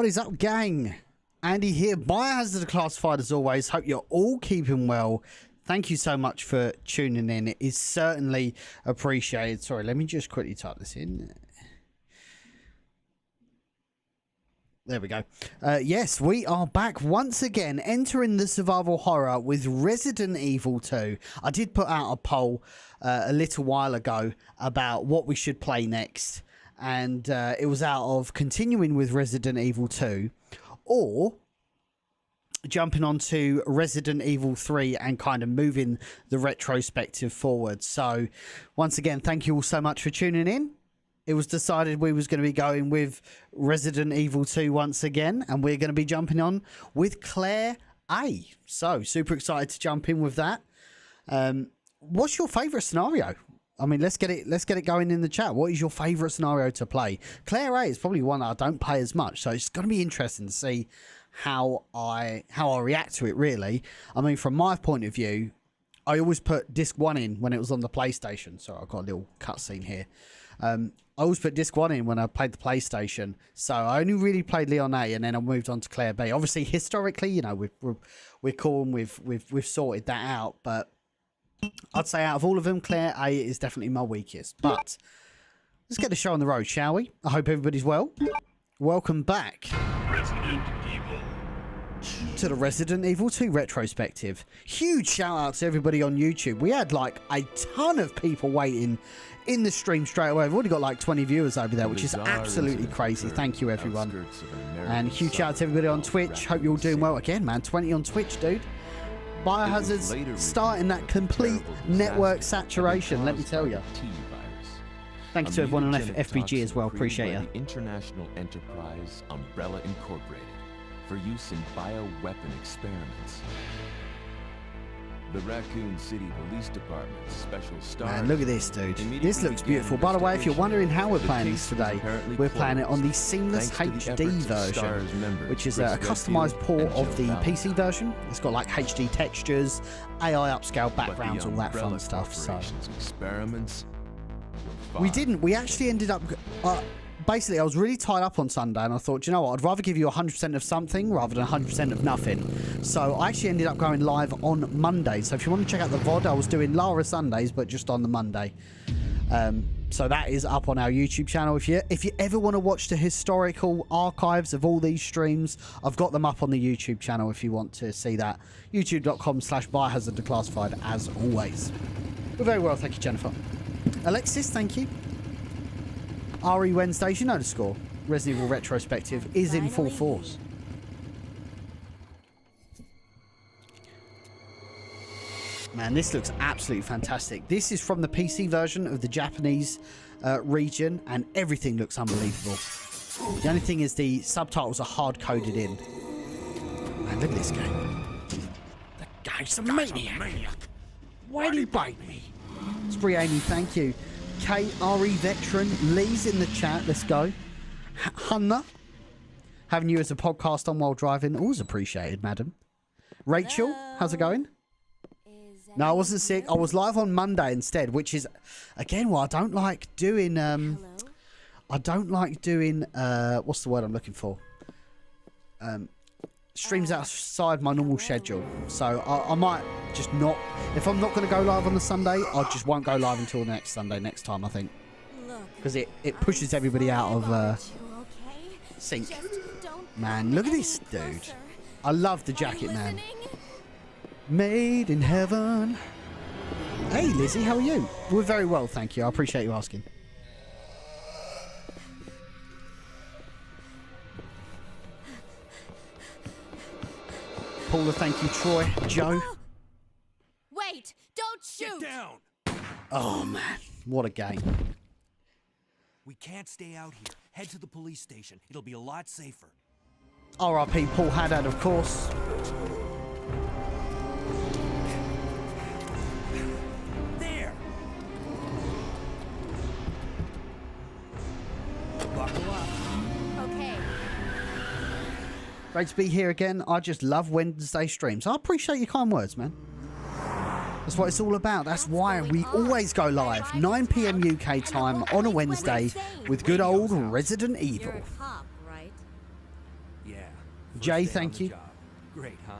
What is up, gang? Andy here, Biohazard Declassified as always. Hope you're all keeping well. Thank you so much for tuning in. It is certainly appreciated. Sorry, let me just quickly type this in. There we go. Yes, we are back once again, entering the survival horror with Resident Evil 2. I did put out a poll a little while ago about what we should play next. And it was out of continuing with Resident Evil 2 or jumping onto Resident Evil 3 and kind of moving the retrospective forward. So once again, thank you all so much for tuning in. It was decided we was going to be going with Resident Evil 2 once again, and we're going to be jumping on with Claire A. So super excited to jump in with that. What's your favourite scenario? I mean, let's get it going in the chat. What is your favourite scenario to play? Claire A is probably one that I don't play as much, so it's going to be interesting to see how I react to it, really. I mean, from my point of view, I always put disc 1 in when it was on the PlayStation. Sorry, I've got a little cutscene here. I always put disc 1 in when I played the PlayStation, so I only really played Leon A, and then I moved on to Claire B. Obviously, historically, you know, we're cool and we've sorted that out, but I'd say out of all of them, Claire A is definitely my weakest. But let's get the show on the road, shall we? I hope everybody's well. Welcome back to the Resident Evil 2 retrospective. Huge shout out to everybody on YouTube. We had like a ton of people waiting in the stream straight away. We've already got like 20 viewers over there, which is absolutely crazy. Thank you, everyone. And huge shout out to everybody on Twitch. Hope you're all doing well. Again, man, 20 on Twitch, dude. Biohazard's starting that complete network saturation, let me tell you. Thank you to everyone on FBG as well, appreciate you. International Enterprise Umbrella Incorporated for use in bioweapon experiments. The Raccoon City Police Department's special star. Man, look at this, dude. This looks beautiful. By the way, if you're wondering how we're playing this today, we're playing it on the Seamless HD version, which is a customized port of the PC version. It's got like HD textures, AI upscale backgrounds, all that fun stuff. So we actually ended up basically, I was really tied up on Sunday, and I thought, you know what, I'd rather give you 100% of something rather than 100% of nothing. So I actually ended up going live on Monday. So if you want to check out the VOD, I was doing Lara Sundays, but just on the Monday. So that is up on our YouTube channel. If you ever want to watch the historical archives of all these streams, I've got them up on the YouTube channel if you want to see that. youtube.com/Biohazard Declassified, as always. We're very well, thank you, Jennifer. Alexis, thank you. RE Wednesdays, you know the score. Resident Evil retrospective is in full force. Man, this looks absolutely fantastic. This is from the PC version of the Japanese region, and everything looks unbelievable. The only thing is the subtitles are hard-coded in. Man, look at this game. The guy's a maniac. Why'd he bite me? Spree Amy, thank you. KRE Veteran, Lee's in the chat. Let's go. Hunna, having you as a podcast on while driving, always appreciated, madam. Rachel, how's it going? No, I wasn't sick. I was live on Monday instead, which is, again, what I don't like doing. I don't like doing. What's the word I'm looking for? Streams outside my normal schedule, so I might just not. If I'm not going to go live on the Sunday, I just won't go live until next Sunday, next time, I think, because it pushes everybody out of sync. Man, look at this dude. I love the jacket, man. Made in heaven. Hey Lizzie, how are you? We're very well, thank you. I appreciate you asking. Paula, thank you. Troy, Joe. Wait! Don't shoot! Get down! Oh man, what a game. We can't stay out here. Head to the police station. It'll be a lot safer. R.I.P. Paul Haddad, of course. There! Buckle up. Okay. Great to be here again. I just love Wednesday streams. I appreciate your kind words, man. That's what it's all about. That's why we always go live 9 PM UK time on a Wednesday with good old Resident Evil. You're a cop, right? First Jay, day on thank the you. job. Great, huh?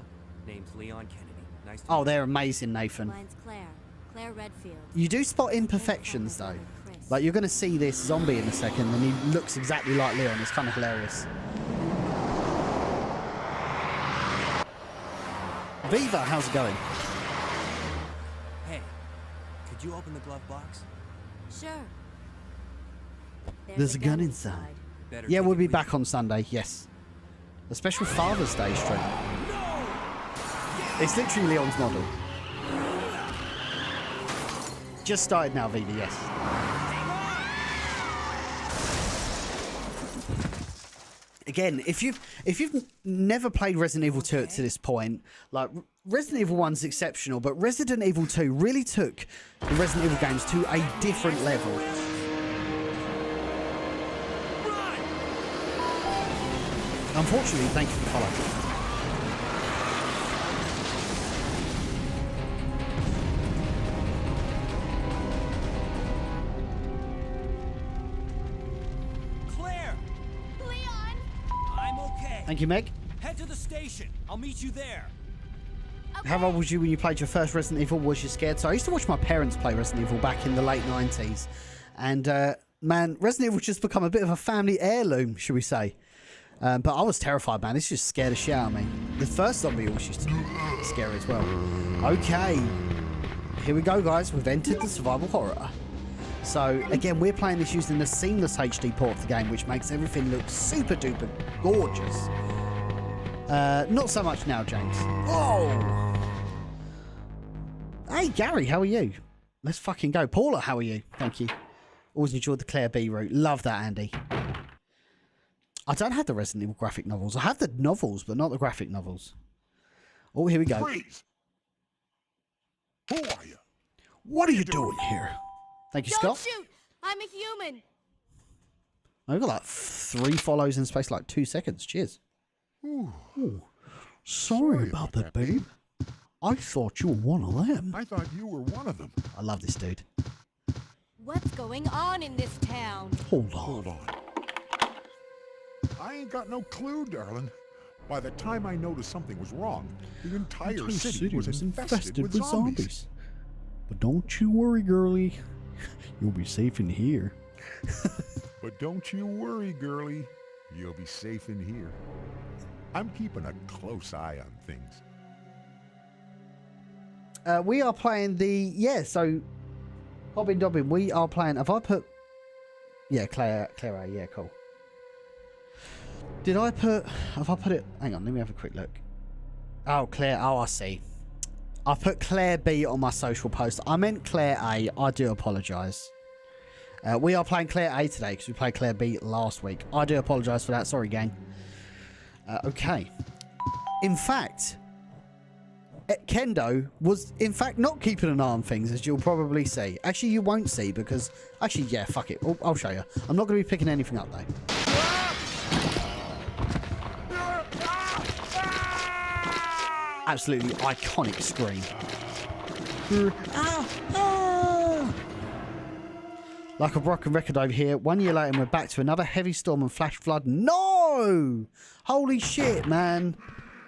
Name's Leon Kennedy. Nice to Oh, meet they're amazing, Nathan. Mine's Claire Redfield. You do spot imperfections, though. Like, you're going to see this zombie in a second, and he looks exactly like Leon. It's kind of hilarious. Viva, how's it going? Hey, could you open the glove box? Sure. There's a gun inside. Better Yeah, take we'll it be with back you. on Sunday, yes. A special Father's Day stream. It's literally Leon's model. Just started now, Viva, yes. Again, if you've never played Resident Evil 2 to this point, like Resident Evil 1's exceptional, but Resident Evil 2 really took the Resident Evil games to a different level. Unfortunately, thank you for the follow. Claire! Leon! I'm okay. Thank you, Meg. Head to the station. I'll meet you there. How old was you when you played your first Resident Evil? Was you scared? So I used to watch my parents play Resident Evil back in the late 90s. And, man, Resident Evil just become a bit of a family heirloom, should we say. But I was terrified, man. This just scared the shit out of me. The first zombie always used to be scary as well. Okay. Here we go, guys. We've entered the survival horror. So, again, we're playing this using the seamless HD port of the game, which makes everything look super duper gorgeous. Not so much now, James. Oh! Hey, Gary, how are you? Let's fucking go. Paula, how are you? Thank you. Always enjoyed the Claire B route. Love that, Andy. I don't have the Resident Evil graphic novels. I have the novels, but not the graphic novels. Oh, here we go. Freeze! Who are you? What are you doing here? Thank you, Don't Scott. shoot! I'm a human! I've got like 3 follows in space like 2 seconds. Cheers. Ooh, Sorry about that, babe. I thought you were one of them. I thought you were one of them. I love this dude. What's going on in this town? Hold on. Hold on. I ain't got no clue, darling. By the time I noticed something was wrong, the entire city was infested with zombies. But don't you worry, girlie. You'll be safe in here. But don't you worry, girlie. You'll be safe in here. I'm keeping a close eye on things. We are playing the... Yeah, so... Hobbin Dobbin, we are playing... Have I put... Yeah, Claire A. Yeah, cool. Did I put... Have I put it... Hang on, let me have a quick look. Oh, Claire... Oh, I see. I put Claire B on my social post. I meant Claire A. I do apologise. We are playing Claire A today because we played Claire B last week. I do apologise for that. Sorry, gang. Okay. In fact... Kendo was, in fact, not keeping an eye on things, as you'll probably see. Actually, you won't see, because... Actually, yeah, fuck it. I'll show you. I'm not going to be picking anything up, though. Absolutely iconic scream. Like a broken record over here. 1 year later, and we're back to another heavy storm and flash flood. No! Holy shit, man.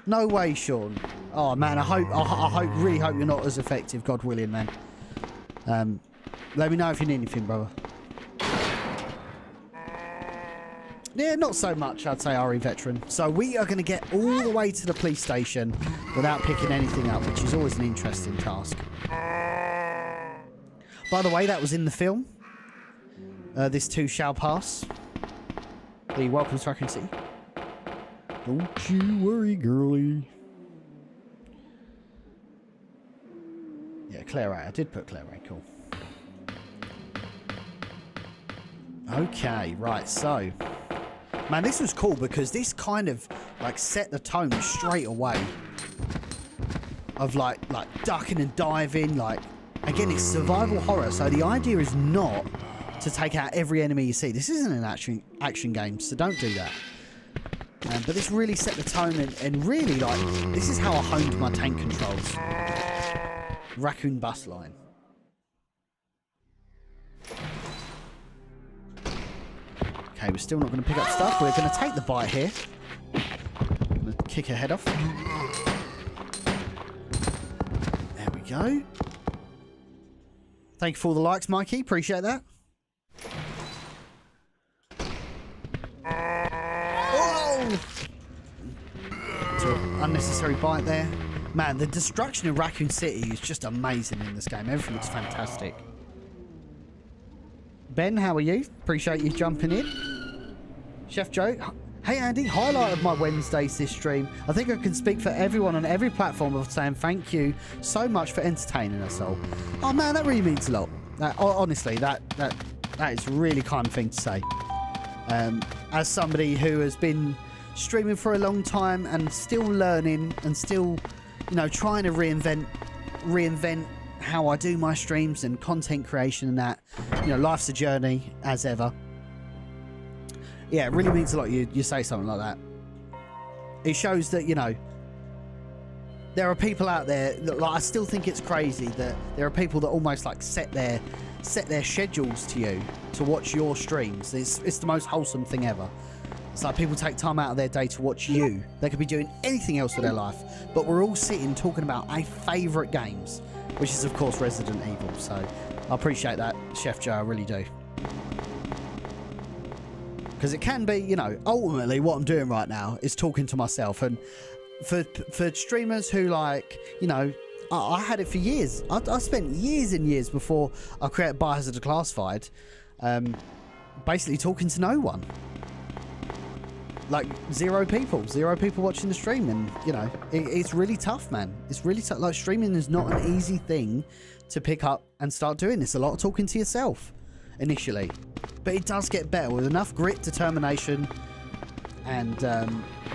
No way, Sean. Oh man, I really hope you're not as effective, God willing, man. Let me know if you need anything, brother. Yeah, not so much, I'd say, RE veteran. So we are going to get all the way to the police station without picking anything up, which is always an interesting task. By the way, that was in the film. This too shall pass. The Welcome to Raccoon City. Don't you worry, girlie. Yeah, Claire A. I did put Claire A. Cool. Okay, right, so... Man, this was cool because this kind of, like, set the tone straight away. Of, like ducking and diving, like... Again, it's survival horror, so the idea is not to take out every enemy you see. This isn't an action game, so don't do that. But this really set the tone and really, like, this is how I honed my tank controls. Raccoon bus line. Okay, we're still not going to pick up stuff. We're going to take the bite here. I'm going to kick her head off. There we go. Thank you for all the likes, Mikey. Appreciate that. Oh! Unnecessary bite there. Man, the destruction of Raccoon City is just amazing in this game. Everything looks fantastic. Ben, how are you? Appreciate you jumping in. Chef Joe. Hey Andy, highlight of my Wednesdays this stream. I think I can speak for everyone on every platform of saying thank you so much for entertaining us all. Oh man, that really means a lot. Honestly, that is a really kind thing to say. As somebody who has been streaming for a long time and still learning and still, you know, trying to reinvent how I do my streams and content creation and that, you know, life's a journey as ever. Yeah, it really means a lot you say something like that. It shows that, you know, there are people out there that, like, I still think it's crazy that there are people that almost like set their schedules to you to watch your streams. It's the most wholesome thing ever. It's like people take time out of their day to watch you. They could be doing anything else with their life, but we're all sitting talking about our favourite games, which is of course Resident Evil. So I appreciate that, Chef Joe, I really do. Because it can be, you know, ultimately what I'm doing right now is talking to myself. And for streamers who, like, you know, I had it for years. I spent years and years before I created Biohazard Declassified, basically talking to no one. Like zero people watching the stream. And, you know, it's really tough, man. It's really tough. Like, streaming is not an easy thing to pick up and start doing. It's a lot of talking to yourself initially. But it does get better with enough grit, determination, and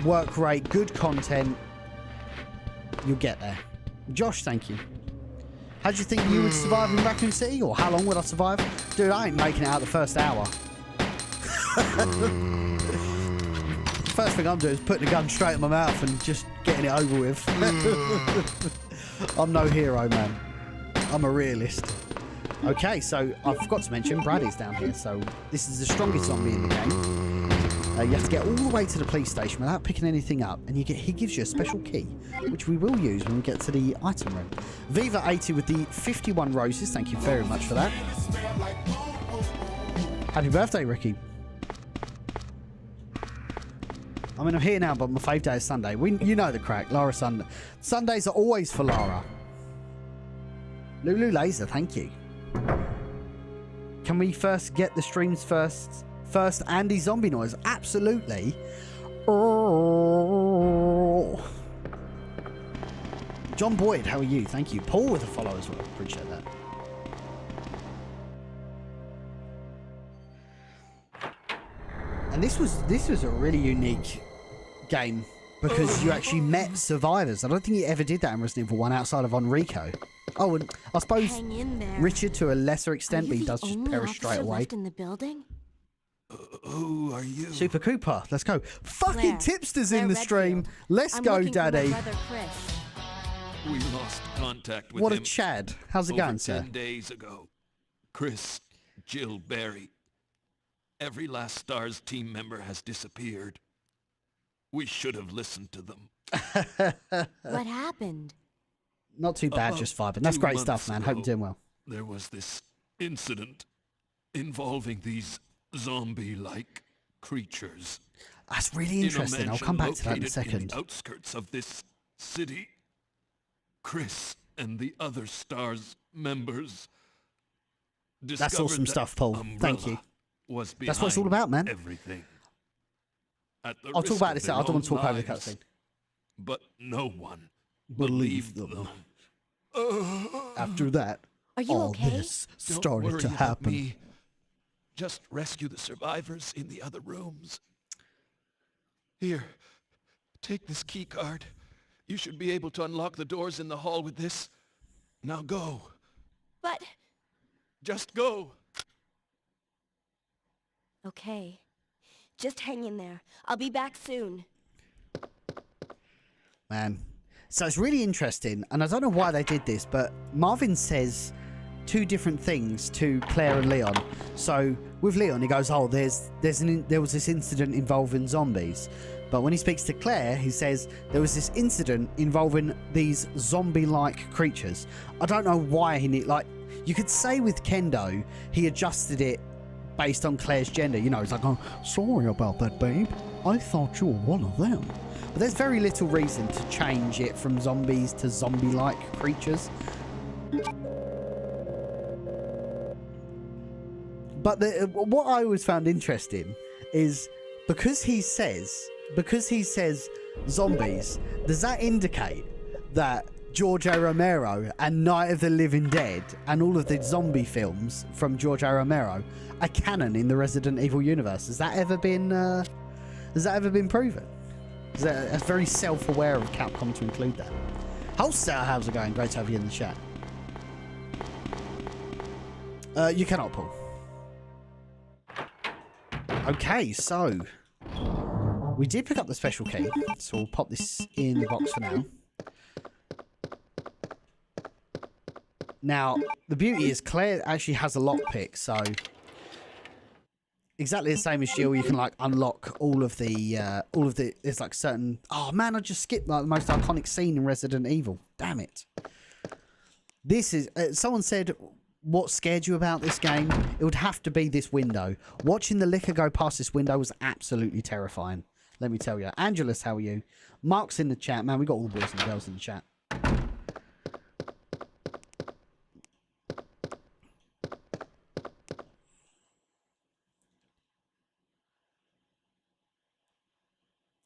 work rate, good content. You'll get there. Josh, thank you. How do you think you would survive in Raccoon City? Or how long would I survive? Dude, I ain't making it out the first hour. First thing I'm doing is putting the gun straight in my mouth and just getting it over with. I'm no hero, man. I'm a realist. Okay, so I forgot to mention Brady's down here. So this is the strongest zombie in the game. You have to get all the way to the police station without picking anything up, and he gives you a special key, which we will use when we get to the item room. Viva80 with the 51 roses. Thank you very much for that. Happy birthday, Ricky. I mean, I'm here now, but my fave day is Sunday. You know the crack. Lara Sunday. Sundays are always for Lara. Lulu Laser, thank you. Can we first get the streams first? First, Andy Zombie Noise. Absolutely. Oh. John Boyd, how are you? Thank you. Paul with a follow as well. Appreciate that. And this was a really unique game because you actually met survivors. I don't think you ever did that in Resident Evil 1 outside of Enrico. Oh, and I suppose Richard to a lesser extent, but he does just perish straight away. In the building? Who are you? Super Cooper, let's go. Fucking tipsters in the stream. Redfield. Let's I'm go, looking for my Daddy. brother Chris. We lost contact with What him a Chad. How's it over going, sir? 10 days ago. Chris, Jill, Barry. Every last STARS team member has disappeared. We should have listened to them. What happened? Not too bad, About just vibing. That's 2 great stuff, months man. Hope you're ago, doing well. There was this incident involving these zombie-like creatures. That's really In a interesting. I'll mansion come back to that in a located second. In the outskirts of this city, Chris and the other STARS members That's discovered awesome that stuff, Paul. Thank you. Umbrella was That's what it's all about, man. Everything. At the I'll talk risk about of this. their I don't want to own talk over the lives, cutscene. But no one Believe believed them. them. After that, Are you all okay? this Don't started worry to about happen. me. Just rescue the survivors in the other rooms. Here, take this key card. You should be able to unlock the doors in the hall with this. Now go. But... Just go. Okay. Just hang in there. I'll be back soon. Man. So it's really interesting, and I don't know why they did this, but Marvin says two different things to Claire and Leon. So with Leon, he goes, "Oh, there was this incident involving zombies." But when he speaks to Claire, he says there was this incident involving these zombie-like creatures. I don't know why he need, like, you could say with Kendo, he adjusted it based on Claire's gender. You know, it's like, "Oh, sorry about that, babe. I thought you were one of them." But there's very little reason to change it from zombies to zombie-like creatures. But what I always found interesting is because he says zombies, does that indicate that George A. Romero and Night of the Living Dead and all of the zombie films from George A. Romero are canon in the Resident Evil universe? Has that ever been proven? That's very self-aware of Capcom to include that. Holster, how's it going? Great to have you in the chat. You cannot, Paul. Okay, so we did pick up the special key, so we'll pop this in the box for now. Now, the beauty is Claire actually has a lockpick, so exactly the same as Jill, you can like unlock all of the there's like certain. Oh man, I just skipped like the most iconic scene in Resident Evil. Damn it! This is someone said, what scared you about this game? It would have to be this window. Watching the liquor go past this window was absolutely terrifying. Let me tell you. Angelus, how are you? Mark's in the chat, man. We got all the boys and girls in the chat.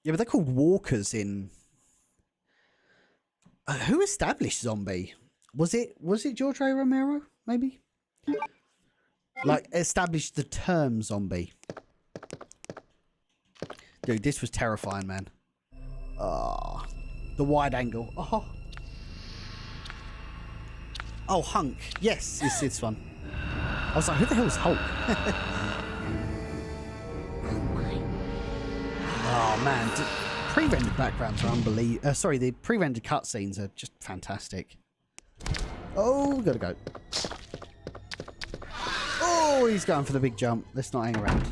Yeah, but they're called walkers in. Who established zombie? Was it George A. Romero? Maybe. Like established the term zombie. Dude, this was terrifying, man. Oh, the wide angle. Oh, oh, Hunk. Yes, it's this one. I was like, who the hell is Hulk? Oh man, pre-rendered backgrounds are unbelievable. Sorry, the pre-rendered cutscenes are just fantastic. Oh, gotta go. Oh, he's going for the big jump. Let's not hang around.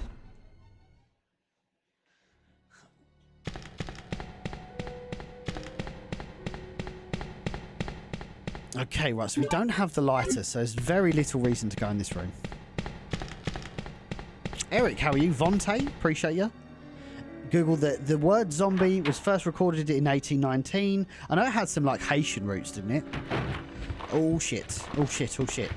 Okay, right, so we don't have the lighter, so there's very little reason to go in this room. Eric, how are you? Vontae, appreciate you. Google the word zombie was first recorded in 1819. I know it had some like Haitian roots, didn't it? Oh shit! Oh shit! Oh shit!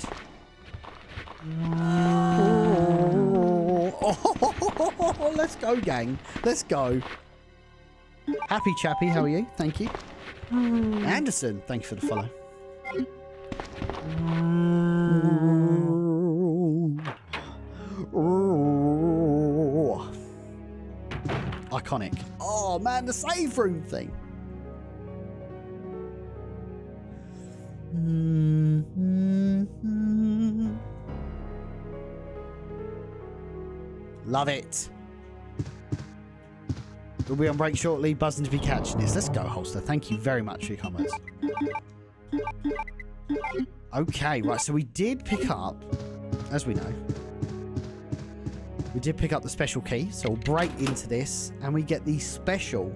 Oh, let's go, gang! Let's go. Happy Chappy, how are you? Thank you. Anderson, thank you for the follow. Iconic. Oh man, the save room thing. Love it. We'll be on break shortly. Buzzing to be catching this. Let's go, Holster. Thank you very much for your comments. Okay, right. So we did pick up, as we know, we did pick up the special key. So we'll break into this and we get the special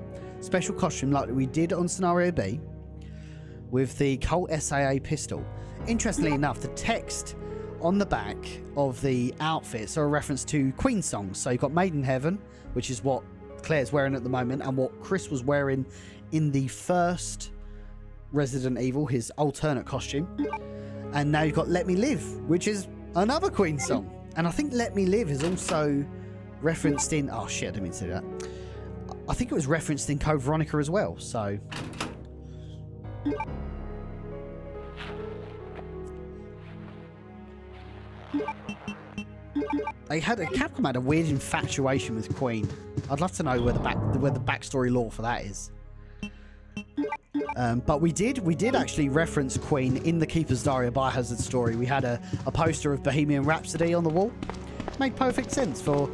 costume like we did on Scenario B with the Colt SAA pistol. Interestingly enough, the text on the back of the outfits are a reference to Queen songs. So you've got Made in Heaven, which is what Claire's wearing at the moment, and what Chris was wearing in the first Resident Evil, his alternate costume. And now you've got Let Me Live, which is another Queen song. And I think Let Me Live is also referenced in... Oh shit, I didn't mean to say that. I think it was referenced in Code Veronica as well, so... Capcom had a weird infatuation with Queen. I'd love to know where the backstory lore for that is. But we did actually reference Queen in the Keeper's Diary, a Biohazard story. We had a poster of Bohemian Rhapsody on the wall. Made perfect sense for,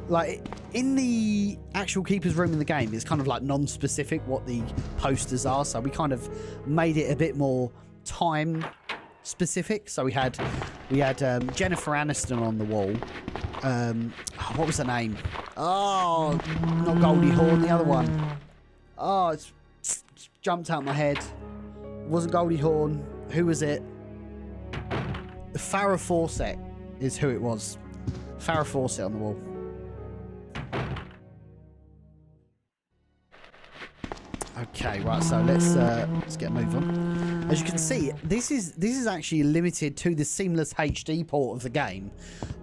like, in the actual Keeper's room in the game, it's kind of like non-specific what the posters are, so we kind of made it a bit more time specific. So we had Jennifer Aniston on the wall. What was her name? Oh, not Goldie Hawn, the other one. Oh, it's jumped out my head. It wasn't Goldie Hawn. Who was it? Farrah Fawcett is who it was. Farrah Fawcett on the wall. Okay, right. So let's get a move on. As you can see, this is actually limited to the seamless HD port of the game,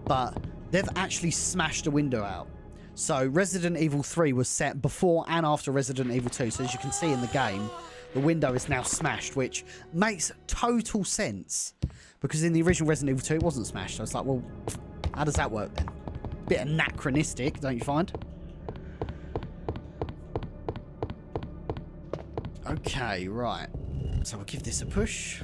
but they've actually smashed a window out. So Resident Evil 3 was set before and after Resident Evil 2. So as you can see in the game, the window is now smashed, which makes total sense because in the original Resident Evil 2 it wasn't smashed. So it's like, well, how does that work then? Bit anachronistic, don't you find? Okay, right. So we'll give this a push.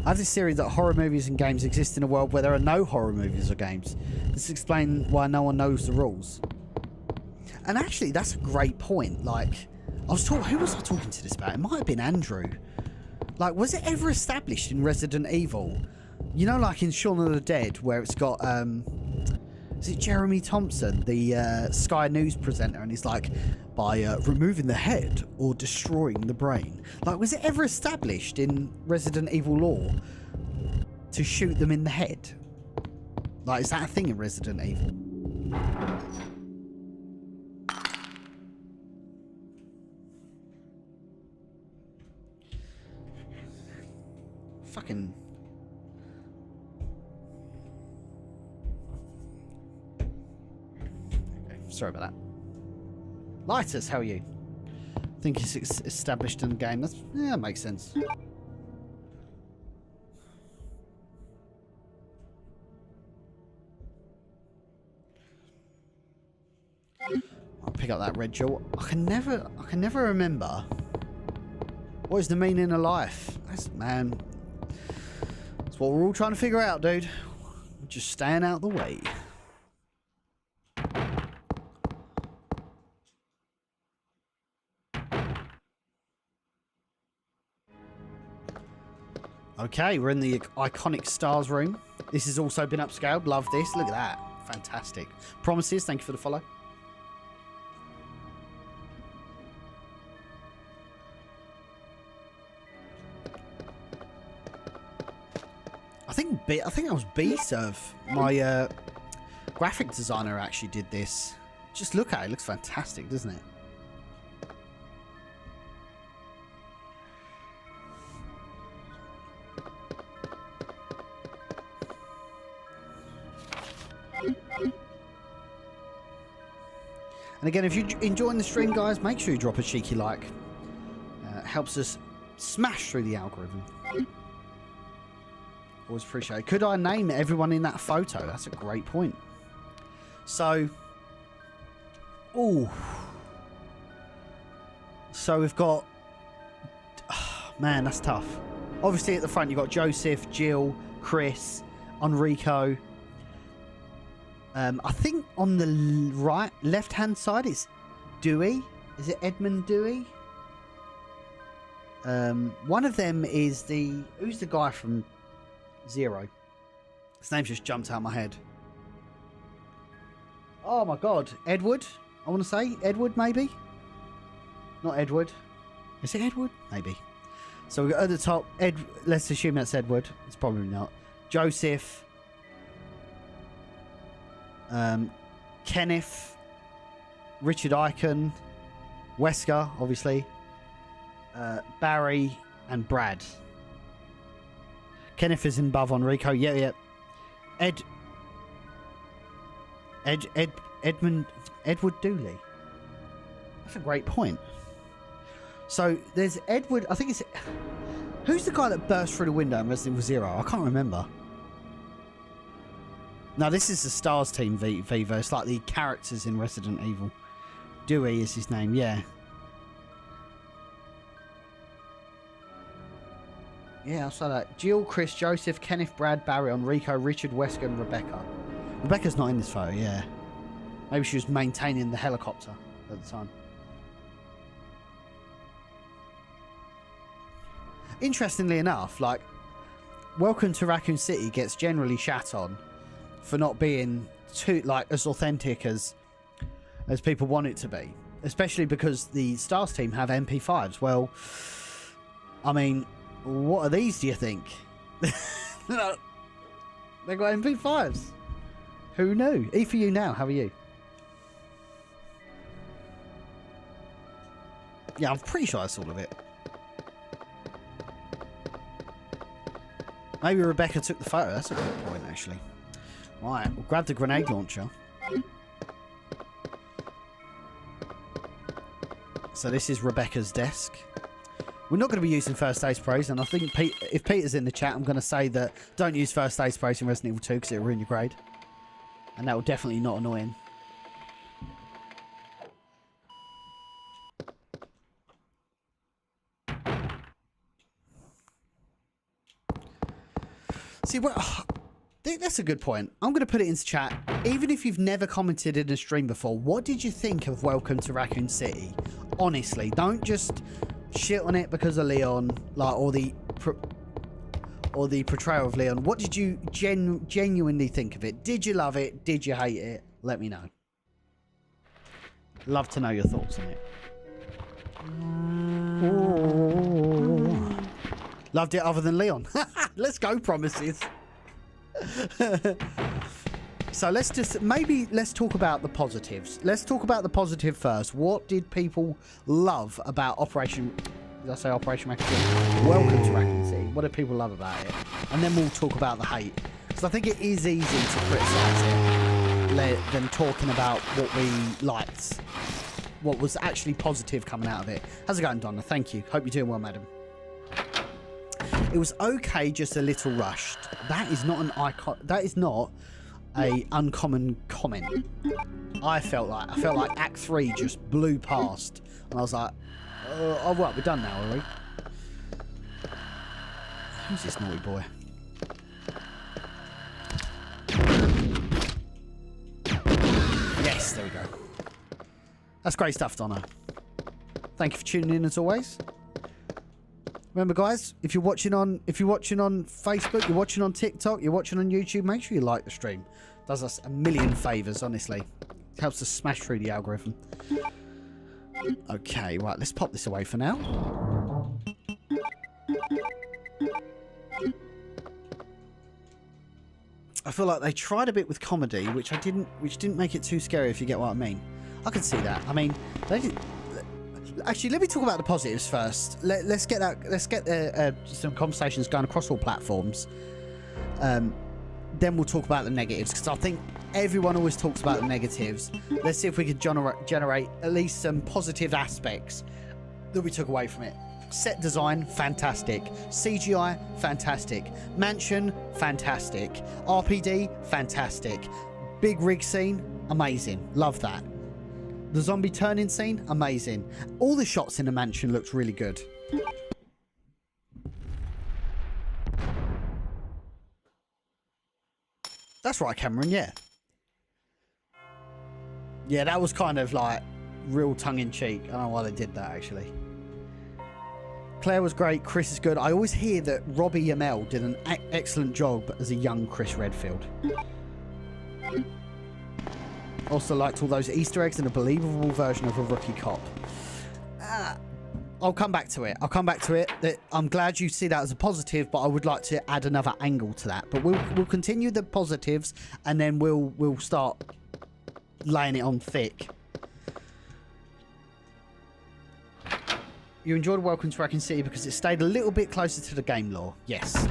I have this theory that horror movies and games exist in a world where there are no horror movies or games. This explains why no one knows the rules. And actually, that's a great point. Like, who was I talking to this about? It might have been Andrew. Like, was it ever established in Resident Evil? You know, like in Shaun of the Dead, where it's got, is it Jeremy Thompson, the Sky News presenter, and he's like, by removing the head or destroying the brain. Like, was it ever established in Resident Evil lore to shoot them in the head? Like, is that a thing in Resident Evil? Fucking... Sorry about that. Lighters, how are you? I think it's established in the game. That makes sense. I'll pick up that red jewel. I can never remember. What is the meaning of life? Man, that's what we're all trying to figure out, dude. We're just staying out of the way. Okay, we're in the iconic stars room. This has also been upscaled. Love this. Look at that. Fantastic. Promises, thank you for the follow. I think that was B-Serve. My graphic designer actually did this. Just look at it. It looks fantastic, doesn't it? And again, if you're enjoying the stream, guys, make sure you drop a cheeky like. Helps us smash through the algorithm. Always appreciate it. Could I name everyone in that photo? That's a great point. So, so we've got... Oh, man, that's tough. Obviously, at the front, you've got Joseph, Jill, Chris, Enrico... I think on the left-hand side it's Dewey. Is it Edmund Dewey? One of them is who's the guy from Zero? His name's just jumped out of my head. Oh my god, Edward. I want to say Edward, maybe. Not Edward. Is it Edward? Maybe. So we got at the top let's assume that's Edward. It's probably not. Joseph. Kenneth, Richard Icahn, Wesker, obviously, Barry, and Brad. Kenneth is in above Enrico. Yeah. Edward Dooley. That's a great point. So there's Edward. I think it's who's the guy that burst through the window in Resident Evil 0? I can't remember. No, this is the Stars team, Viva. It's like the characters in Resident Evil. Dewey is his name, yeah. Yeah, I'll say that. Jill, Chris, Joseph, Kenneth, Brad, Barry, Enrico, Richard, Wesker, and Rebecca. Rebecca's not in this photo, yeah. Maybe she was maintaining the helicopter at the time. Interestingly enough, like, Welcome to Raccoon City gets generally shat on for not being too, like, as authentic as people want it to be. Especially because the Stars team have MP5s. Well, I mean, what are these, do you think? No, they got MP5s. Who knew? E for you now, how are you? Yeah, I'm pretty sure that's all of it. Maybe Rebecca took the photo. That's a good point, actually. Right, we'll grab the grenade launcher. So this is Rebecca's desk. We're not going to be using first aid sprays, and I think if Peter's in the chat, I'm going to say that don't use first aid sprays in Resident Evil 2 because it'll ruin your grade. And that will definitely not annoy him. See, well, that's a good point. I'm going to put it into chat. Even if you've never commented in a stream before, what did you think of Welcome to Raccoon City? Honestly, don't just shit on it because of Leon, like, or the portrayal of Leon. What did you genuinely think of it? Did you love it? Did you hate it? Let me know. Love to know your thoughts on it. Ooh. Loved it other than Leon. Let's go, promises. So let's talk about the positives. Let's talk about the positive first. What did people love about Operation... Did I say Operation Raccoon? Welcome to Raccoon City. What did people love about it? And then we'll talk about the hate. Because I think it is easy to criticise it than talking about what we liked. What was actually positive coming out of it. How's it going, Donna? Thank you. Hope you're doing well, madam. It was okay, just a little rushed. That is not an icon. That is not a uncommon comment. I felt like Act 3 just blew past, and I was like, "Oh, right, we're done now, are we?" Who's this naughty boy? Yes, there we go. That's great stuff, Donna. Thank you for tuning in as always. Remember, guys, if you're watching on Facebook, you're watching on TikTok, you're watching on YouTube, make sure you like the stream. It does us a million favours, honestly. It helps us smash through the algorithm. Okay, right, let's pop this away for now. I feel like they tried a bit with comedy, which didn't make it too scary, if you get what I mean. I can see that. I mean, they did. Actually, let me talk about the positives first. Let's get some conversations going across all platforms. Then we'll talk about the negatives, because I think everyone always talks about the negatives. Let's see if we can generate at least some positive aspects that we took away from it. Set design, fantastic. CGI, fantastic. Mansion, fantastic. RPD, fantastic. Big rig scene, amazing. Love that. The zombie turning scene, amazing. All the shots in the mansion looked really good. That's right, Cameron, yeah. Yeah, that was kind of like real tongue-in-cheek. I don't know why they did that, actually. Claire was great. Chris is good. I always hear that Robbie Amell did an excellent job as a young Chris Redfield. Also liked all those Easter eggs and a believable version of a rookie cop. I'll come back to it. I'm glad you see that as a positive, but I would like to add another angle to that. But we'll continue the positives, and then we'll start laying it on thick. You enjoyed Welcome to Raccoon City because it stayed a little bit closer to the game lore. Yes.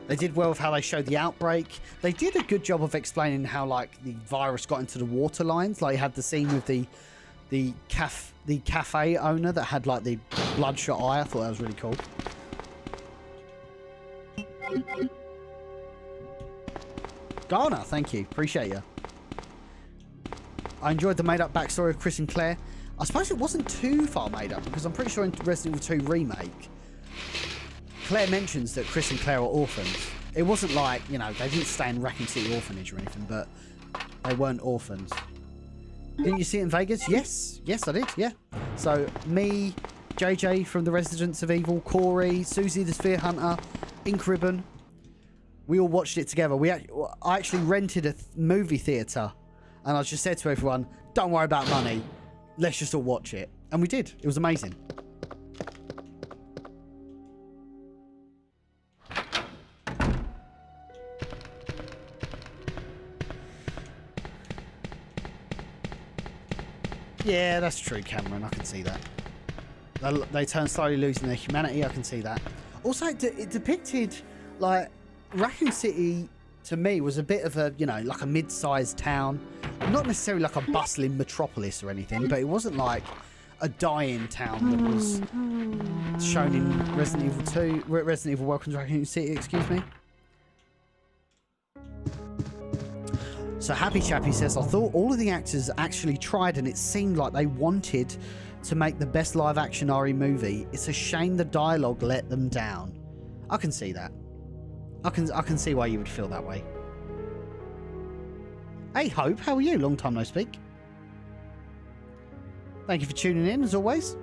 They did well with how they showed the outbreak. They did a good job of explaining how, like, the virus got into the water lines. Like, you had the scene with the cafe owner that had, like, the bloodshot eye. I thought that was really cool. Garner, thank you. Appreciate you. I enjoyed the made-up backstory of Chris and Claire. I suppose it wasn't too far made up, because I'm pretty sure in Resident Evil 2 Remake, Claire mentions that Chris and Claire are orphans. It wasn't like, you know, they didn't stay in Raccoon City Orphanage or anything, but They weren't orphans. Didn't you see it in Vegas? Yes. Yes, I did. Yeah. So, me, JJ from the Residents of Evil, Corey, Susie the Sphere Hunter, Ink Ribbon. We all watched it together. I actually rented a movie theatre. And I just said to everyone, don't worry about money. Let's just all watch it. And we did. It was amazing. Yeah, that's true, Cameron. I can see that. They turn slowly losing their humanity. I can see that. Also, it depicted, like, Raccoon City, to me, was a bit of a, you know, like a mid-sized town. Not necessarily like a bustling metropolis or anything, but it wasn't like a dying town that was shown in Resident Evil 2. Resident Evil Welcome to Raccoon City, excuse me. So Happy Chappy says, I thought all of the actors actually tried and it seemed like they wanted to make the best live action RE movie. It's a shame the dialogue let them down. I can see that. I can see why you would feel that way. Hey Hope, how are you? Long time no speak. Thank you for tuning in as always.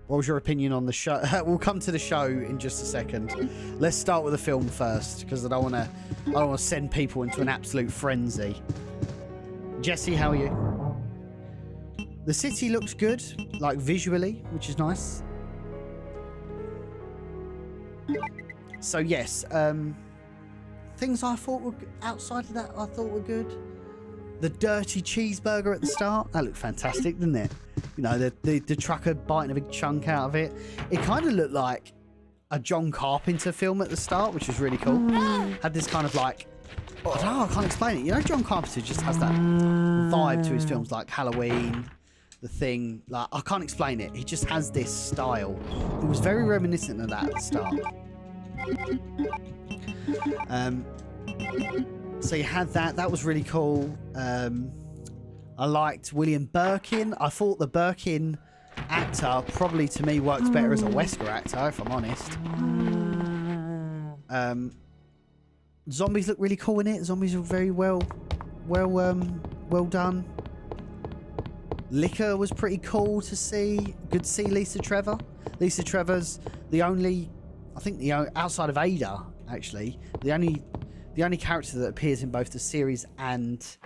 What was your opinion on the show? We'll come to the show in just a second. Let's start with the film first, because I don't want to send people into an absolute frenzy. Jesse, how are you? The city looks good, like visually, which is nice. So yes, things I thought were outside of that I thought were good. The dirty cheeseburger at the start, that looked fantastic, didn't it? You know, the trucker biting a big chunk out of it. It kind of looked like a John Carpenter film at the start, which was really cool. Had this kind of like, I don't know, I can't explain it. You know, John Carpenter just has that vibe to his films, like Halloween, The Thing. Like, I can't explain it. He just has this style. It was very reminiscent of that at the start. So you had that. That was really cool. I liked William Birkin. I thought the Birkin actor probably to me works better as a Wesker actor, if I'm honest. Zombies look really cool in it. Zombies are very well done. Liquor was pretty cool to see. Good to see Lisa Trevor. Lisa Trevor's the only, I think outside of Ada actually, the only character that appears in both the series and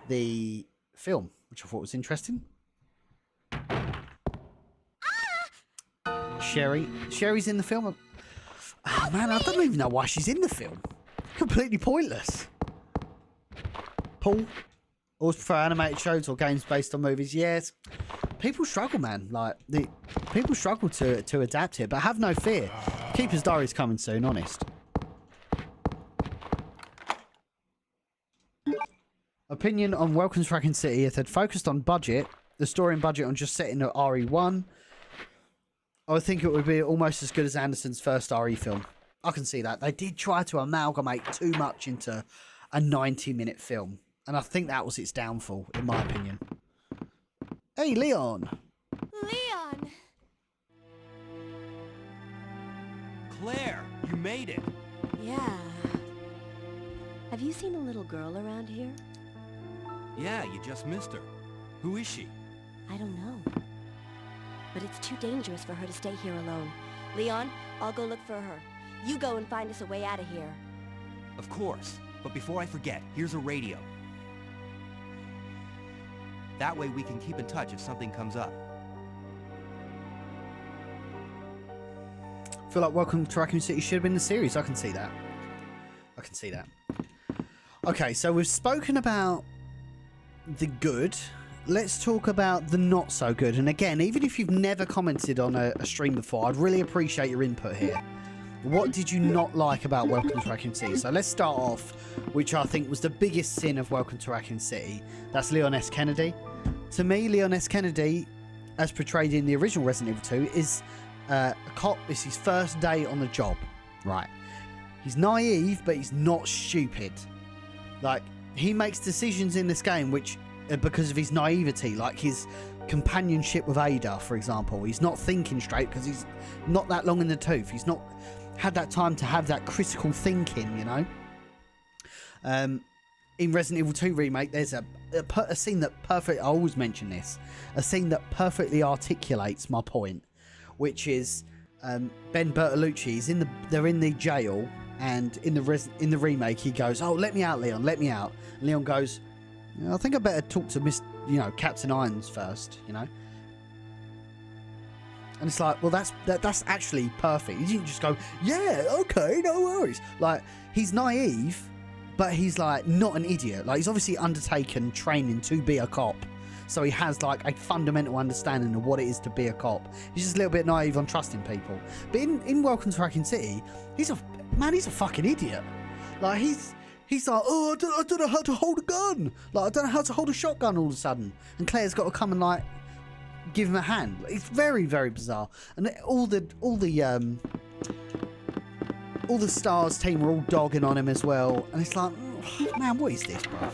the film, which I thought was interesting. Sherry's in the film. Oh man, I don't even know why she's in the film. Completely pointless. Paul, always prefer animated shows or games based on movies. Yes, people struggle, man. Like people struggle to adapt it, but have no fear. Keeper's Diary's coming soon. Honest. Opinion on Welcome to Raccoon City. If they'd focused on budget, the story and budget on just setting at RE1, I would think it would be almost as good as Anderson's first RE film. I can see that. They did try to amalgamate too much into a 90-minute film, and I think that was its downfall, in my opinion. Hey, Leon! Leon! Claire, you made it. Yeah. Have you seen a little girl around here? Yeah, you just missed her. Who is she? I don't know. But it's too dangerous for her to stay here alone. Leon, I'll go look for her. You go and find us a way out of here. Of course. But before I forget, here's a radio. That way we can keep in touch if something comes up. I feel like Welcome to Raccoon City should have been the series. I can see that. I can see that. Okay, so we've spoken about the good. Let's talk about the not so good. And again, even if you've never commented on a stream before, I'd really appreciate your input here. What did you not like about Welcome to Raccoon City? So let's start off, which I think was the biggest sin of Welcome to Raccoon City. That's Leon S. Kennedy. To me, Leon S. Kennedy, as portrayed in the original Resident Evil 2, is a cop. It's his first day on the job. Right. He's naive, but he's not stupid. Like, he makes decisions in this game which are because of his naivety, like his companionship with Ada, for example. He's not thinking straight because he's not that long in the tooth. He's not had that time to have that critical thinking, you know? In Resident Evil 2 Remake, there's a scene that I always mention this, a scene that perfectly articulates my point, which is Ben Bertolucci, they're in the jail, and in the remake he goes, "Oh, let me out, Leon, let me out." And Leon goes, "I think I better talk to Captain Irons first, you know." And it's like, well, that's actually perfect. He didn't just go, "Yeah, okay, no worries." Like, he's naive, but he's like not an idiot. Like, he's obviously undertaken training to be a cop, so he has like a fundamental understanding of what it is to be a cop. He's just a little bit naive on trusting people. But in Welcome to Raccoon City, he's a fucking idiot. Like, he's like, "Oh, I don't know how to hold a gun. Like, I don't know how to hold a shotgun all of a sudden." And Claire's got to come and like give him a hand. It's very, very bizarre. And all the Stars team are all dogging on him as well. And it's like, man, what is this, bro?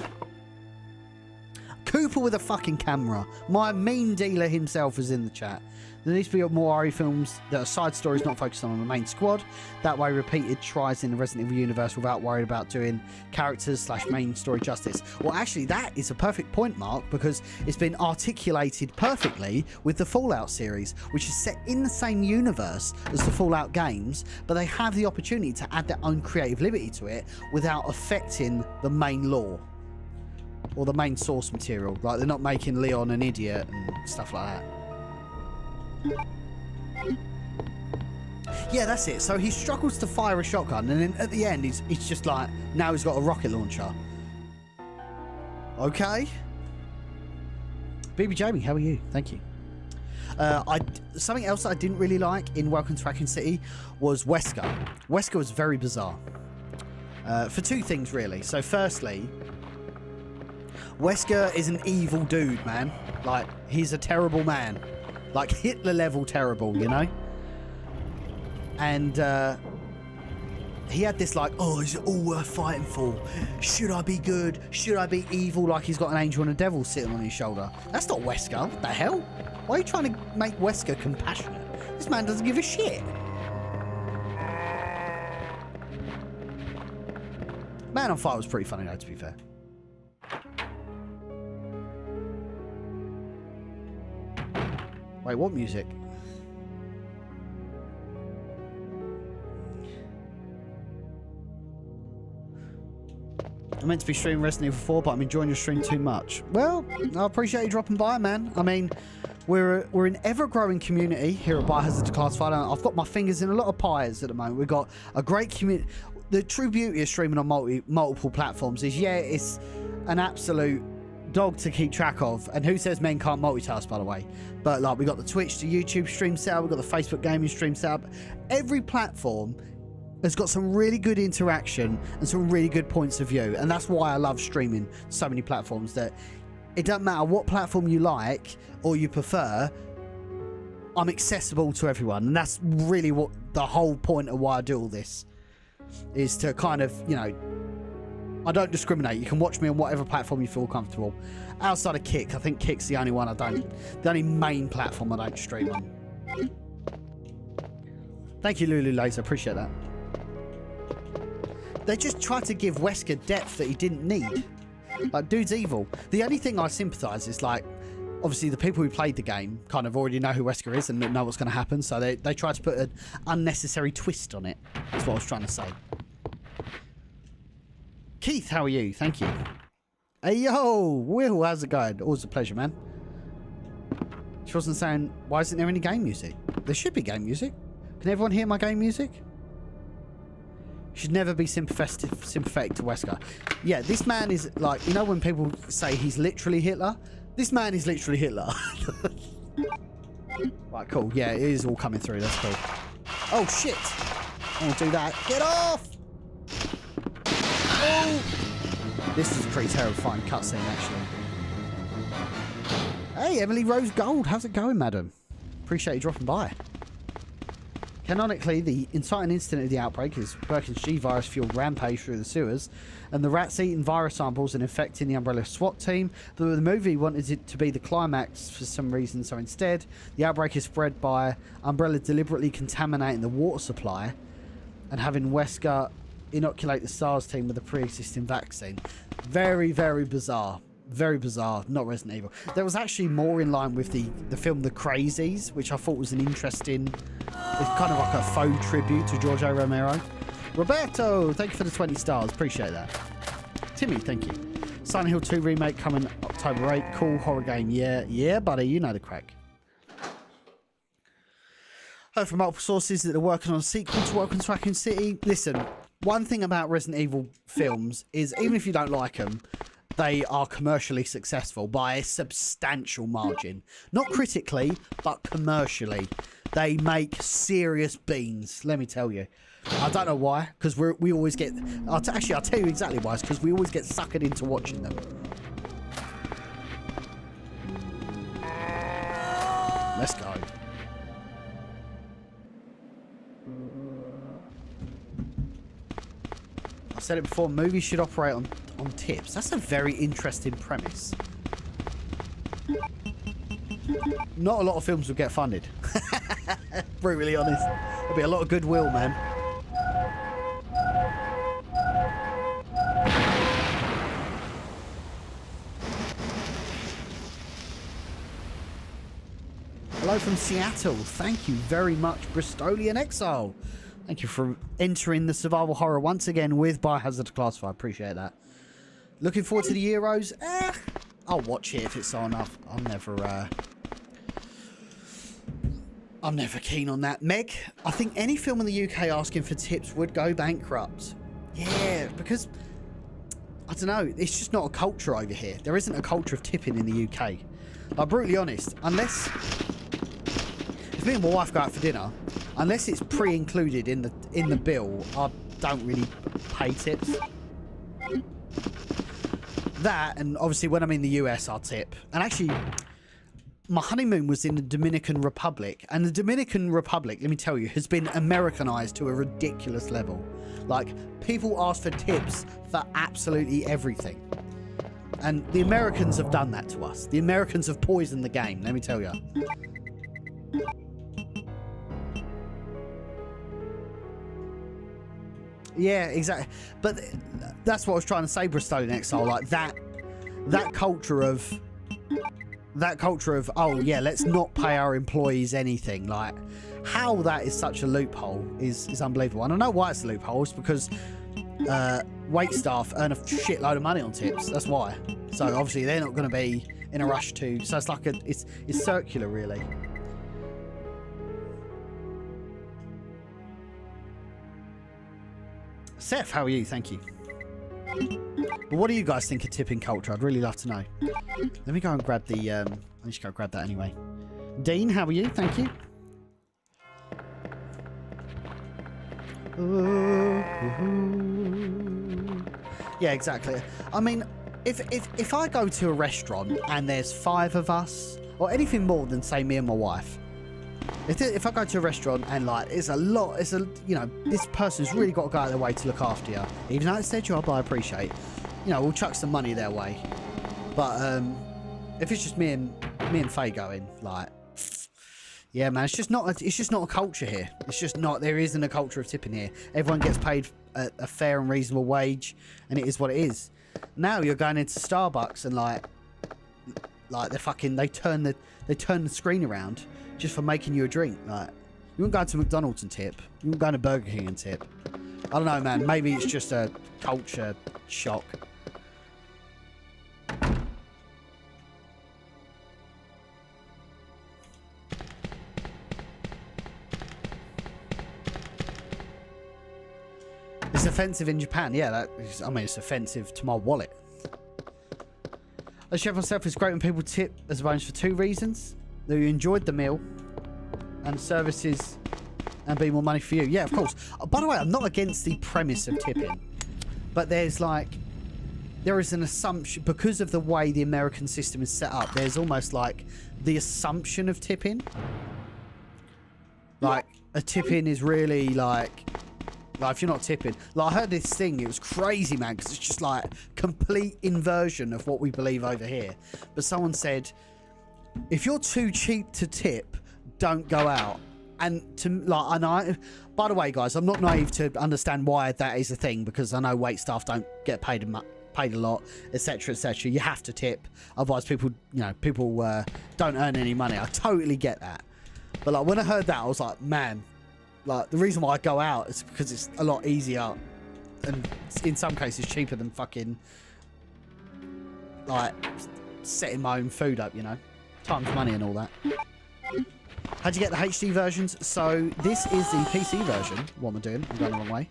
Cooper with a fucking camera. My meme dealer himself is in the chat. There needs to be more RE films that are side stories not focused on the main squad. That way, repeated tries in the Resident Evil universe without worrying about doing characters / main story justice. Well, actually, that is a perfect point, Mark, because it's been articulated perfectly with the Fallout series, which is set in the same universe as the Fallout games, but they have the opportunity to add their own creative liberty to it without affecting the main lore or the main source material. Like, they're not making Leon an idiot and stuff like that. Yeah, that's it. So he struggles to fire a shotgun, and then at the end he's just like, now he's got a rocket launcher. Okay. BB Jamie, how are you? Thank you. Something else that I didn't really like in Welcome to Raccoon City was Wesker. Wesker was very bizarre. For two things, really. So firstly, Wesker is an evil dude, man. Like, he's a terrible man. Like, Hitler level terrible, you know? And he had this like, "Oh, is it all worth fighting for? Should I be good? Should I be evil?" Like he's got an angel and a devil sitting on his shoulder. That's not Wesker. What the hell? Why are you trying to make Wesker compassionate? This man doesn't give a shit. Man on Fire was pretty funny though, to be fair. Wait, what music? I'm meant to be streaming Resident Evil 4, but I'm enjoying your stream too much. Well, I appreciate you dropping by, man. I mean, we're an ever-growing community here at Biohazard Declassified. I've got my fingers in a lot of pies at the moment. We've got a great community. The true beauty of streaming on multiple platforms is, yeah, it's an absolute dog to keep track of, and who says men can't multitask, by the way? But like, we got the Twitch to YouTube stream set up, we got the Facebook gaming stream set up. Every platform has got some really good interaction and some really good points of view, and that's why I love streaming so many platforms. That it doesn't matter what platform you like or you prefer, I'm accessible to everyone, and that's really what the whole point of why I do all this is, to kind of, you know, I don't discriminate. You can watch me on whatever platform you feel comfortable. Outside of Kick, I think Kick's the only one I don't, the only main platform I don't stream on. Thank you, Lulu Laser. Appreciate that. They just tried to give Wesker depth that he didn't need. Like, dude's evil. The only thing I sympathise is, like, obviously the people who played the game kind of already know who Wesker is and know what's going to happen, so they tried to put an unnecessary twist on it. That's what I was trying to say. Keith, how are you? Thank you. Hey, yo! Will, how's it going? Always a pleasure, man. She wasn't saying, why isn't there any game music? There should be game music. Can everyone hear my game music? Should never be sympathetic to Wesker. Yeah, this man is like, you know when people say he's literally Hitler? This man is literally Hitler. Right, cool. Yeah, it is all coming through. That's cool. Oh, shit. I won't do that. Get off! Oh! This is a pretty terrifying cutscene, actually. Hey, Emily Rose Gold. How's it going, madam? Appreciate you dropping by. Canonically, the inciting incident of the outbreak is Birkin's G-virus-fueled rampage through the sewers, and the rats eating virus samples and infecting the Umbrella SWAT team. But the movie wanted it to be the climax for some reason, so instead, the outbreak is spread by Umbrella deliberately contaminating the water supply and having Wesker inoculate the SARS team with a pre-existing vaccine. Very, very bizarre. Very bizarre. Not Resident Evil. There was actually more in line with the film The Crazies, which I thought was an interesting... It's kind of like a faux tribute to George A. Romero. Roberto, thank you for the 20 stars. Appreciate that. Timmy, thank you. Silent Hill 2 remake coming October 8. Cool horror game. Yeah, buddy. You know the crack. Heard from multiple sources that they're working on a sequel to Welcome to Raccoon City. Listen, one thing about Resident Evil films is even if you don't like them, they are commercially successful by a substantial margin. Not critically, but commercially. They make serious beans, let me tell you. I don't know why, because we always get... Actually, I'll tell you exactly why. It's because we always get suckered into watching them. Let's go. I said it before, movies should operate on tips. That's a very interesting premise. Not a lot of films will get funded. Brutally honest. There'll be a lot of goodwill, man. Hello from Seattle. Thank you very much, Bristolian Exile. Thank you for entering the survival horror once again with Biohazard Declassified. Appreciate that. Looking forward to the Euros. I'll watch it if it's on. I'm never keen on that. Meg, I think any film in the UK asking for tips would go bankrupt. Yeah, because I don't know. It's just not a culture over here. There isn't a culture of tipping in the UK. Like, brutally honest, unless if me and my wife go out for dinner, unless it's pre-included in the bill, I don't really pay tips. That, and obviously when I'm in the US, I'll tip. And actually, my honeymoon was in the Dominican Republic, and the Dominican Republic, let me tell you, has been Americanized to a ridiculous level. Like, people ask for tips for absolutely everything. And the Americans have done that to us. The Americans have poisoned the game, let me tell you. Yeah, exactly. But that's what I was trying to say, Bristow in Exile. Like that culture of oh yeah, let's not pay our employees anything. Like how that is such a loophole is unbelievable. And I know why it's a loophole. It's because wait staff earn a shitload of money on tips. That's why. So obviously they're not going to be in a rush to. So it's like it's circular really. Seth, how are you? Thank you. But what do you guys think of tipping culture? I'd really love to know. Let me go and grab the... I just go grab that anyway. Dean, how are you? Thank you. Yeah, exactly. I mean, if I go to a restaurant and there's 5 of us, or anything more than, say, me and my wife, if I go to a restaurant and like it's a lot, you know, this person's really got to go out of their way to look after you, even though it's their job, I appreciate. You know, we'll chuck some money their way. But if it's just me and Faye going, like, yeah, man, it's just not a culture here. It's just not. There isn't a culture of tipping here. Everyone gets paid a fair and reasonable wage, and it is what it is. Now you're going into Starbucks and like they turn the screen around just for making you a drink. Like, you wouldn't go to McDonald's and tip. You wouldn't go to Burger King and tip. I don't know, man. Maybe it's just a culture shock. It's offensive in Japan. Yeah, I mean, it's offensive to my wallet. The chef myself is great when people tip as a bonus for 2 reasons. That you enjoyed the meal and services and be more money for you. Yeah, of course. By the way, I'm not against the premise of tipping, but there is an assumption because of the way the American system is set up. There's almost like the assumption of tipping. Like a tip-in is really like if you're not tipping. Like I heard this thing, it was crazy, man, because it's just like complete inversion of what we believe over here. But someone said, if you're too cheap to tip, don't go out. And by the way, guys, I'm not naive to understand why that is a thing, because I know wait staff don't get paid a lot, etc., etc. You have to tip, otherwise people don't earn any money. I totally get that. But like when I heard that, I was like, man, like the reason why I go out is because it's a lot easier and in some cases cheaper than fucking like setting my own food up, time's money and all that. How'd you get the HD versions? So this is the PC version. What am I doing? I'm going the wrong way.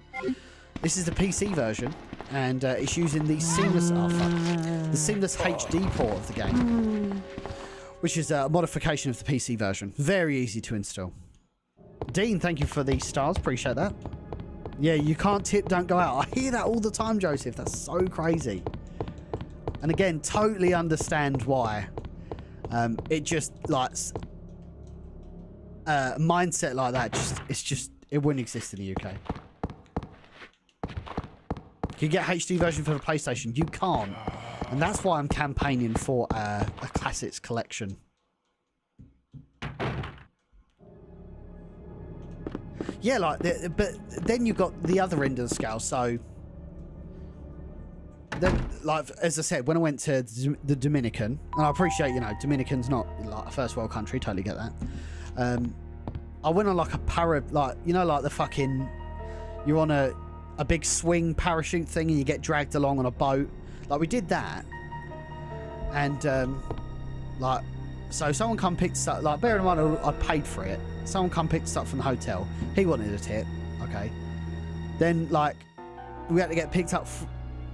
This is the PC version, and it's using the seamless HD port of the game, which is a modification of the PC version. Very easy to install. Dean, thank you for the stars. Appreciate that. Yeah, you can't tip, don't go out. I hear that all the time, Joseph. That's so crazy. And again, totally understand why. It just like mindset like that. It wouldn't exist in the UK. You can get HD version for the PlayStation. You can't, and that's why I'm campaigning for a classics collection. Yeah, but then you got the other end of the scale. So then, like as I said, when I went to the Dominican, and I appreciate, Dominican's not like a first world country, totally get that. I went on like a like the fucking, you're on a big swing parachute thing and you get dragged along on a boat. Like we did that, and so someone come picked us up. Like bear in mind, I paid for it. Someone come picked us up from the hotel. He wanted a tip. Okay. Then like we had to get picked up.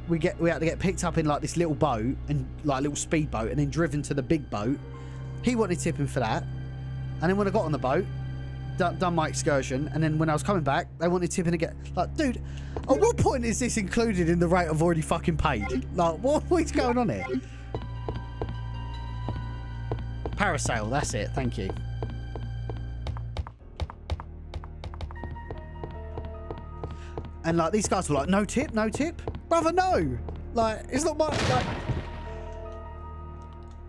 We had to get picked up in like this little boat and like a little speedboat, and then driven to the big boat. He wanted tipping for that. And then when I got on the boat, done my excursion, and then when I was coming back, they wanted tipping again. Like, dude, at what point is this included in the rate I've already fucking paid? Like, what is going on here? Parasail, that's it. Thank you. And like these guys were like, no tip, no tip, brother, no. Like, it's not my like.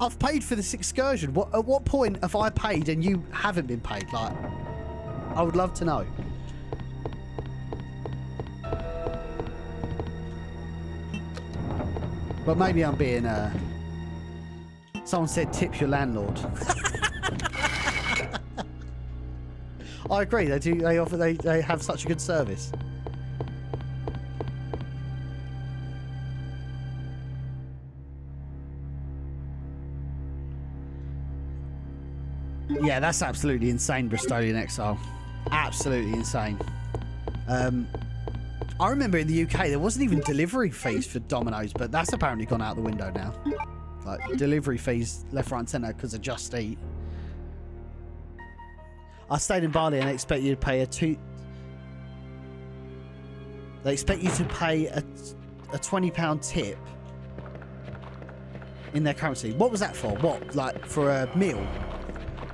I've paid for this excursion. At what point have I paid and you haven't been paid? Like, I would love to know. But maybe I'm being someone said tip your landlord. I agree, they do, they have such a good service. Yeah, that's absolutely insane, Bristolian Exile. Absolutely insane. I remember in the UK there wasn't even delivery fees for Domino's, but that's apparently gone out the window now. Like delivery fees left, right and centre because of Just Eat. I stayed in Bali and they expect you to pay They expect you to pay a £20 tip in their currency. What was that for? What, like for a meal?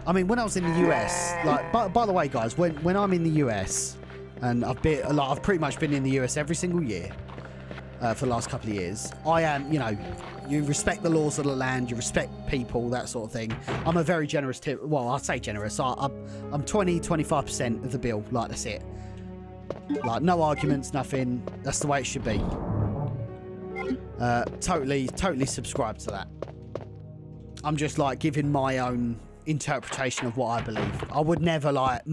I mean, when I was in the US, like, by the way, guys, when I'm in the US, and I've pretty much been in the US every single year for the last couple of years. I am, you respect the laws of the land, you respect people, that sort of thing. I'm a very generous tip. Well, I'd say generous. I'm 20-25% of the bill. Like, that's it. Like, no arguments, nothing. That's the way it should be. Totally subscribe to that. I'm just like giving my own interpretation of what I believe. I would never like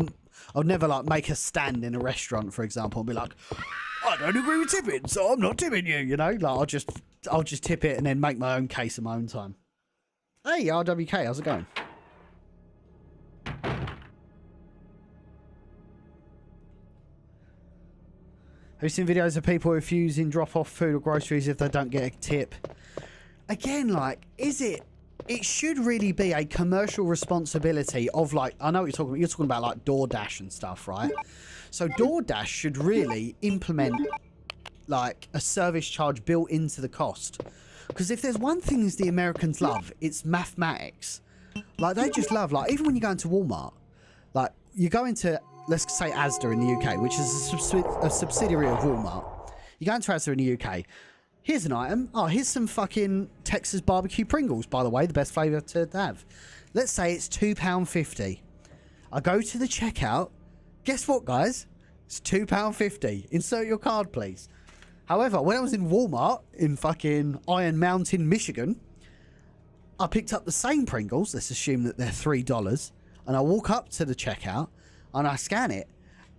make a stand in a restaurant, for example, and be like, I don't agree with tipping, so I'm not tipping you. Like I'll just tip it and then make my own case in my own time. Hey, RWK, how's it going? Have you seen videos of people refusing drop-off food or groceries if they don't get a tip? Again, like, it should really be a commercial responsibility of, like, I know what you're talking about like DoorDash and stuff, right? So DoorDash should really implement like a service charge built into the cost. Because if there's one thing the Americans love, it's mathematics. Like they just love, like, even when you go into Walmart, like you go into, let's say Asda in the UK, which is a subsidiary of Walmart. You go into Asda in the UK. Here's an item. Oh, here's some fucking Texas barbecue Pringles, by the way, the best flavour to have. Let's say it's £2.50. I go to the checkout. Guess what, guys? It's £2.50. Insert your card, please. However, when I was in Walmart in fucking Iron Mountain, Michigan, I picked up the same Pringles. Let's assume that they're $3. And I walk up to the checkout and I scan it.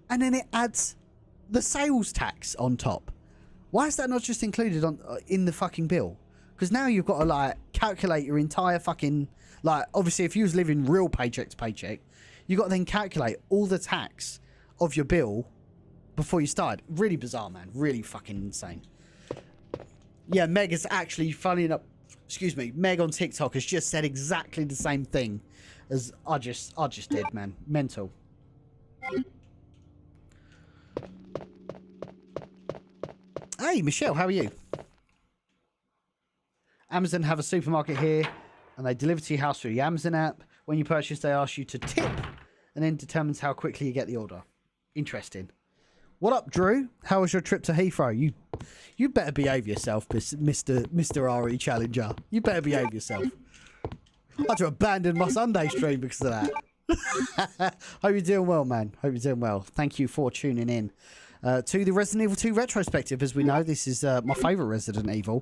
And then it adds the sales tax on top. Why is that not just included on in the fucking bill? Because now you've got to like calculate your entire fucking, like, obviously if you was living real paycheck to paycheck, you got to then calculate all the tax of your bill before you start. Really bizarre, man. Really fucking insane. Yeah, Meg is actually, funny enough, excuse me, Meg on TikTok has just said exactly the same thing as I just did, man. Mental. Hey, Michelle, how are you? Amazon have a supermarket here, and they deliver to your house through the Amazon app. When you purchase, they ask you to tip, and then determines how quickly you get the order. Interesting. What up, Drew? How was your trip to Heathrow? You better behave yourself, Mr. RE Challenger. You better behave yourself. I had to abandon my Sunday stream because of that. Hope you're doing well, man. Hope you're doing well. Thank you for tuning in to the Resident Evil 2 retrospective. As we know, this is my favourite Resident Evil.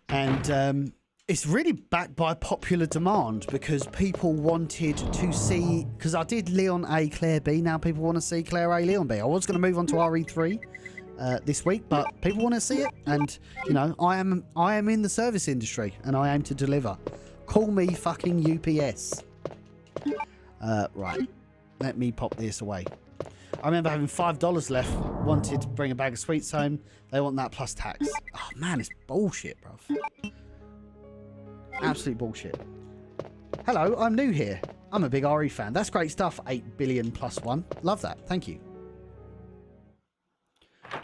And it's really backed by popular demand because people wanted to see... Because I did Leon A, Claire B. Now people want to see Claire A, Leon B. I was going to move on to RE3 this week, but people want to see it. And, you know, I am in the service industry and I aim to deliver. Call me fucking UPS. Right. Let me pop this away. I remember having $5 left, wanted to bring a bag of sweets home. They want that plus tax. Oh, man, it's bullshit, bruv. Absolute bullshit. Hello, I'm new here. I'm a big RE fan. That's great stuff, 8 billion plus one. Love that. Thank you.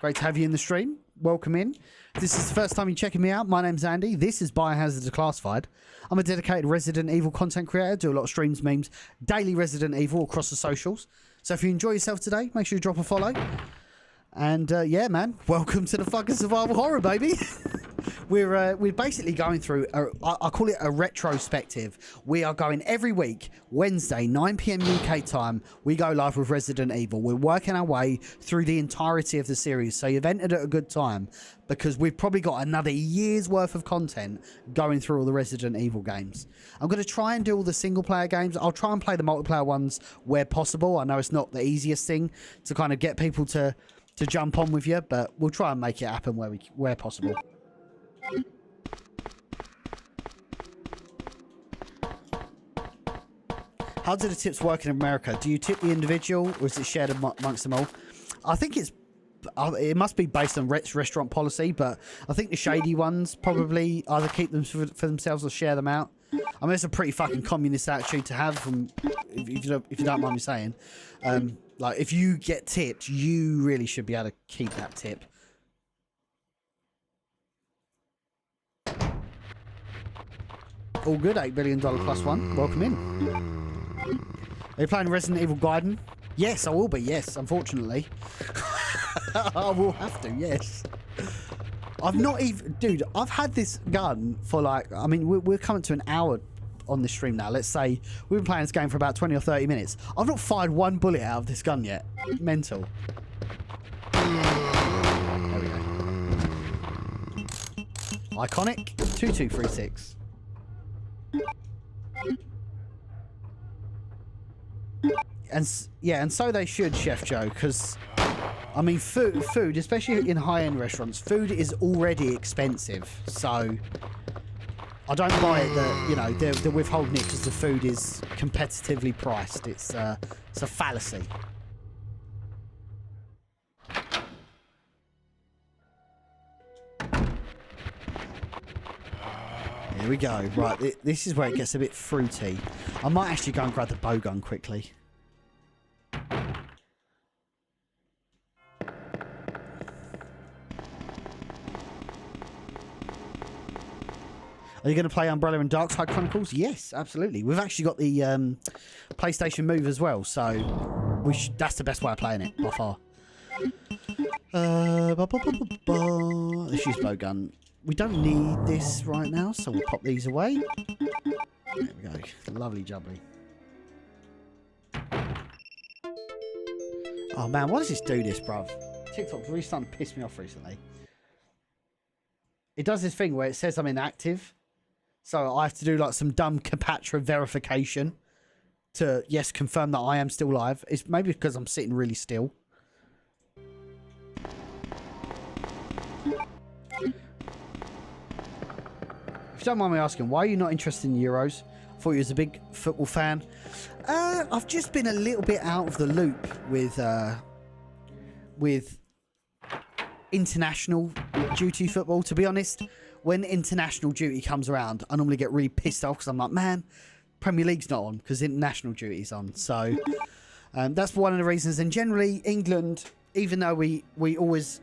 Great to have you in the stream. Welcome in. If this is the first time you're checking me out, my name's Andy. This is Biohazard Declassified. I'm a dedicated Resident Evil content creator. Do a lot of streams, memes, daily Resident Evil across the socials. So if you enjoy yourself today, make sure you drop a follow. And yeah, man, welcome to the fucking survival horror, baby. We're basically going through, I call it a retrospective. We are going every week, Wednesday, 9 PM UK time. We go live with Resident Evil. We're working our way through the entirety of the series. So you've entered at a good time because we've probably got another year's worth of content going through all the Resident Evil games. I'm going to try and do all the single player games. I'll try and play the multiplayer ones where possible. I know it's not the easiest thing to kind of get people to jump on with you, but we'll try and make it happen where possible. How do the tips work in America? Do you tip the individual or is it shared amongst them all? I think it must be based on restaurant policy, but I think the shady ones probably either keep them for themselves or share them out. I mean, it's a pretty fucking communist attitude to have, from if you don't mind me saying. Like, if you get tipped, you really should be able to keep that tip. All good, $8 billion plus one. Welcome in. Are you playing Resident Evil Gaiden? Yes, I will be, yes, unfortunately. I will have to, yes. I've not even... Dude, I've had this gun for like... I mean, we're coming to an hour on this stream now. Let's say we've been playing this game for about 20 or 30 minutes. I've not fired one bullet out of this gun yet. Mental. There we go. Iconic 2236. And so they should, Chef Joe, because I mean, food, especially in high-end restaurants, food is already expensive. So I don't buy it that, you know, they're withholding it because the food is competitively priced. It's a fallacy. Here we go. Right, this is where it gets a bit fruity. I might actually go and grab the bowgun quickly. Are you going to play Umbrella and Darkside Chronicles? Yes, absolutely. We've actually got the PlayStation Move as well, so that's the best way of playing it by far. Let's use bowgun. We don't need this right now, so we'll pop these away. There we go. Lovely jubbly. Oh man, why does this do this, bruv? TikTok's really starting to piss me off recently. It does this thing where it says I'm inactive. So I have to do like some dumb Capatra verification to, yes, confirm that I am still live. It's maybe because I'm sitting really still. If you don't mind me asking, why are you not interested in Euros? I thought you was a big football fan. I've just been a little bit out of the loop with international duty football. To be honest, when international duty comes around, I normally get really pissed off because I'm like, man, Premier League's not on because international duty's on. So that's one of the reasons. And generally, England, even though we always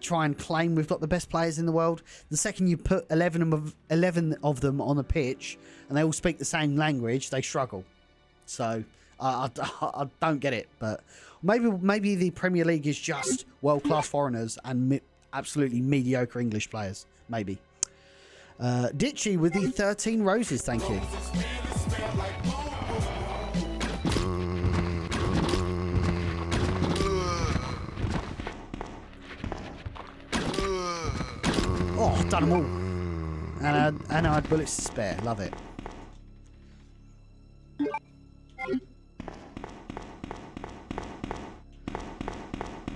try and claim we've got the best players in the world, the second you put 11 of them on a pitch and they all speak the same language, they struggle. So I don't get it, but maybe the Premier League is just world-class foreigners and absolutely mediocre English players. Maybe. Ditchy with the 13 roses, thank you. Oh, done them all. And I had bullets to spare. Love it.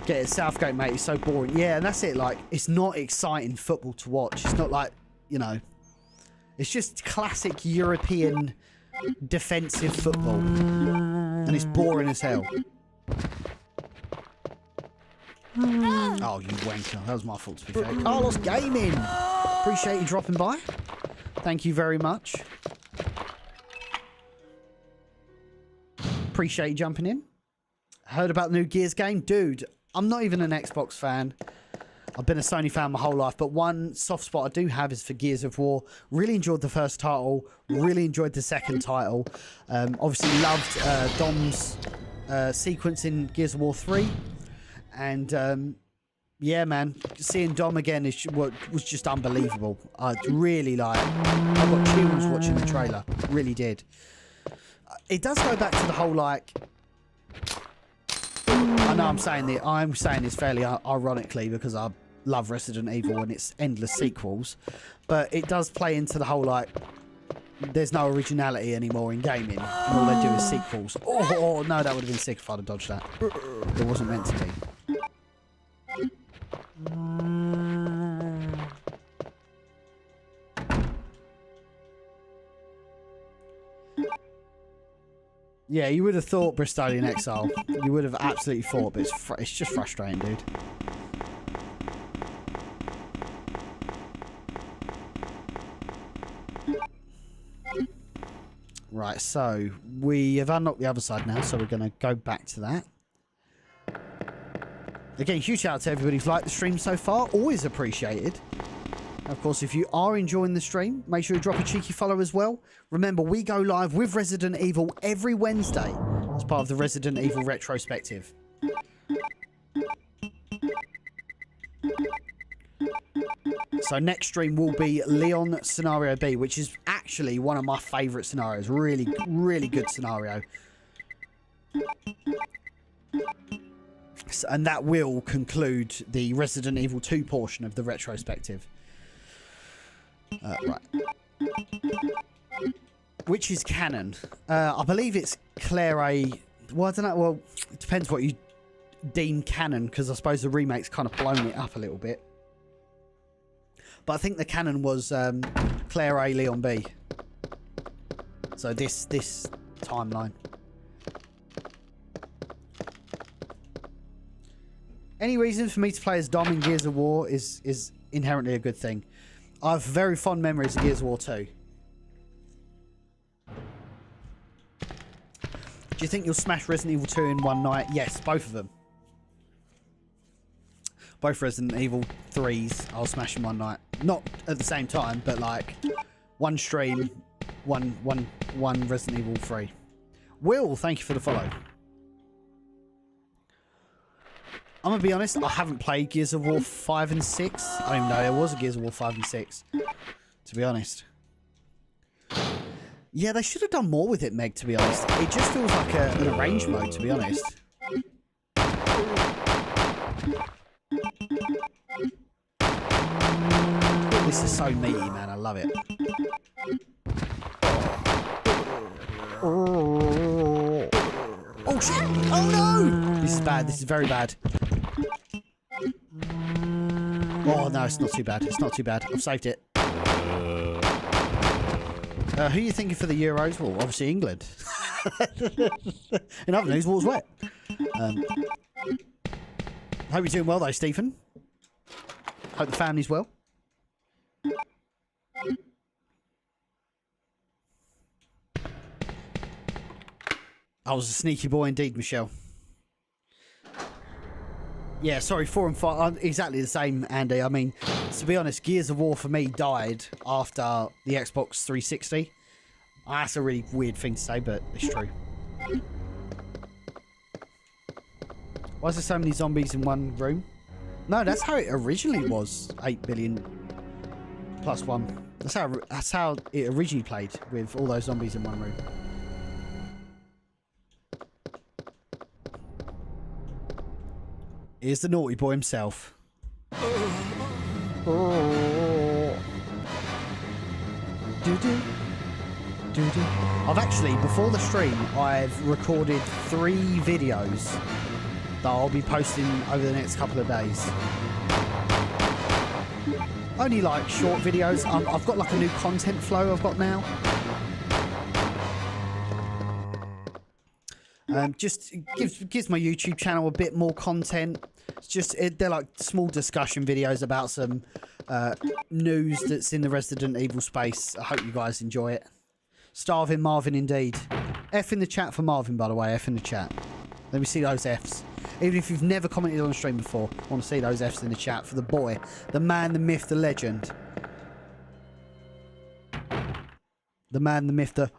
Get it, Southgate, mate. It's so boring. Yeah, and that's it. Like, it's not exciting football to watch. It's not like, you know, it's just classic European defensive football. And it's boring as hell. Oh, you wanker. That was my fault, to be fair. Carlos Gaming. Appreciate you dropping by. Thank you very much. Appreciate you jumping in. Heard about the new Gears game? Dude, I'm not even an Xbox fan. I've been a Sony fan my whole life, but one soft spot I do have is for Gears of War. Really enjoyed the first title. Really enjoyed the second title. Obviously loved Dom's sequence in Gears of War 3. And yeah, man, seeing Dom again was just unbelievable. I really I got chills watching the trailer. Really did. It does go back to the whole like. I know I'm saying this fairly ironically because I love Resident Evil and its endless sequels, but it does play into the whole like. There's no originality anymore in gaming, and all they do is sequels. Oh no, that would have been sick if I'd have dodged that. It wasn't meant to be. Yeah, you would have thought Bristolian Exile. You would have absolutely thought, but it's just frustrating, dude. Right, so we have unlocked the other side now, so we're going to go back to that. Again, huge shout out to everybody who's liked the stream so far. Always appreciated. Of course, if you are enjoying the stream, make sure you drop a cheeky follow as well. Remember, we go live with Resident Evil every Wednesday as part of the Resident Evil Retrospective. So next stream will be Leon Scenario B, which is actually one of my favourite scenarios. Really, really good scenario. And that will conclude the Resident Evil 2 portion of the Retrospective. Right. Which is canon. I believe it's Claire A. Well, I don't know. Well, it depends what you deem canon, because I suppose the remake's kind of blown it up a little bit. But I think the canon was Claire A. Leon B. So this timeline. Any reason for me to play as Dom in Gears of War is inherently a good thing. I have very fond memories of Gears of War 2. Do you think you'll smash Resident Evil 2 in one night? Yes, both of them. Both Resident Evil 3s I'll smash in one night. Not at the same time, but like one stream, one Resident Evil 3. Will, thank you for the follow. I'm going to be honest, I haven't played Gears of War 5 and 6. I don't even know there was a Gears of War 5 and 6. To be honest. Yeah, they should have done more with it, Meg, to be honest. It just feels like an arrange mode, to be honest. This is so meaty, man. I love it. Oh shit! Oh no! This is bad. This is very bad. Oh no, it's not too bad. It's not too bad. I've saved it. Who are you thinking for the Euros? Well, obviously England. In other news, water's wet. Hope you're doing well though, Stephen. Hope the family's well. I was a sneaky boy indeed, Michelle. Yeah, sorry, 4 and 5, exactly the same, Andy. I mean, to be honest, Gears of War for me died after the Xbox 360. That's a really weird thing to say, but it's true. Why is there so many zombies in one room? No, that's how it originally was. 8 billion plus 1. That's how it originally played, with all those zombies in one room. Here's the naughty boy himself. I've actually, before the stream, I've recorded 3 videos that I'll be posting over the next couple of days. Only like short videos. I've got like a new content flow I've got now. Just gives my YouTube channel a bit more content. It's just they're like small discussion videos about some news that's in the Resident Evil space. I hope you guys enjoy it. Starving Marvin indeed. F in the chat for Marvin, by the way. F in the chat. Let me see those Fs. Even if you've never commented on the stream before, I want to see those Fs in the chat for the boy, the man, the myth, the legend. The man, the myth, the...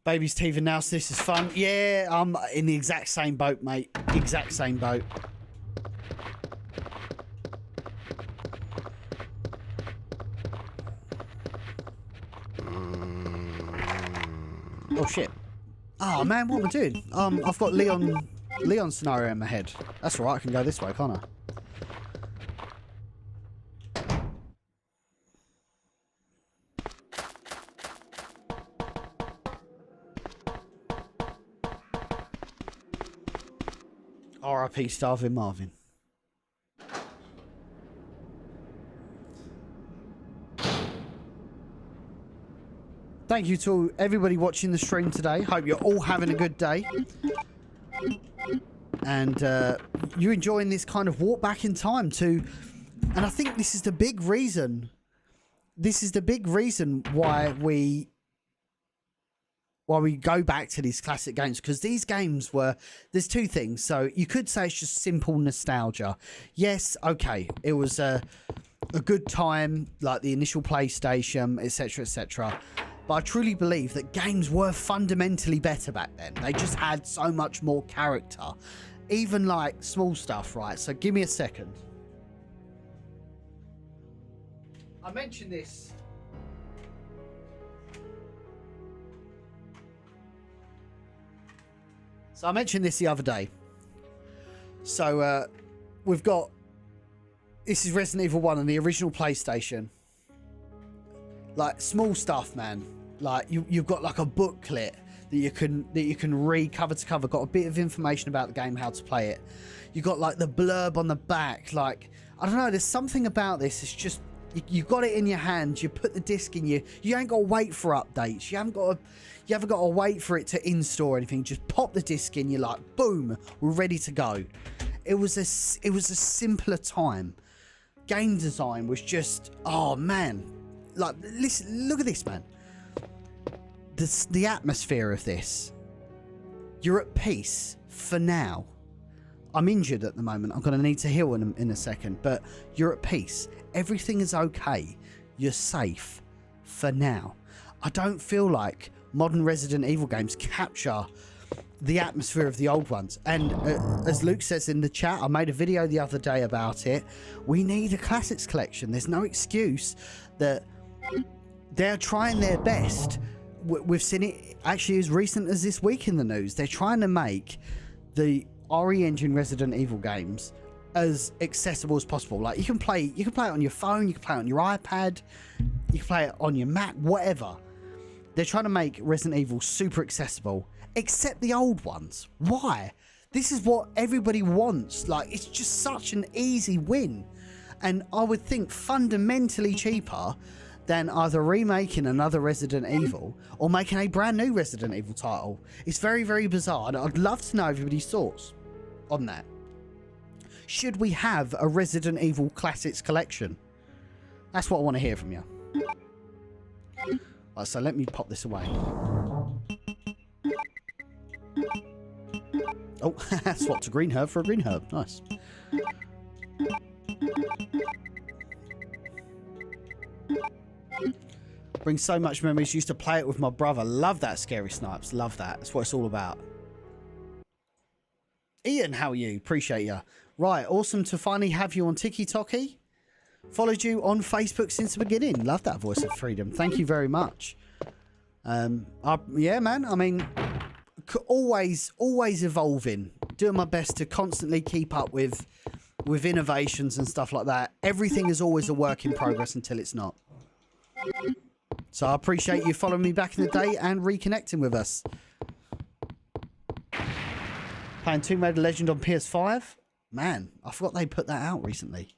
Baby's teething now, so this is fun. Yeah, I'm in the exact same boat, mate. Exact same boat. Oh shit. Oh man, what am I doing? I've got Leon scenario in my head. That's alright, I can go this way, can't I? R.I.P. Starving Marvin. Thank you to everybody watching the stream today. Hope you're all having a good day. And you're enjoying this kind of walk back in time to... And I think this is the big reason... This is the big reason why we go back to these classic games, because these games were... There's two things. So you could say it's just simple nostalgia. Yes, okay, it was a good time, like the initial PlayStation, etc., etc. But I truly believe that games were fundamentally better back then. They just had so much more character. Even like small stuff, right? So give me a second. I mentioned this. So I mentioned this the other day. So we've got... This is Resident Evil 1 on the original PlayStation. Like small stuff, man. Like you've got like a booklet that you can read cover to cover. Got a bit of information about the game, how to play it. You got like the blurb on the back. Like I don't know. There's something about this. It's just you got it in your hand. You put the disc in you. You ain't got to wait for updates. You haven't got to wait for it to install or anything. Just pop the disc in. You're like, boom, we're ready to go. It was a simpler time. Game design was just, oh man. Like, listen, look at this, man. The atmosphere of this. You're at peace for now. I'm injured at the moment. I'm going to need to heal in a second. But you're at peace. Everything is okay. You're safe for now. I don't feel like modern Resident Evil games capture the atmosphere of the old ones. And as Luke says in the chat, I made a video the other day about it. We need a classics collection. There's no excuse that... They're trying their best. We've seen it actually as recent as this week in the news. They're trying to make the RE Engine Resident Evil games as accessible as possible. Like you can play it on your phone, you can play it on your iPad, you can play it on your Mac, whatever. They're trying to make Resident Evil super accessible, except the old ones. Why? This is what everybody wants. Like, it's just such an easy win. And I would think fundamentally cheaper than either remaking another Resident Evil or making a brand new Resident Evil title. It's very, very bizarre. And I'd love to know everybody's thoughts on that. Should we have a Resident Evil Classics collection? That's what I want to hear from you. Right, so let me pop this away. Oh, swap to green herb for a green herb. Nice. Brings so much memories. Used to play it with my brother. Love that, Scary Snipes. Love that. That's what it's all about. Ian, how are you? Appreciate you. Right, awesome to finally have you on TikTok. Followed you on Facebook since the beginning. Love that voice of freedom. Thank you very much. Yeah, man. I mean, always evolving. Doing my best to constantly keep up with innovations and stuff like that. Everything is always a work in progress until it's not. So I appreciate you following me back in the day and reconnecting with us. Playing Tomb Raider Legend on PS5. Man, I forgot they put that out recently.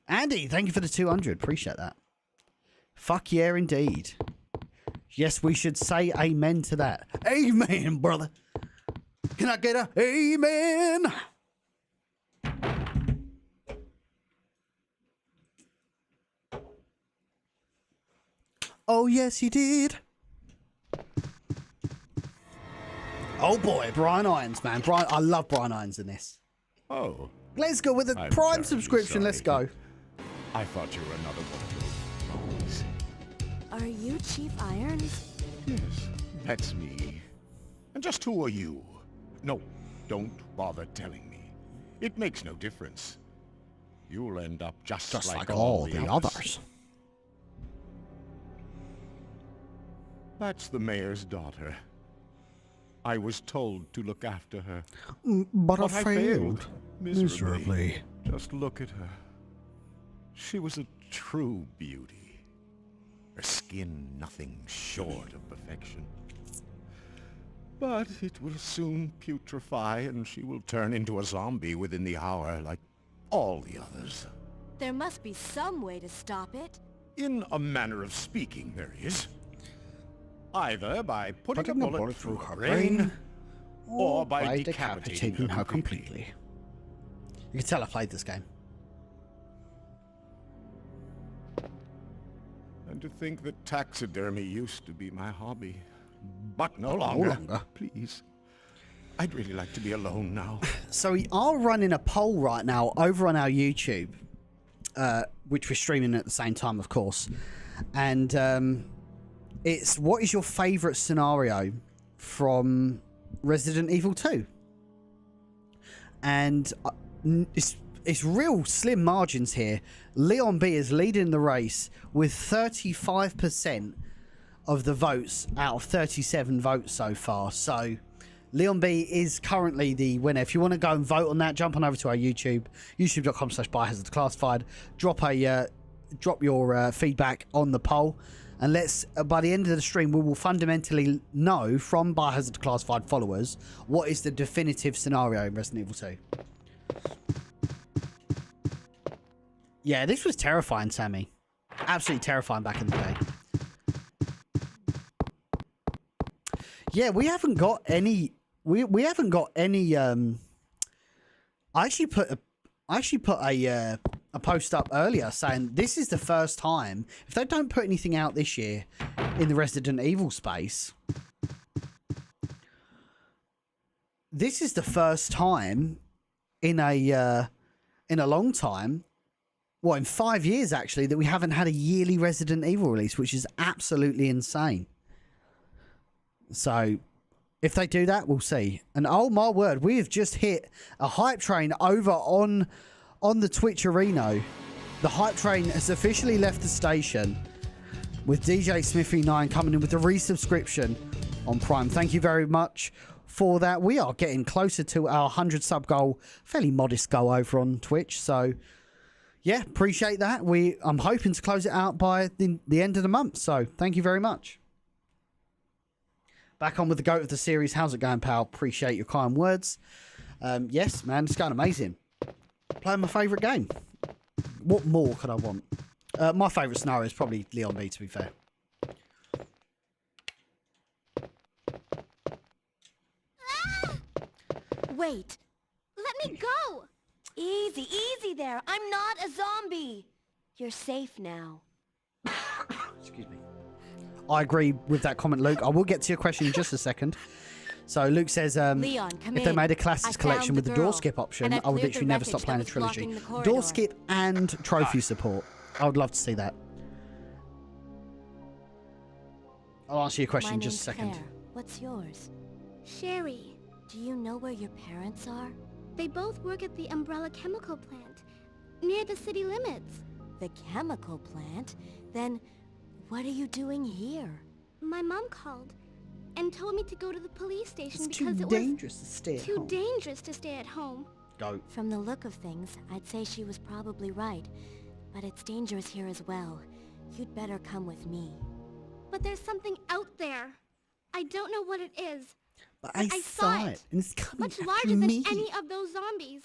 Andy, thank you for the 200. Appreciate that. Fuck yeah, indeed. Yes, we should say amen to that. Amen, brother. Can I get a amen? Oh, yes, you did. Oh, boy, Brian Irons, man. I love Brian Irons in this. Oh. Let's go with a I'm Prime terribly subscription. sorry. Let's go. I thought you were another one of those phonies. Are you Chief Irons? Yes, that's me. And just who are you? No, don't bother telling me. It makes no difference. You'll end up just like all the others. That's the mayor's daughter. I was told to look after her. But I failed. Miserably. Just look at her. She was a true beauty. Her skin nothing short of perfection. But it will soon putrefy and she will turn into a zombie within the hour like all the others. There must be some way to stop it. In a manner of speaking, there is. Either by putting a bullet through her brain, or by decapitating her completely. You can tell I played this game. And to think that taxidermy used to be my hobby. But no longer. Please. I'd really like to be alone now. So we are running a poll right now over on our YouTube, which we're streaming at the same time, of course. And it's, what is your favourite scenario from Resident Evil 2? And it's real slim margins here. Leon B is leading the race with 35% of the votes out of 37 votes so far. So Leon B is currently the winner. If you want to go and vote on that, jump on over to our YouTube, youtube.com/Biohazard Declassified. Drop your feedback on the poll. And let's, by the end of the stream, we will fundamentally know from Biohazard Declassified followers what is the definitive scenario in Resident Evil 2. Yeah, this was terrifying, Sammy. Absolutely terrifying back in the day. Yeah, we haven't got any. We haven't got any. I actually put a post up earlier saying this is the first time, if they don't put anything out this year in the Resident Evil space, this is the first time in a long time, well, in 5 years actually, that we haven't had a yearly Resident Evil release, which is absolutely insane. So if they do that, we'll see. And oh my word, we have just hit a hype train over on the Twitch arena. The hype train has officially left the station with DJ Smithy9 coming in with a resubscription on Prime. Thank you very much for that. We are getting closer to our 100 sub goal, fairly modest goal over on Twitch. So, yeah, appreciate that. I'm hoping to close it out by the end of the month. So, thank you very much. Back on with the GOAT of the series. How's it going, pal? Appreciate your kind words. Yes, man, it's going amazing. Playing my favourite game. What more could I want? My favourite scenario is probably Leon B, to be fair. Wait. Let me go. Easy, easy there. I'm not a zombie. You're safe now. Excuse me. I agree with that comment, Luke. I will get to your question in just a second. So Luke says, Leon, if they made a classics collection with the door skip option, I would literally never stop playing a trilogy. Door skip and trophy support. I would love to see that. I'll answer your question in just a second. Claire. What's yours? Sherry. Do you know where your parents are? They both work at the Umbrella Chemical Plant, near the city limits. The chemical plant? Then, what are you doing here? My mom called and told me to go to the police station It's because too it dangerous to stay was at too home. dangerous to stay at home. Go. From the look of things, I'd say she was probably right. But it's dangerous here as well. You'd better come with me. But there's something out there. I don't know what it is. But I saw it, and it's coming Much after larger than me. any of those zombies.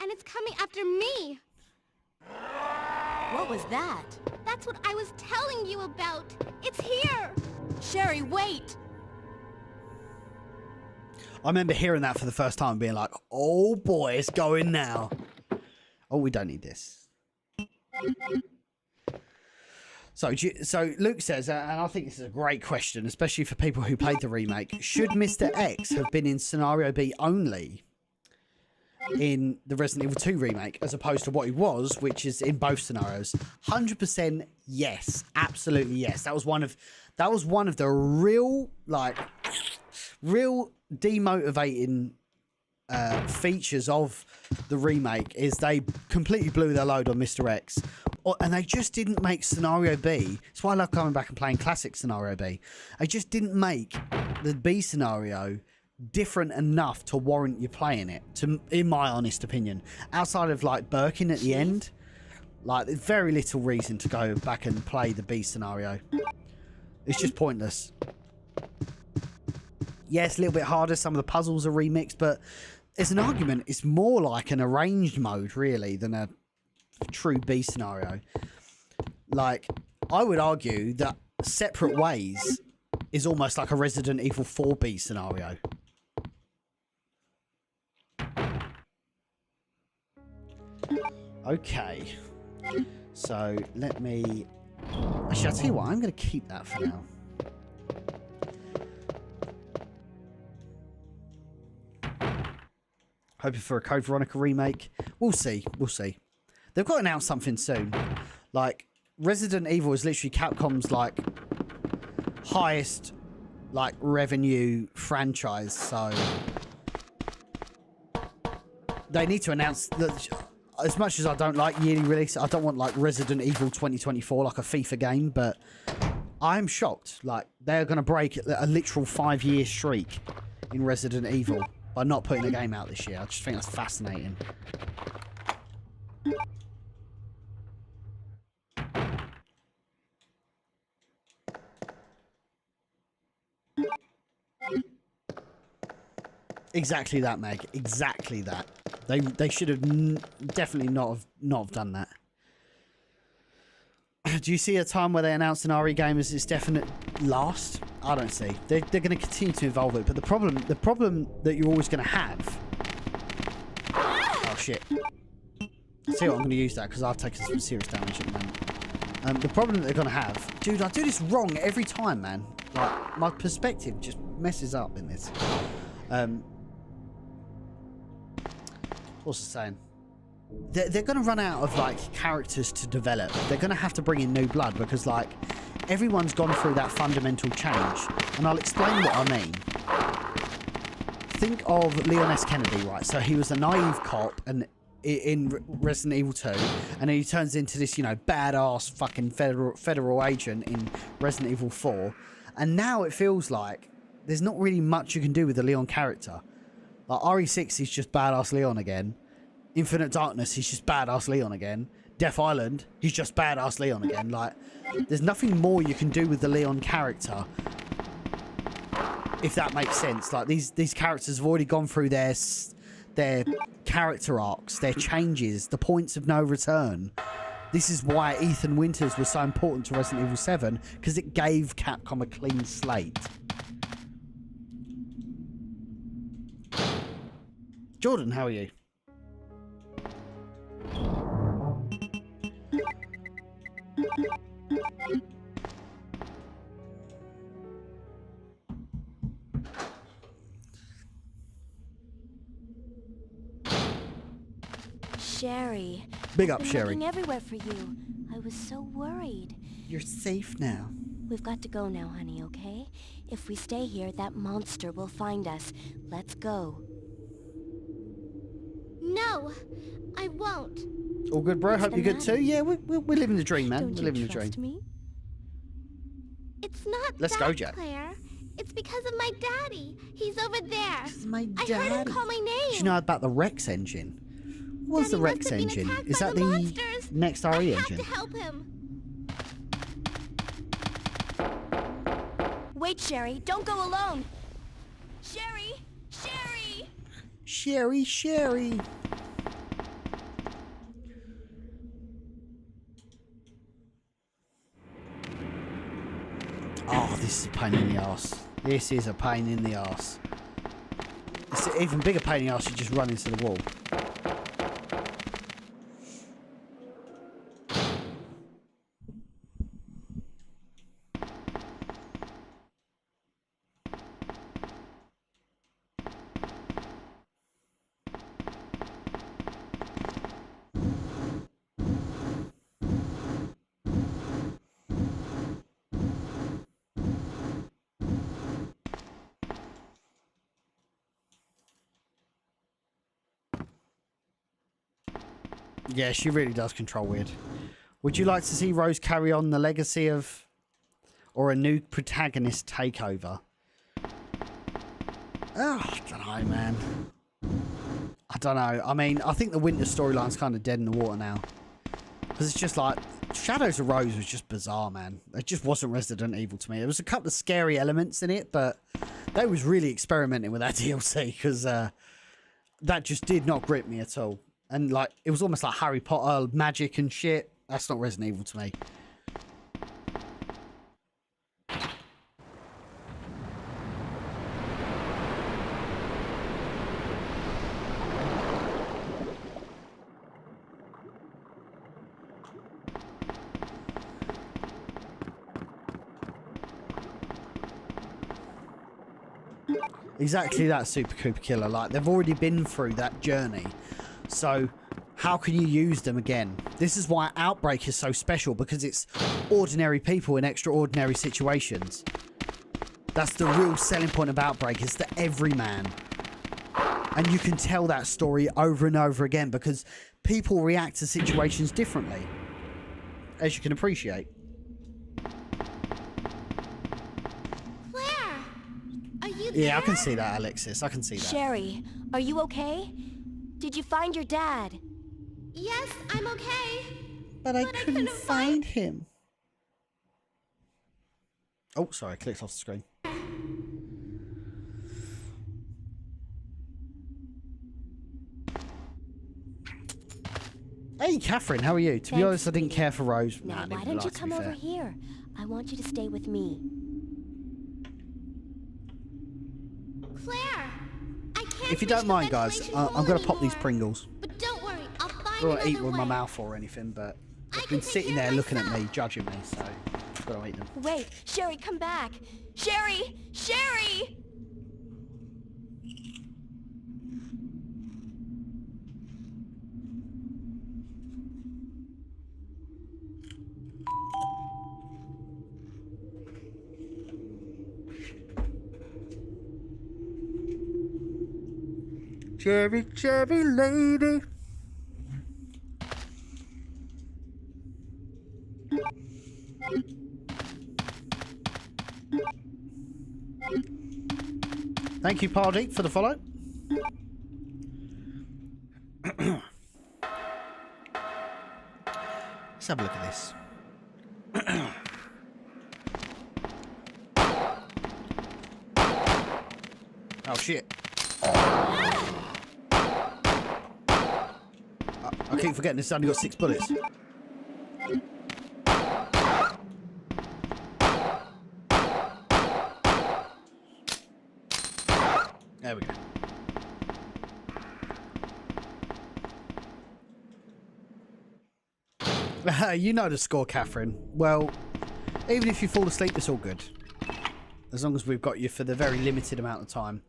And it's coming after me. What was that? That's what I was telling you about. It's here. Sherry, wait! I remember hearing that for the first time and being like, oh boy, it's going now. Oh, we don't need this. So Luke says, and I think this is a great question, especially for people who played the remake. Should Mr. X have been in Scenario B only in the Resident Evil 2 remake, as opposed to what he was, which is in both scenarios? 100% yes. Absolutely yes. That was one of the real demotivating features of the remake is they completely blew their load on Mr. X. And they just didn't make Scenario B. That's why I love coming back and playing classic Scenario B. They just didn't make the B scenario different enough to warrant you playing it, in my honest opinion. Outside of like Birkin at the end, like there's very little reason to go back and play the B scenario. It's just pointless. Yes, a little bit harder. Some of the puzzles are remixed, but as an argument, it's more like an arranged mode, really, than a true B scenario. Like, I would argue that Separate Ways is almost like a Resident Evil 4 B scenario. Okay. So, let me... Actually, I'll tell you what, I'm going to keep that for now. Hoping for a Code Veronica remake. We'll see. We'll see. They've got to announce something soon. Like, Resident Evil is literally Capcom's, like, highest, like, revenue franchise, so... They need to announce that... As much as I don't like yearly release, I don't want, like, Resident Evil 2024, like a FIFA game, but I'm shocked. Like, they're going to break a literal 5-year streak in Resident Evil by not putting a game out this year. I just think that's fascinating. Exactly that, Meg. Exactly that. They should have definitely not have done that. Do you see a time where they announced an RE game as its definite last? I don't see. They're going to continue to evolve it, but the problem that you're always going to have. Oh shit! See what, I'm going to use that because I've taken some serious damage at the moment. The problem that they're going to have, dude, I do this wrong every time, man. Like, my perspective just messes up in this. What's it saying? They're going to run out of, like, characters to develop. They're going to have to bring in new blood because, like, everyone's gone through that fundamental change. And I'll explain what I mean. Think of Leon S. Kennedy, right? So he was a naive cop and in Resident Evil 2, and then he turns into this, you know, badass fucking federal agent in Resident Evil 4. And now it feels like there's not really much you can do with the Leon character. Like RE6 is just badass Leon again. Infinite Darkness, he's just badass Leon again. Death Island, he's just badass Leon again. Like, there's nothing more you can do with the Leon character, if that makes sense. Like, these characters have already gone through their character arcs, their changes, the points of no return. This is why Ethan Winters was so important to Resident Evil 7, because it gave Capcom a clean slate. Jordan, how are you? Sherry. Big up, I've been Sherry. looking everywhere for you. I was so worried. You're safe now. We've got to go now, honey, okay? If we stay here, that monster will find us. Let's go. No, I won't. All good, bro? What's Hope the you're good matter? too. Yeah, we're living the dream, man. Don't We're you living the trust dream. me? It's not Let's that, go, Jack. Claire. It's because of my daddy. He's over there. This is my I heard him daddy. call my name. Do you know about the Rex engine? What's the Daddy Rex must have been engine? attacked Is by that the the monsters. next I RE have engine? to help him. Wait, Sherry. Don't go alone. Sherry! Sherry! Sherry. Oh, this is a pain in the arse. This is a pain in the arse. It's an even bigger pain in the arse. You just run into the wall. Yeah, she really does control weird. Would you like to see Rose carry on the legacy of, or a new protagonist takeover? Oh, I don't know, man. I don't know. I mean, I think the Winter storyline's kind of dead in the water now. Because it's just like, Shadows of Rose was just bizarre, man. It just wasn't Resident Evil to me. There was a couple of scary elements in it, but they was really experimenting with that DLC, because that just did not grip me at all. And like, it was almost like Harry Potter magic and shit. That's not Resident Evil to me. Exactly that, Super Cooper Killer. Like, they've already been through that journey. So, how can you use them again? This is why Outbreak is so special, because it's ordinary people in extraordinary situations. That's the real selling point of Outbreak, is the everyman. And you can tell that story over and over again, because people react to situations differently, as you can appreciate. Claire, are you there? Yeah, I can see that, Alexis. I can see that. Sherry, are you okay? Did you find your dad? Yes, I'm okay. But I couldn't find him. Oh, sorry, I clicked off the screen. Hey, Catherine, how are you? To be Thanks, honest, I didn't sweetie. care for Rose. Now, Nah, I didn't why really don't you like, to come be over fair. here? I want you to stay with me. Claire, I can't If you reach don't the mind, guys, ventilation I'm hole going to pop these anymore. Pringles. But don't worry, I'll find I don't want to eat another with my way. mouth or anything, but I they've can been take sitting care there of looking at me, myself. judging me, so I've got to eat them. Wait, Sherry, come back. Sherry! Sherry! Cherry, cherry lady. Thank you, Pardy, for the follow. Let's have a look at this. Oh, shit. I keep forgetting it's only got 6 bullets. There we go. You know the score, Catherine. Well, even if you fall asleep, it's all good. As long as we've got you for the very limited amount of time.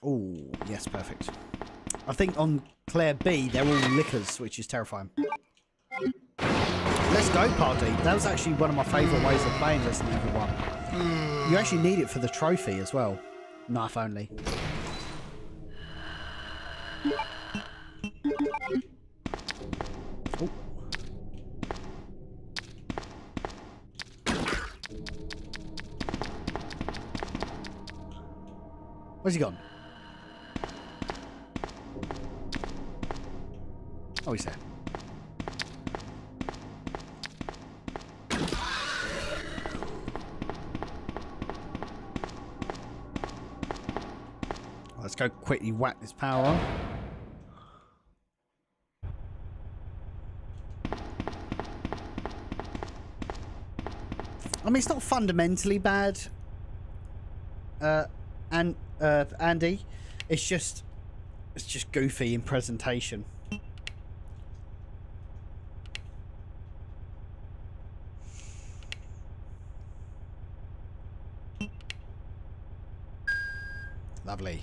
Oh, yes, perfect. I think on Claire B, they're all liquors, which is terrifying. Let's go, Party. That was actually one of my favourite ways of playing Resident Evil 1. You actually need it for the trophy as well. Knife only. Oh. Where's he gone? Oh, he's there. Let's go quickly whack this power on. I mean, it's not fundamentally bad, Andy. It's just goofy in presentation. Lovely.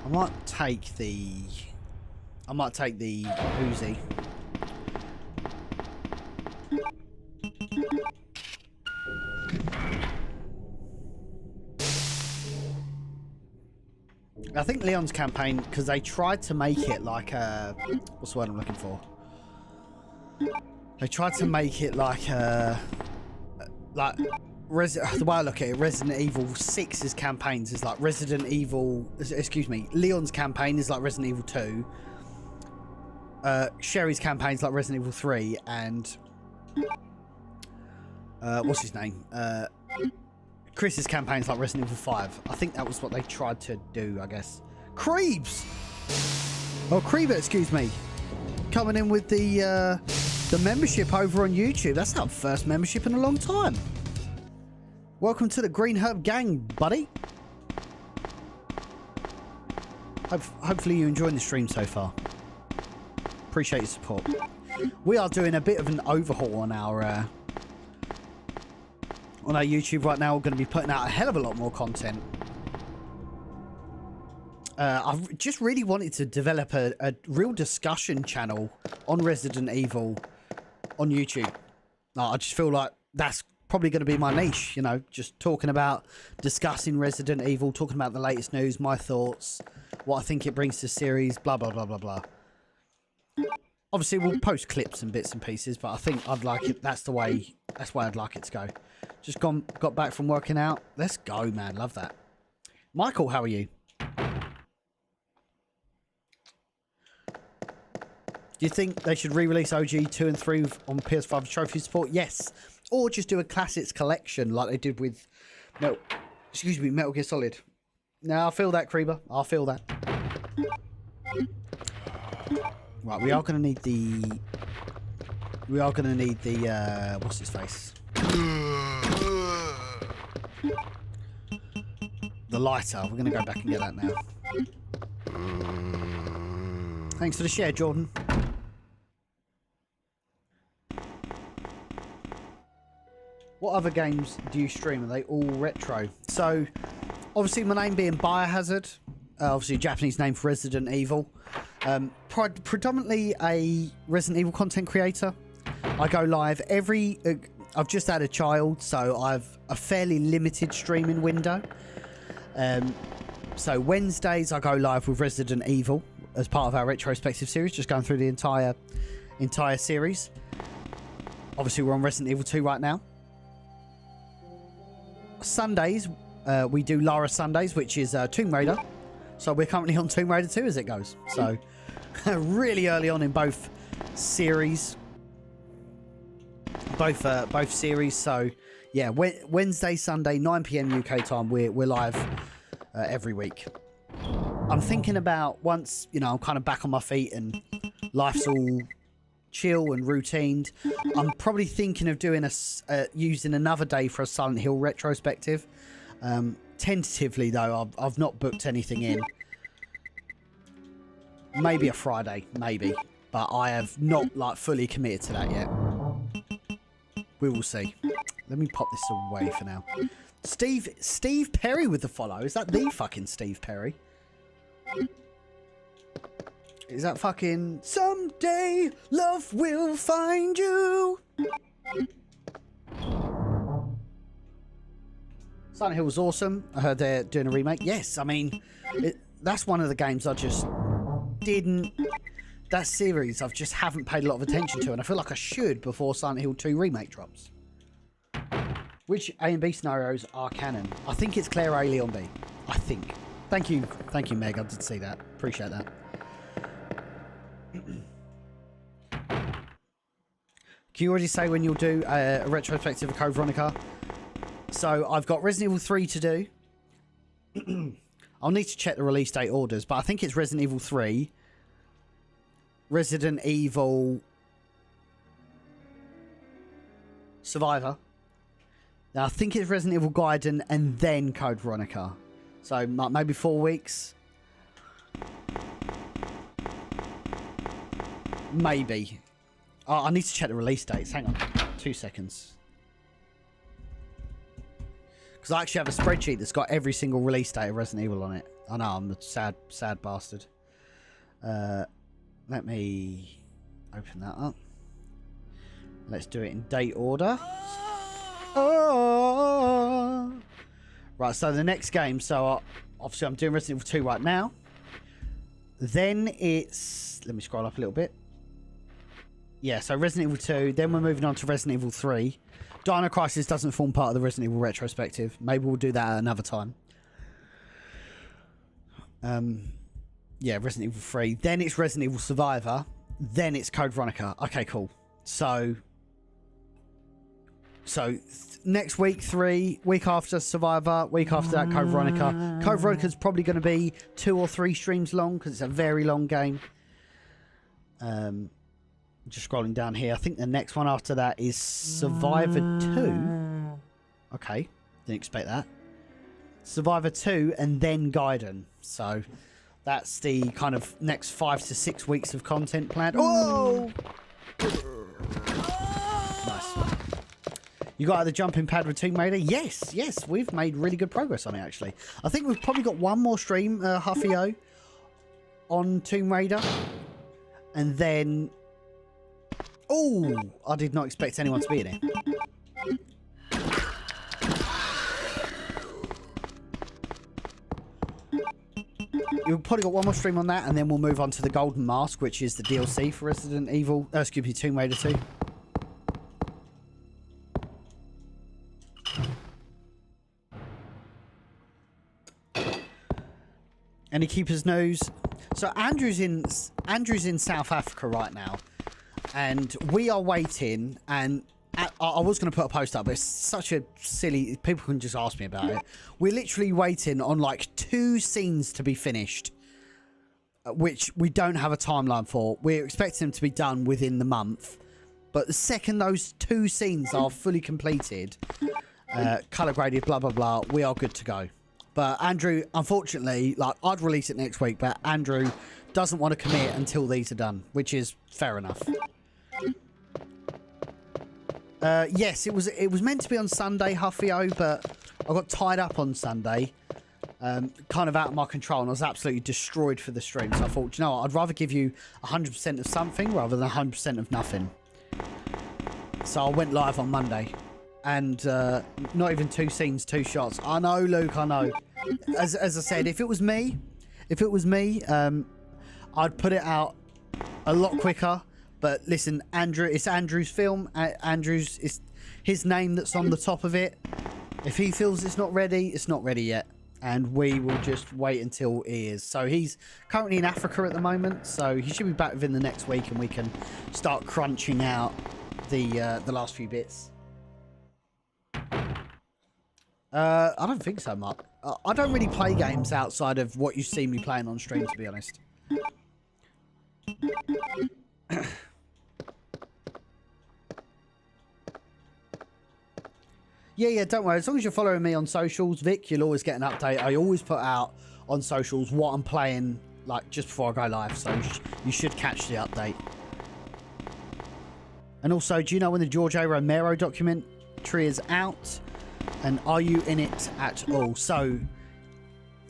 I might take the Uzi. I think Leon's campaign, because they tried to make it like a... What's the word I'm looking for? They tried to make it like a... the way I look at it, Resident Evil 6's campaigns is like Resident Evil... Excuse me. Leon's campaign is like Resident Evil 2. Sherry's campaign is like Resident Evil 3. And... what's his name? Chris's campaign is like Resident Evil 5. I think that was what they tried to do, I guess. Creebs! Oh, Creeber, excuse me. Coming in with the membership over on YouTube. That's our first membership in a long time. Welcome to the Green Herb Gang, buddy. Hopefully you're enjoying the stream so far. Appreciate your support. We are doing a bit of an overhaul on our YouTube right now. We're going to be putting out a hell of a lot more content. I've just really wanted to develop a real discussion channel on Resident Evil on YouTube. I just feel like that's probably going to be my niche, you know, just discussing Resident Evil, talking about the latest news, my thoughts, what I think it brings to the series, blah, blah, blah, blah, blah. Obviously, we'll post clips and bits and pieces, but I think I'd like it. That's the way I'd like it to go. Just got back from working out. Let's go, man. Love that. Michael, how are you? Do you think they should re-release OG 2 and 3 on PS5 trophy support? Yes. Or just do a classics collection like they did with Metal Gear Solid. No, I feel that, Creeper. I feel that. Right, we are going to need the... what's his face? The lighter. We're going to go back and get that now. Thanks for the share, Jordan. What other games do you stream? Are they all retro? So, obviously my name being Biohazard, obviously a Japanese name for Resident Evil. Predominantly a Resident Evil content creator. I go live I've just had a child, so I've a fairly limited streaming window. So Wednesdays I go live with Resident Evil as part of our retrospective series, just going through the entire series. Obviously, we're on Resident Evil 2 right now. Sundays, we do Lara Sundays, which is Tomb Raider. So we're currently on Tomb Raider 2 as it goes. So really early on in both series. Both series. So yeah, Wednesday, Sunday, 9 PM UK time. We're live every week. I'm thinking about once, you know, I'm kind of back on my feet and life's all chill and routined. I'm probably thinking of doing using another day for a Silent Hill retrospective. Tentatively though, I've not booked anything in. Maybe a Friday, maybe, but I have not like fully committed to that yet. We will see. Let me pop this away for now. Steve Perry with the follow. Is that the fucking Steve Perry? Is that fucking someday love will find you? Silent Hill was awesome. I heard they're doing a remake. Yes, I mean, that's one of the games I just didn't... That series I just haven't paid a lot of attention to, and I feel like I should before Silent Hill 2 remake drops. Which A and B scenarios are canon? I think it's Claire A, Leon B. I think. Thank you, Meg. I did see that. Appreciate that. Can you already say when you'll do a retrospective of Code Veronica? So I've got Resident Evil 3 to do. I'll need to check the release date orders, but I think it's Resident Evil 3, Resident Evil Survivor. Now I think it's Resident Evil Gaiden and then Code Veronica. So maybe 4 weeks. Maybe. Oh, I need to check the release dates. Hang on. 2 seconds. Because I actually have a spreadsheet that's got every single release date of Resident Evil on it. I know, I'm a sad bastard. Let me open that up. Let's do it in date order. Oh. Right, so the next game. So obviously I'm doing Resident Evil 2 right now. Then it's... Let me scroll up a little bit. Yeah, so Resident Evil 2. Then we're moving on to Resident Evil 3. Dino Crisis doesn't form part of the Resident Evil retrospective. Maybe we'll do that at another time. Yeah, Resident Evil 3. Then it's Resident Evil Survivor. Then it's Code Veronica. Okay, cool. So next week 3, week after Survivor, week after that Code Veronica. Code Veronica's probably going to be 2 or 3 streams long because it's a very long game. Just scrolling down here. I think the next one after that is Survivor 2. Okay, didn't expect that. Survivor 2 and then Gaiden. So that's the kind of next 5 to 6 weeks of content planned. Oh! Nice. You got the jumping pad with Tomb Raider? Yes, we've made really good progress on it actually. I think we've probably got one more stream, Huffio, on Tomb Raider. And then... Oh, I did not expect anyone to be in it. You've probably got one more stream on that, and then we'll move on to the Golden Mask, which is the DLC for Resident Evil, excuse me, Tomb Raider 2. Any keepers news? So Andrew's in South Africa right now. And we are waiting, and I was going to put a post up, but it's such a silly... People can just ask me about it. We're literally waiting on, like, 2 scenes to be finished, which we don't have a timeline for. We're expecting them to be done within the month. But the second those 2 scenes are fully completed, colour graded, blah, blah, blah, we are good to go. But Andrew, unfortunately, like, I'd release it next week, but Andrew doesn't want to commit until these are done, which is fair enough. Yes, it was meant to be on Sunday, Huffio, but I got tied up on Sunday, kind of out of my control, and I was absolutely destroyed for the stream. So I thought, you know what, I'd rather give you 100% of something rather than 100% of nothing. So I went live on Monday, and not even 2 scenes, 2 shots. I know, Luke, I know. As I said, if it was me, I'd put it out a lot quicker. But listen, Andrew, it's Andrew's film. Andrew's, it's his name that's on the top of it. If he feels it's not ready yet. And we will just wait until he is. So he's currently in Africa at the moment, so he should be back within the next week, and we can start crunching out the last few bits. I don't think so, Mark. I don't really play games outside of what you see me playing on stream, to be honest. Yeah, don't worry. As long as you're following me on socials, Vic, you'll always get an update. I always put out on socials what I'm playing, like, just before I go live. So you should catch the update. And also, do you know when the George A. Romero documentary is out? And are you in it at all? So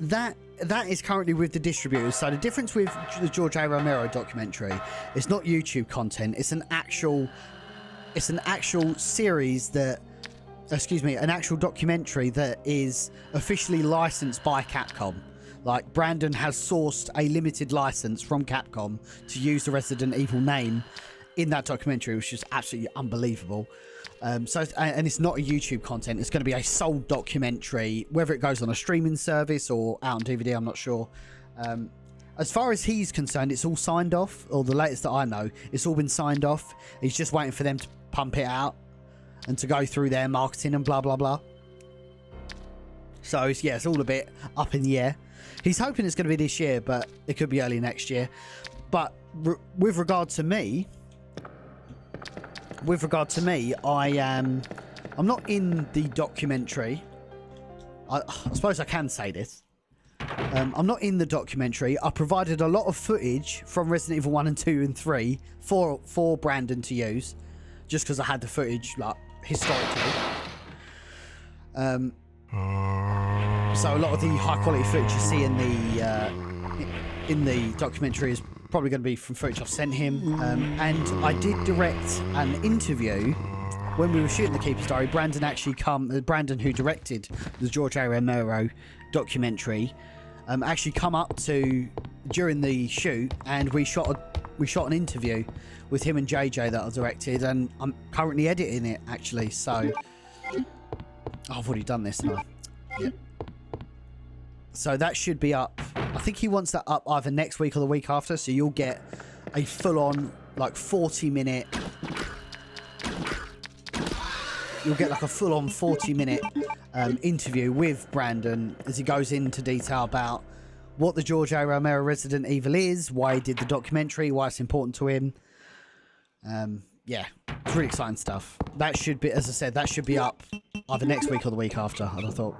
that is currently with the distributors. So the difference with the George A. Romero documentary, it's not YouTube content. It's an actual series that... Excuse me, an actual documentary that is officially licensed by Capcom. Like, Brandon has sourced a limited license from Capcom to use the Resident Evil name in that documentary, which is absolutely unbelievable. And it's not a YouTube content. It's going to be a sold documentary, whether it goes on a streaming service or out on DVD, I'm not sure. As far as he's concerned, it's all signed off, or the latest that I know, it's all been signed off. He's just waiting for them to pump it out and to go through their marketing and blah, blah, blah. So, it's all a bit up in the air. He's hoping it's going to be this year, but it could be early next year. But with regard to me, I'm not in the documentary. I suppose I can say this. I'm not in the documentary. I provided a lot of footage from Resident Evil 1 and 2 and 3 for Brandon to use, just because I had the footage, like, historically. So a lot of the high quality footage you see in the documentary is probably going to be from footage I've sent him. And I did direct an interview when we were shooting The Keeper's Diary. Brandon, who directed the George A. Romero documentary, actually come up to during the shoot, and we shot an interview with him and JJ that I directed, and I'm currently editing it, actually. So I've already done this now. Yep. So that should be up. I think he wants that up either next week or the week after, so you'll get a full-on, like, 40-minute... You'll get, like, a full-on 40-minute interview with Brandon as he goes into detail about what the George A. Romero Resident Evil is, why he did the documentary, why it's important to him. Yeah, it's really exciting stuff. That should be, as I said, that should be up either next week or the week after, I'd have thought.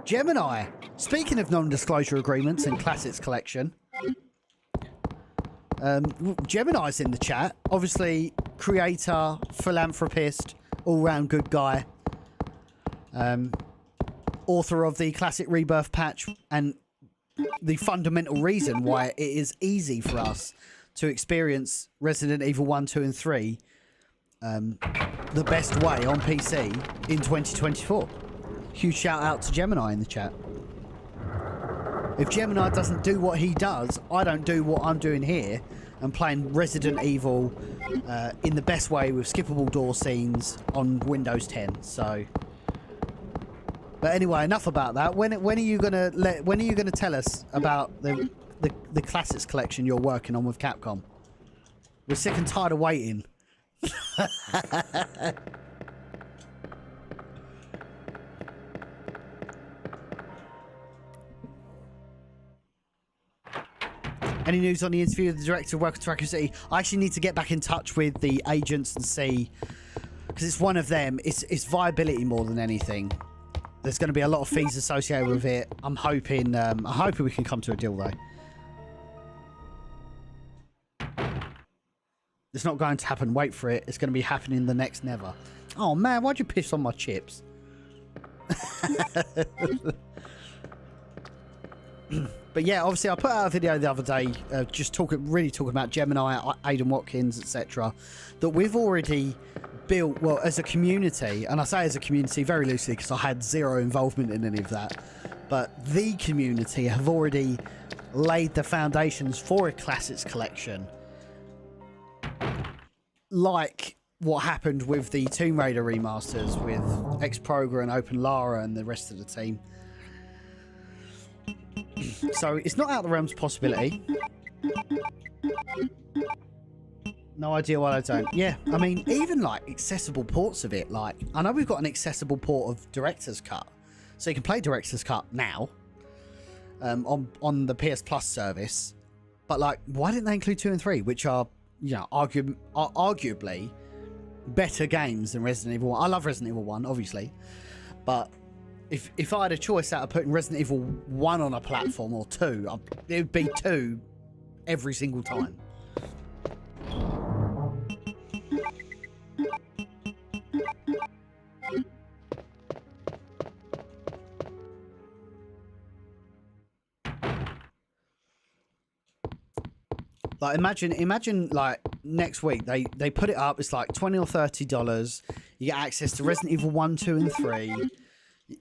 Gemini, speaking of non-disclosure agreements and classics collection, Gemini's in the chat. Obviously, creator, philanthropist, all-round good guy, author of the Classic Rebirth patch, and the fundamental reason why it is easy for us to experience Resident Evil 1, 2 and 3 the best way on PC in 2024. Huge shout out to Gemini in the chat. If Gemini doesn't do what he does, I don't do what I'm doing here and playing Resident Evil in the best way with skippable door scenes on Windows 10. So, but anyway, enough about that. When are you gonna tell us about the classics collection you're working on with Capcom? We're sick and tired of waiting. Any news on the interview with the director of Welcome to Raccoon City? I actually need to get back in touch with the agents and see, because it's one of them. It's viability more than anything. There's going to be a lot of fees associated with it. I'm hoping we can come to a deal though. It's not going to happen. Wait for it. It's going to be happening the next never. Oh man, why'd you piss on my chips? But yeah, obviously I put out a video the other day just talking about Gemini, Aiden Watkins, etc. that we've already built, well, as a community, and I say as a community very loosely because I had zero involvement in any of that, but the community have already laid the foundations for a classics collection like what happened with the Tomb Raider remasters with X-Progra and Open Lara and the rest of the team. So it's not out of the realms of possibility. No idea why they don't. Yeah, I mean, even like accessible ports of it. Like, I know we've got an accessible port of Director's Cut, so you can play Director's Cut now on the PS Plus service. But like, why didn't they include 2 and 3, which are, you know, arguably better games than Resident Evil 1? I love Resident Evil 1, obviously, but if I had a choice out of putting Resident Evil 1 on a platform or 2, it would be 2 every single time. Like, imagine like next week they put it up. It's like $20 or $30. You get access to Resident Evil 1, 2, and 3.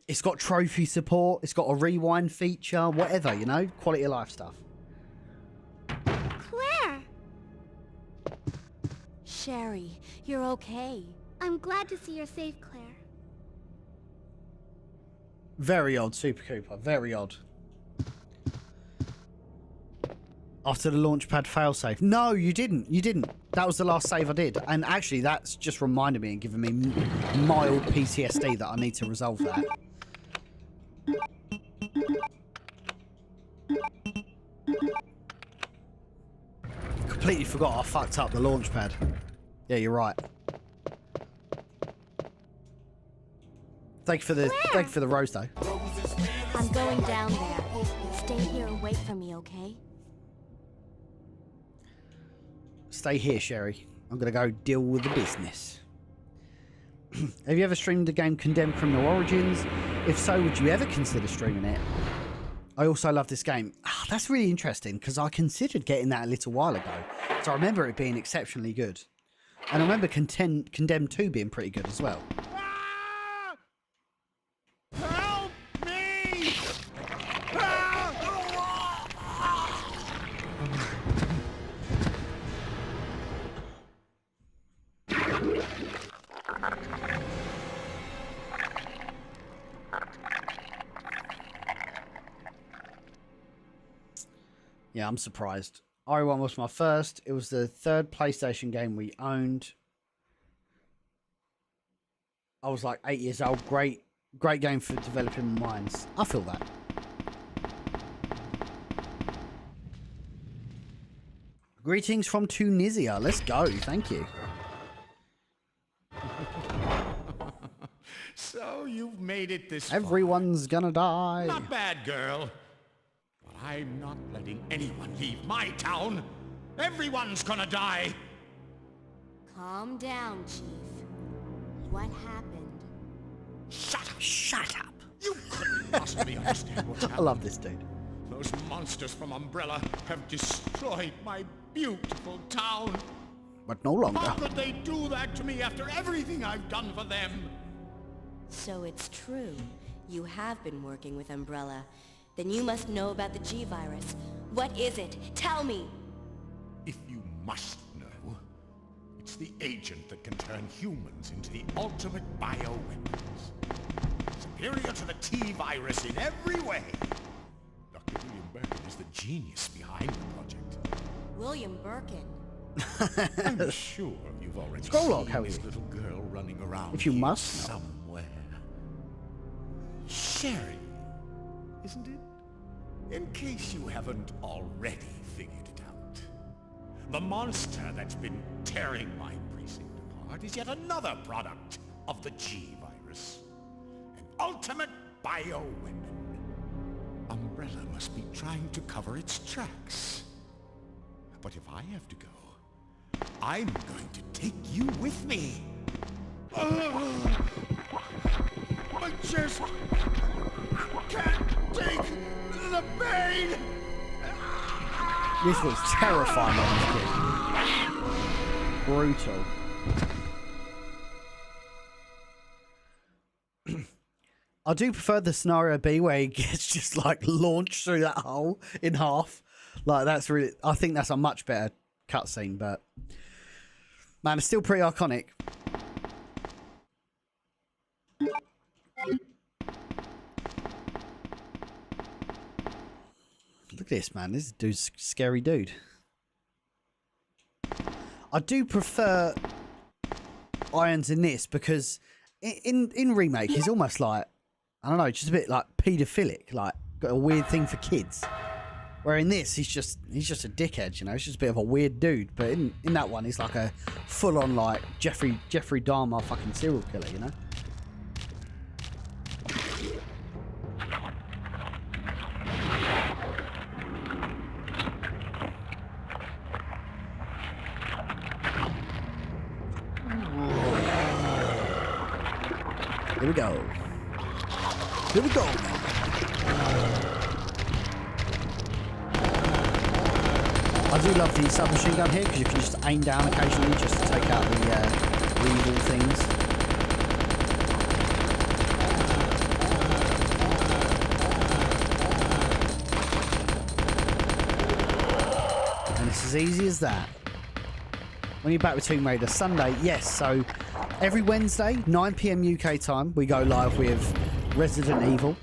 It's got trophy support. It's got a rewind feature. Whatever, you know, quality of life stuff. Claire! Sherry, you're okay. I'm glad to see you're safe, Claire. Very odd, Super Cooper. Very odd. After the launchpad failsafe. No, you didn't. You didn't. That was the last save I did. And actually, that's just reminded me and given me mild PTSD that I need to resolve that. Completely forgot I fucked up the launchpad. Yeah, you're right. Thank you for the rose, though. I'm going down there. Stay here and wait for me, okay? Stay here, Sherry. I'm going to go deal with the business. Have you ever streamed the game Condemned Criminal Origins? If so, would you ever consider streaming it? I also love this game. That's really interesting, because I considered getting that a little while ago. So I remember it being exceptionally good. And I remember Condemned 2 being pretty good as well. Help me! Yeah, I'm surprised. RE1 was my first. It was the third PlayStation game we owned. I was like 8 years old. Great game for developing minds. I feel that. Greetings from Tunisia. Let's go. Thank you. So you've made it this far. Everyone's gonna die. Not bad, girl. But I'm not letting anyone leave my town. Everyone's gonna die. Calm down, Chief. What happened? Shut up. Shut up. You couldn't possibly understand what's I happening. love this dude. Those monsters from Umbrella have destroyed my beautiful town. But no longer. How could they do that to me after everything I've done for them? So it's true. You have been working with Umbrella. Then you must know about the G-Virus. What is it? Tell me! If you must know, it's the agent that can turn humans into the ultimate bioweapons. Superior to the T-Virus in every way. Dr. William Birkin is the genius behind the project. William Birkin. I'm sure you've already Scroll log, seen how this you- little girl running around If you here must know. somewhere. Sherry, isn't it? In case you haven't already figured it out. The monster that's been tearing my precinct apart is yet another product of the G-Virus. An ultimate bioweapon. Umbrella must be trying to cover its tracks. But if I have to go, I'm going to take you with me. I just can't take the pain. This was terrifying when I was a kid. Brutal. I do prefer the scenario B where he gets just like launched through that hole in half. Like, that's really, I think that's a much better cutscene, but Man, it's still pretty iconic. Look at this, man. This dude's a scary dude. I do prefer Irons in this because in Remake, he's almost like, I don't know, just a bit like paedophilic, like got a weird thing for kids. Where in this, he's just a dickhead, you know. He's just a bit of a weird dude. But in that one, he's like a full-on like Jeffrey Dahmer fucking serial killer, you know. Here we go. Here we go. I do love the submachine gun here because you can just aim down occasionally just to take out the evil things. And it's as easy as that. When you're back with Tomb Raider, Sunday, yes, so every Wednesday, 9 PM UK time, we go live with Resident Evil.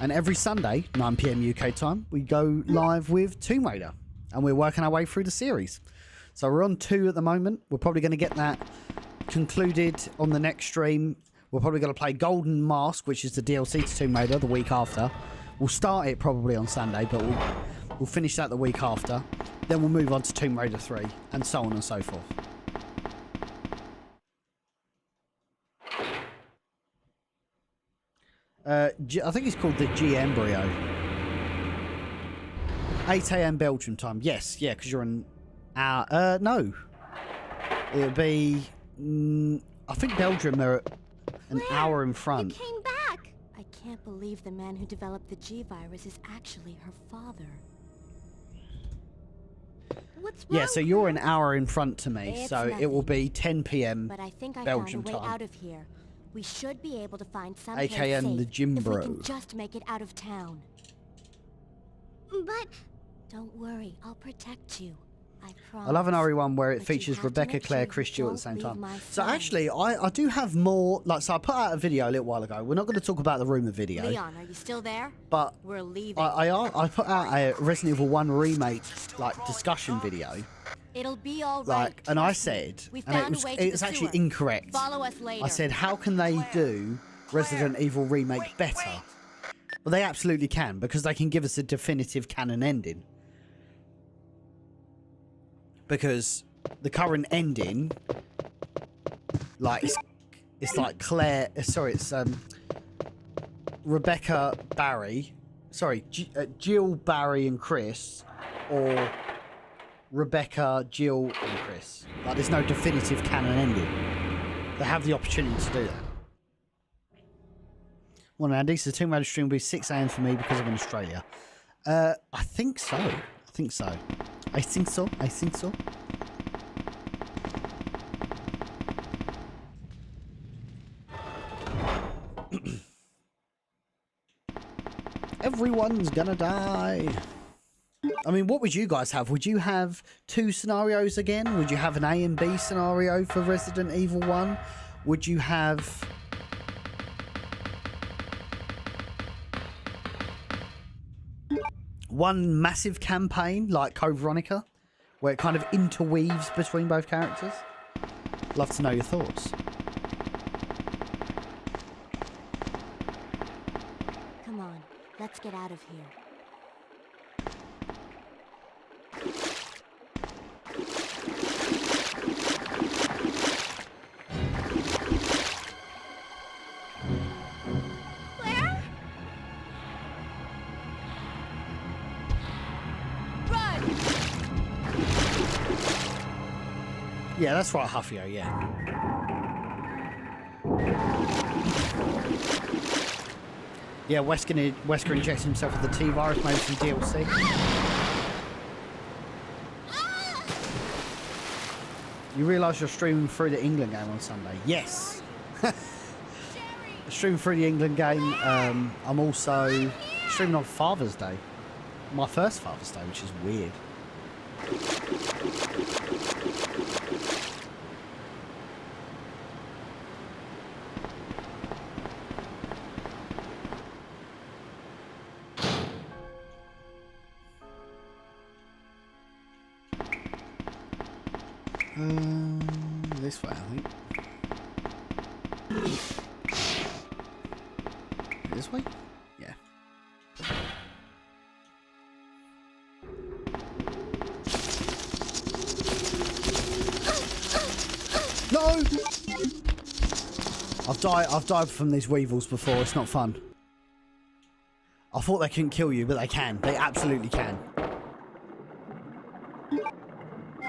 And every Sunday, 9 PM UK time, we go live with Tomb Raider. And we're working our way through the series. So we're on 2 at the moment. We're probably going to get that concluded on the next stream. We're probably going to play Golden Mask, which is the DLC to Tomb Raider, the week after. We'll start it probably on Sunday, but we'll finish that the week after. Then we'll move on to Tomb Raider 3, and so on and so forth. I think it's called the G Embryo. 8 AM Belgium time. Yes, yeah, because you're an hour. No. It would be. I think Belgium are an hour in front. You came back! I can't believe the man who developed the G virus is actually her father. What's wrong? Yeah, so you're an hour in front to me, It's so it will be 10 PM But I think I Belgium found a way time. out of here. We should be able to find some AKN place the safe Gym if we Bro. can just make it out of town. But Don't worry, I'll protect you. I promise. I love an RE1 where it But you features have to Rebecca, make Claire, sure Chris you Stewart at the don't same leave time. my So side. actually, I do have more. Like, so I put out a video a little while ago. We're not going to talk about the rumour video. Leon, are you still there? But We're leaving. I put out a Resident Evil 1 remake like discussion video. It'll be all right. Like, and I trust me. said, We and found a way to it's the actually sewer. incorrect. Follow us later. I said, how can they do Resident Evil remake better? Well, they absolutely can, because they can give us a definitive canon ending. Because the current ending, like, it's like Claire. Sorry, it's Rebecca, Barry. Sorry, Jill, Barry, and Chris, or Rebecca, Jill, and Chris. Like, there's no definitive canon ending. They have the opportunity to do that. Well, Andy, so the Tomb Raider stream will be 6 AM for me because I'm in Australia. I think so. I think so. I think so. I think so. Everyone's gonna die. I mean, what would you guys have? Would you have 2 scenarios again? Would you have an A and B scenario for Resident Evil 1? Would you have... one massive campaign like Code Veronica, where it kind of interweaves between both characters? Love to know your thoughts. Come on, let's get out of here. Claire? Run! Yeah, that's right, Huffio, yeah. Yeah, Wesker injects himself with the T-virus, maybe some DLC. You realise you're streaming through the England game on Sunday? Yes! Streaming through the England game. I'm also streaming on Father's Day. My first Father's Day, which is weird. This way, I think. This way? Yeah. No! I've died from these weevils before. It's not fun. I thought they couldn't kill you, but they can. They absolutely can.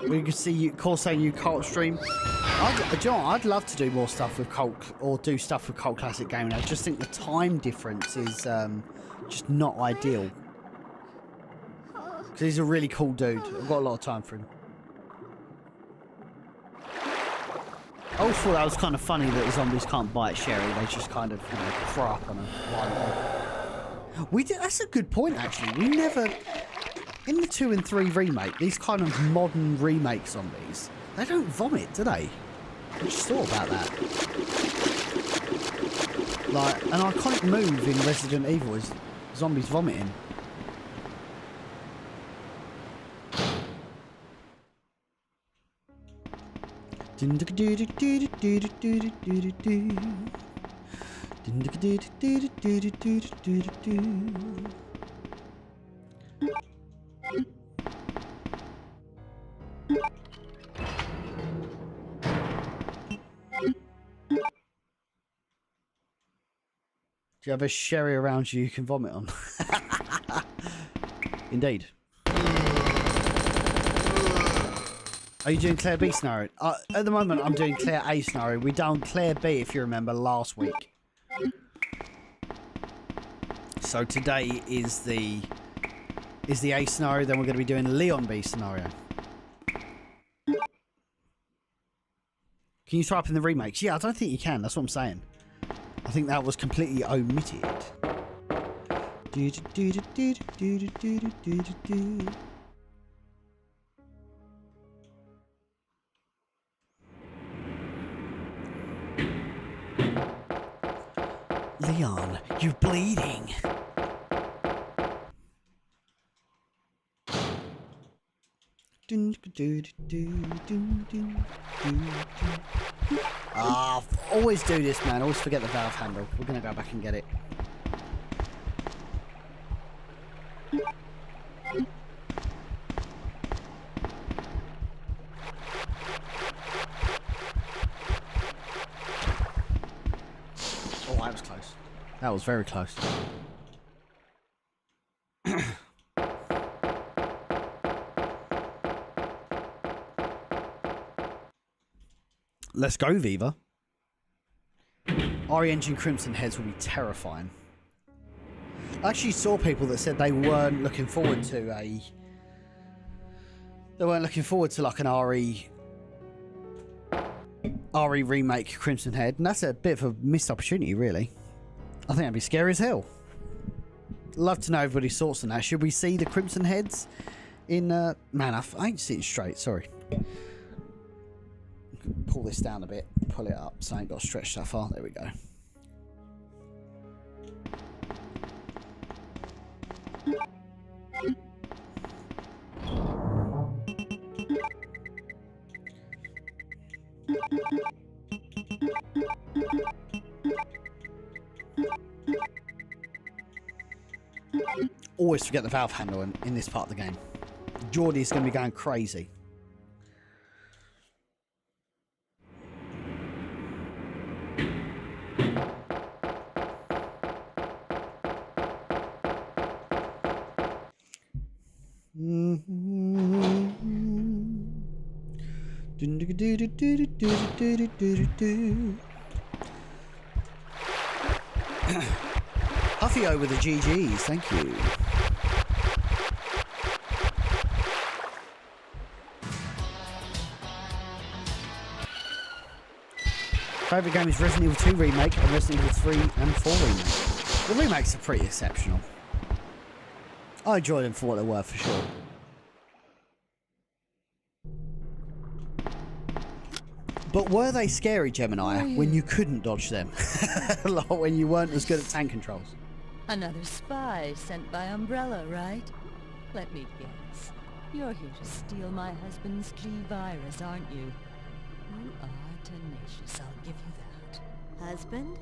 We can see you, saying you cult stream. I'd love to do more stuff with cult, or do stuff with cult classic gaming. I just think the time difference is just not ideal. Because he's a really cool dude. I've got a lot of time for him. I always thought that was kind of funny that the zombies can't bite Sherry. They just kind of, you know, throw up on her. That's a good point, actually. We never... In the 2 and 3 remake, these kind of modern remake zombies, they don't vomit, do they? I just thought about that. Like, an iconic move in Resident Evil is zombies vomiting. Do you have a sherry around you can vomit on? Indeed. Are you doing Claire B scenario? At the moment, I'm doing Claire A scenario. We done Claire B, if you remember, last week. So today is the A scenario. Then we're going to be doing Leon B scenario. Can you throw up in the remakes? Yeah, I don't think you can. That's what I'm saying. I think that was completely omitted. Leon, you're bleeding. Always do this, man. Always forget the valve handle. We're gonna go back and get it. Oh, that was close. That was very close. Let's go, Viva. RE Engine Crimson Heads will be terrifying. I actually saw people that said they weren't looking forward to like an RE remake Crimson Head, and that's a bit of a missed opportunity, really. I think that'd be scary as hell. Love to know everybody's thoughts on that. Should we see the Crimson Heads in man, I ain't sitting straight, sorry. Pull this down a bit, pull it up so I ain't got to stretch that far. There we go. Always forget the valve handle in this part of the game. Geordie's going to be going crazy. Huffio with the GGs, thank you. Favourite game is Resident Evil 2 Remake and Resident Evil 3 and 4 Remake. The remakes are pretty exceptional. I enjoy them for what they're worth, for sure. But were they scary, Gemini, when you couldn't dodge them? Like when you weren't as good at tank controls? Another spy sent by Umbrella, right? Let me guess. You're here to steal my husband's G-virus, aren't you? You are tenacious, I'll give you that. Husband?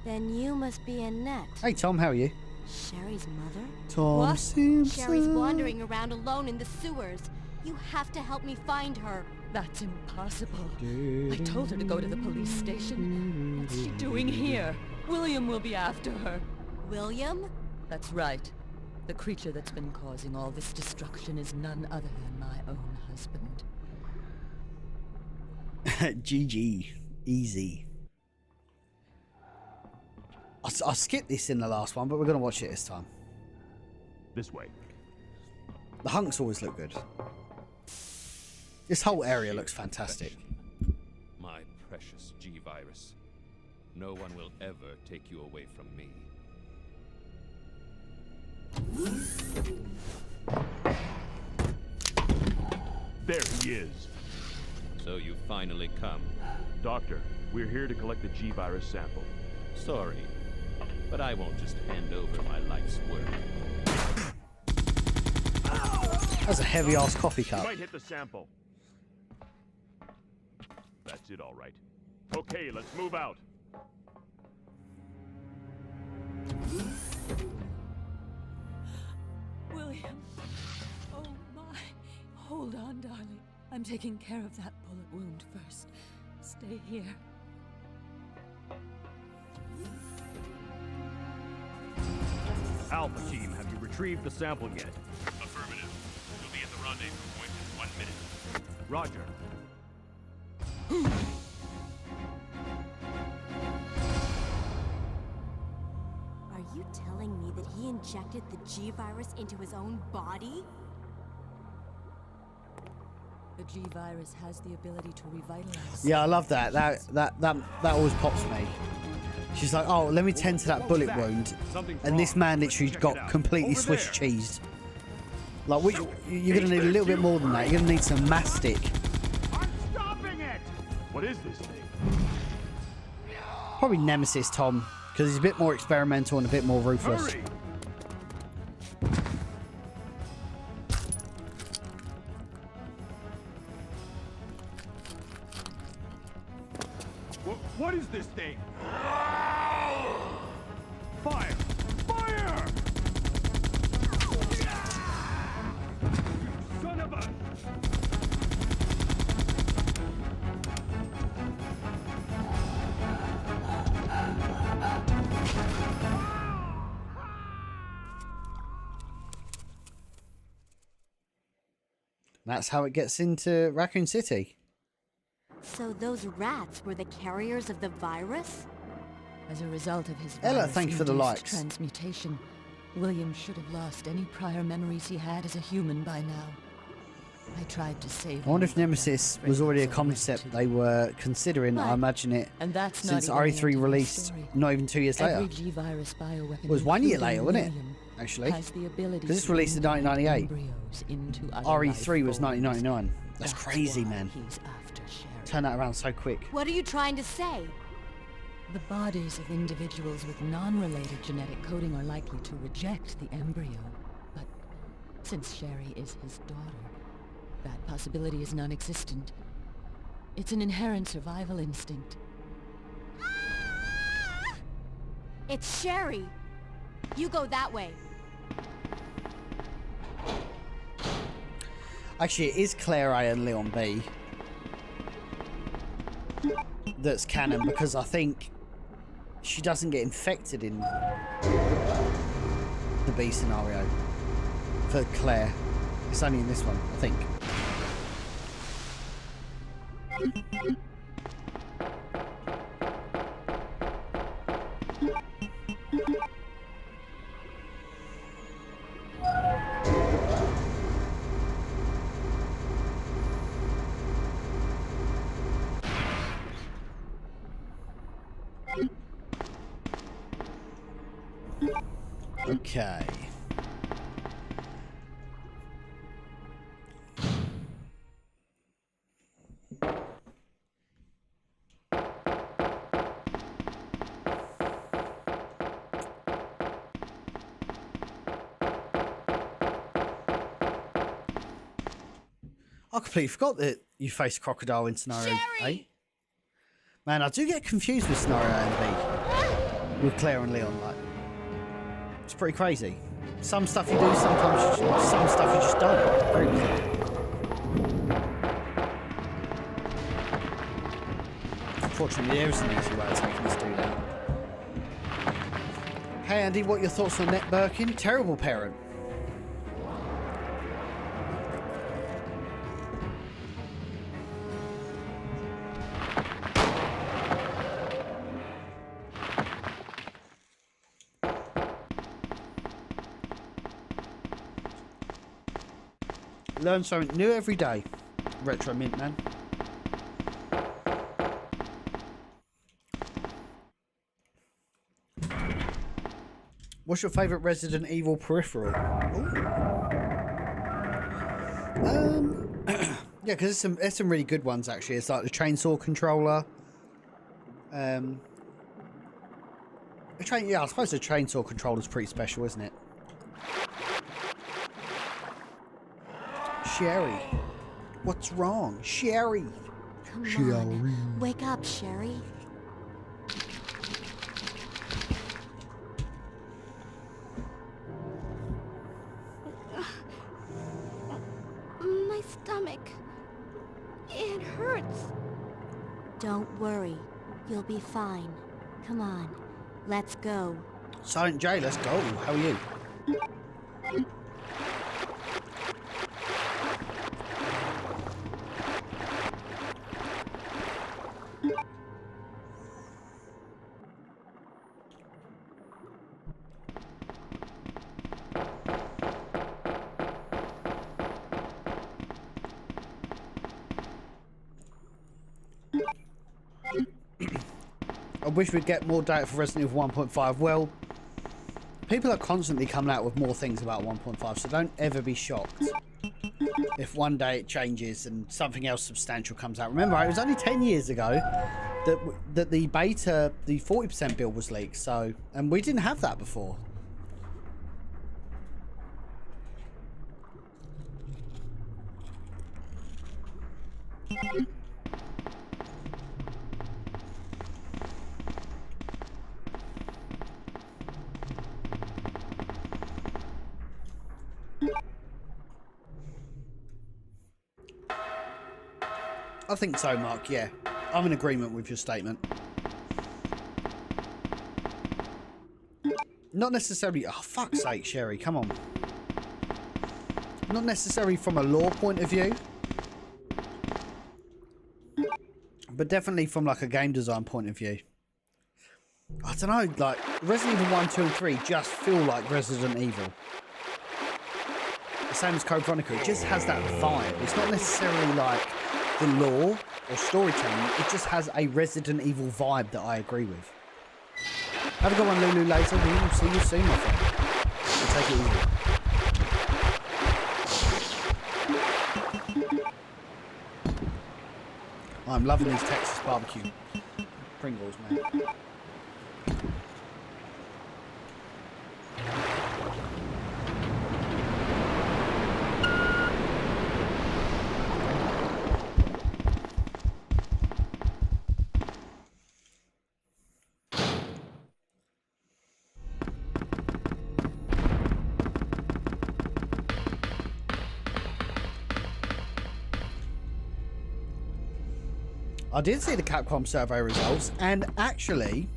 Then you must be Annette. Hey Tom, how are you? Sherry's mother? Tom What? Simpson. Sherry's wandering around alone in the sewers. You have to help me find her. That's impossible. I told her to go to the police station. What's she doing here? William will be after her. William? That's right. The creature that's been causing all this destruction is none other than my own husband. GG. Easy. I skipped this in the last one, but we're going to watch it this time. This way. The hunks always look good. This whole area looks fantastic. My precious G-virus. No one will ever take you away from me. There he is. So you finally come. Doctor, we're here to collect the G-virus sample. Sorry, but I won't just hand over my life's work. That's a heavy-ass coffee You cup. might hit the sample. That's it, all right. Okay, let's move out. William. Oh my. Hold on, darling. I'm taking care of that bullet wound first. Stay here. Alpha team, have you retrieved the sample yet? Affirmative. We'll be at the rendezvous point in 1 minute. Roger. Are you telling me that he injected the G-virus into his own body? The G-virus has the ability to revitalize. Yeah, I love that. That always pops me. She's like, oh, let me tend to that bullet wound, and this man literally got completely Swiss cheesed. Like, you're gonna need a little bit more than that. You're gonna need some mastic. I'm stopping it! What is this thing? Probably Nemesis Tom, because he's a bit more experimental and a bit more ruthless. Hurry! What is this thing? Fire! Fire! Son of a... That's how it gets into Raccoon City. So those rats were the carriers of the virus? As a result of his Ella, thank you for the virus-induced likes. transmutation, William should have lost any prior memories he had as a human by now. I tried to save I wonder him if from Nemesis that was already a so concept wretched. they were considering. I But- imagine it And that's since not even the RE3 end of the released story. not even 2 years later. Every G-virus bioweapon, It was 1 year including later, wasn't it? William, Actually, has the ability because this to released in inject 1998. embryos into other RE3 was life forms. 1999. That's crazy, why man. He's after Sherry. Turn that around so quick. What are you trying to say? The bodies of individuals with non-related genetic coding are likely to reject the embryo. But since Sherry is his daughter, that possibility is non-existent. It's an inherent survival instinct. It's Sherry. You go that way. Actually, it is Claire A and Leon B that's canon, because I think she doesn't get infected in the B scenario for Claire. It's only in this one, I think. Okay. I completely forgot that you face crocodile in scenario A. Man, I do get confused with scenario A and B with Claire and Leon. Like, it's pretty crazy. Some stuff you do, sometimes some stuff you just don't. Very weird. Unfortunately, there is an easy way of taking this dude out. Hey Andy, what are your thoughts on Ned Birkin? Terrible parent. Learn something new every day. Retro Mint Man. What's your favourite Resident Evil peripheral? Yeah, because there's some really good ones actually. It's like the chainsaw controller. I suppose the chainsaw controller is pretty special, isn't it? Sherry, what's wrong, Sherry? Come on, wake up, Sherry. My stomach. It hurts. Don't worry. You'll be fine. Come on. Let's go. Silent J, let's go. How are you? I wish we'd get more data for Resident Evil 1.5. Well, people are constantly coming out with more things about 1.5, so don't ever be shocked if one day it changes and something else substantial comes out. Remember, it was only 10 years ago that the beta, the 40% build was leaked, so, and we didn't have that before. I think so, Mark, yeah. I'm in agreement with your statement. Not necessarily... Oh, fuck's sake, Sherry, come on. Not necessarily from a lore point of view. But definitely from, like, a game design point of view. I don't know, like, Resident Evil 1, 2 and 3 just feel like Resident Evil. The same as Code Veronica. It just has that vibe. It's not necessarily, like... the lore or storytelling, it just has a Resident Evil vibe that I agree with. Have a good one, Lulu, later. We will see you soon, my friend. We'll take it easy. I'm loving these Texas barbecue Pringles, man. I did see the Capcom survey results, and actually,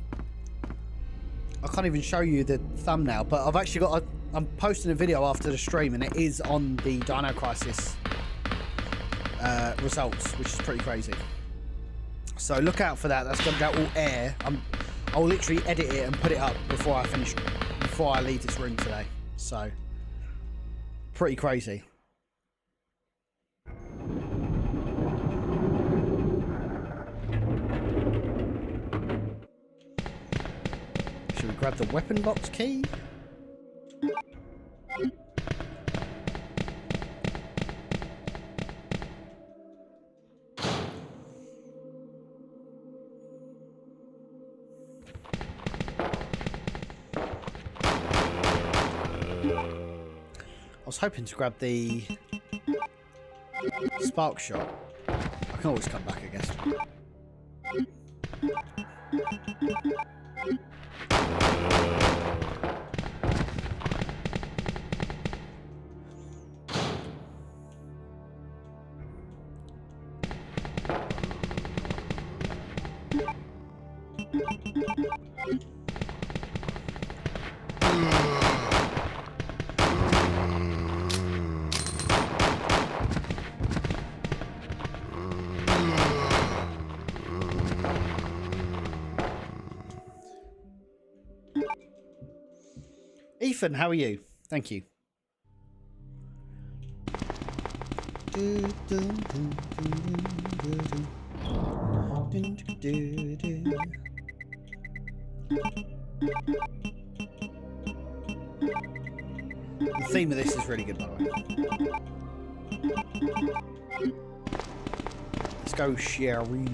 I can't even show you the thumbnail, but I've actually got I'm posting a video after the stream, and it is on the Dino Crisis results, which is pretty crazy. So look out for that. That's going to go all air. I'll literally edit it and put it up before I leave this room today. So, pretty crazy. Should we grab the weapon box key? I was hoping to grab the Spark shot. I can always come back, I guess. Ethan, how are you? Thank you. The theme of this is really good, by the way. Let's go, Sherry.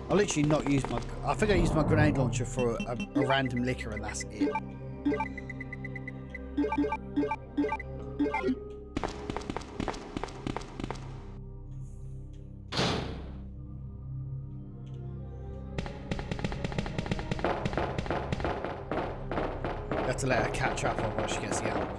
I literally not use my... I think I used my grenade launcher for a random liquor and that's it. You have to let her catch up while she gets the amp.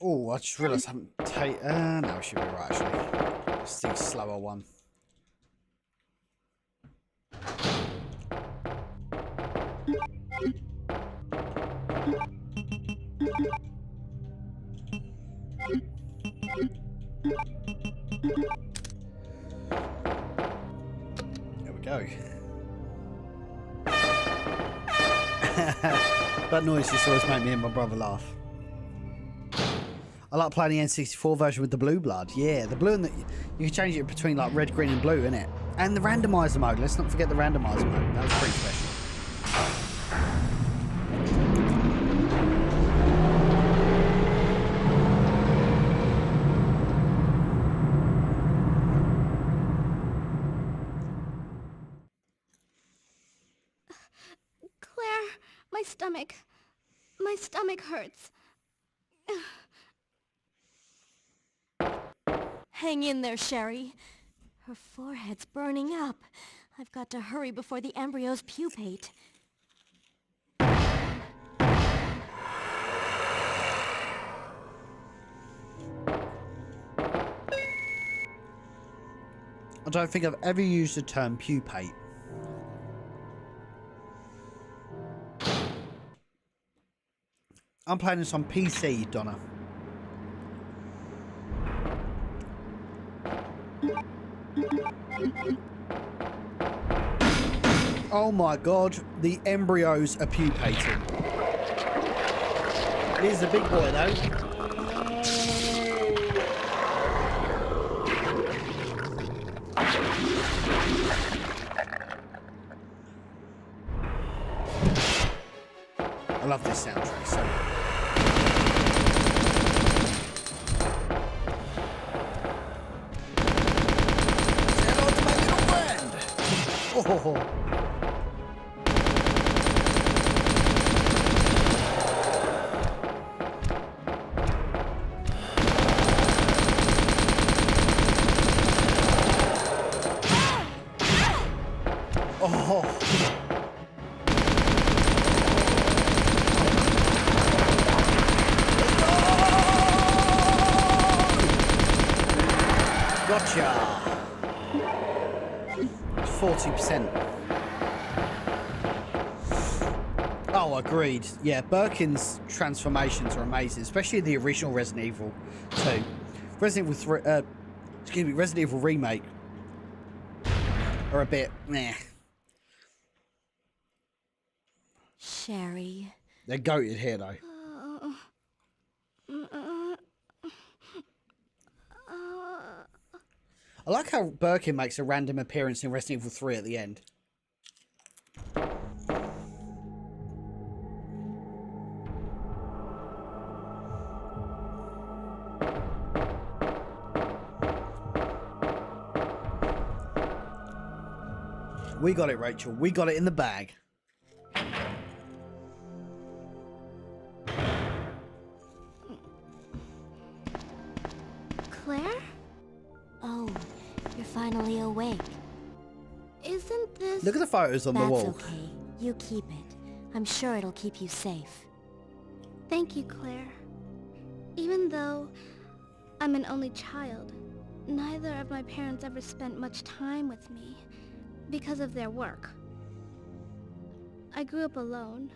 Oh, I just realised I haven't taken... no, it should be right, actually. It's the slower one. There we go. That noise just always make me and my brother laugh. I like playing the N64 version with the blue blood. Yeah, the blue and the... You can change it between like red, green and blue, innit? And the randomizer mode. Let's not forget the randomizer mode. That was pretty special. Claire, my stomach hurts. Hang in there, Sherry. Her forehead's burning up. I've got to hurry before the embryos pupate. I don't think I've ever used the term pupate. I'm playing this on PC, Donna. Oh my god, the embryos are pupating. Here's the big boy though. I love this soundtrack so much. Say hello to my little friend. Oh. Oh. Gotcha. 40%. Oh, agreed. Yeah, Birkin's transformations are amazing, especially the original Resident Evil 2. Resident Evil Remake are a bit meh. Sherry. They're goated here though. I like how Birkin makes a random appearance in Resident Evil 3 at the end. We got it, Rachel. We got it in the bag. Claire? Oh, you're finally awake. Isn't this... Look at the photos on the That's wall. okay. You keep it. I'm sure it'll keep you safe. Thank you, Claire. Even though I'm an only child, neither of my parents ever spent much time with me because of their work. I grew up alone,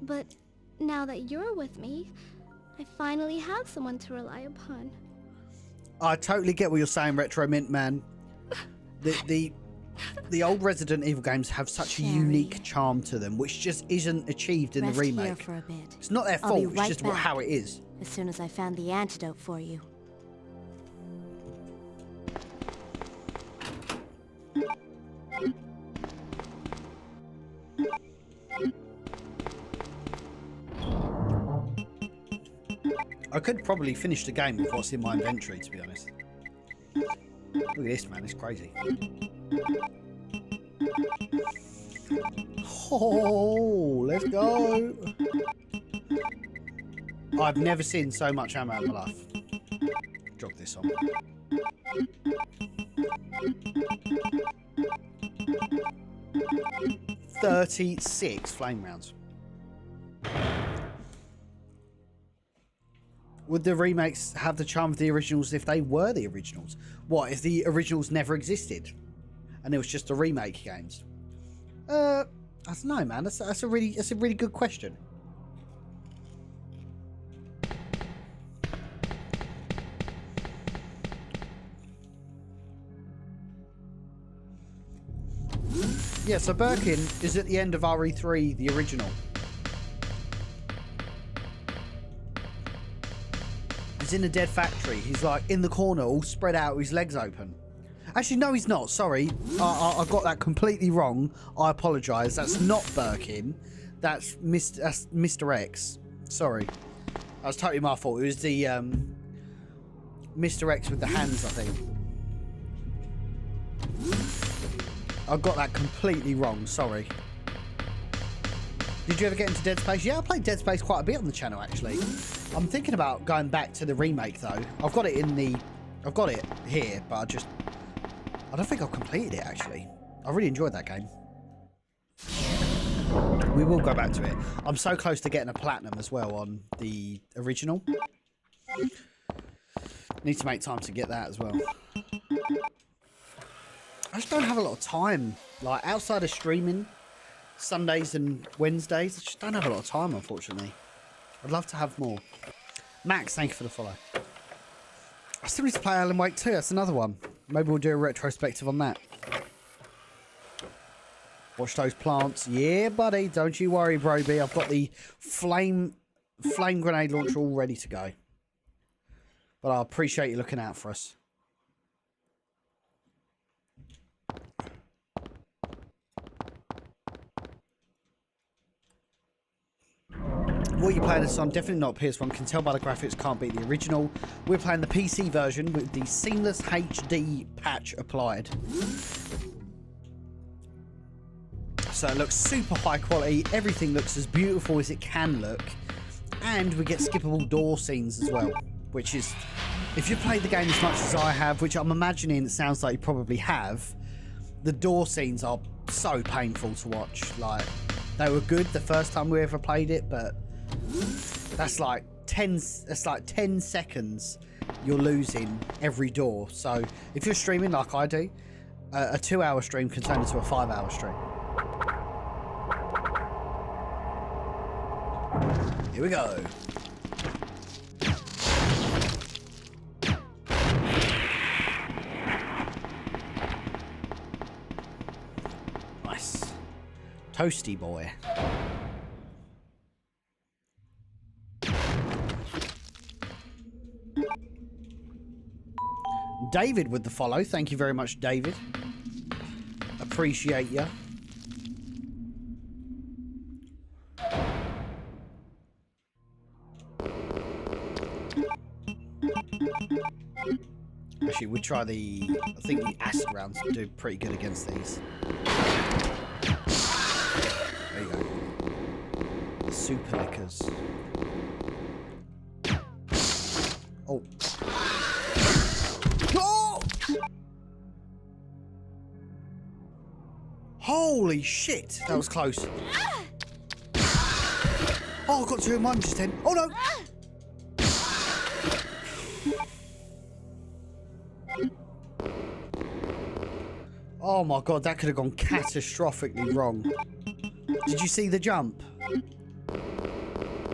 but now that you're with me, I finally have someone to rely upon. I totally get what you're saying, Retro Mint Man. The old Resident Evil games have such a unique charm to them, which just isn't achieved in the remake. Here for a bit. It's not their I'll fault, be it's right just back, how it is. as soon as I found the antidote for you. I could probably finish the game with what's in my inventory, to be honest. Look at this, man. It's crazy. Oh, let's go. I've never seen so much ammo in my life. Jog this on. $36 flame rounds. Would the remakes have the charm of the originals if they were the originals? What if the originals never existed and it was just the remake games? I don't know, man. That's a really good question. Yeah, so Birkin is at the end of RE3, the original. He's in a dead factory. He's like in the corner, all spread out, with his legs open. Actually, no, he's not. Sorry, I got that completely wrong. I apologise. That's not Birkin. That's Mr. X. Sorry, that was totally my fault. It was the Mr. X with the hands, I think. I got that completely wrong. Sorry. Did you ever get into Dead Space? Yeah, I played Dead Space quite a bit on the channel, actually. I'm thinking about going back to the remake, though. I've got it here, but I don't think I've completed it, actually. I really enjoyed that game. We will go back to it. I'm so close to getting a platinum as well on the original. Need to make time to get that as well. I just don't have a lot of time. Like, outside of streaming, Sundays and Wednesdays, I just don't have a lot of time, unfortunately. I'd love to have more. Max, thank you for the follow. I still need to play Alan Wake 2. That's another one. Maybe we'll do a retrospective on that. Watch those plants. Yeah, buddy. Don't you worry, Broby. I've got the flame grenade launcher all ready to go. But I appreciate you looking out for us. What are you playing this on? Definitely not PS1. Can tell by the graphics, can't beat the original. We're playing the PC version with the seamless HD patch applied. So it looks super high quality. Everything looks as beautiful as it can look. And we get skippable door scenes as well. Which is, if you've played the game as much as I have, which I'm imagining it sounds like you probably have, the door scenes are so painful to watch. Like, they were good the first time we ever played it, but that's like 10 seconds you're losing every door. So if you're streaming like I do, a 2-hour stream can turn into a 5-hour stream. Here we go. Nice. Toasty boy. David with the follow. Thank you very much, David. Appreciate ya. Actually, we try I think the acid rounds do pretty good against these. There you go. Super liquors. Oh. Oh! Holy shit! That was close. Oh, I got 2 in 1 just then. Oh no! Oh my god, that could have gone catastrophically wrong. Did you see the jump?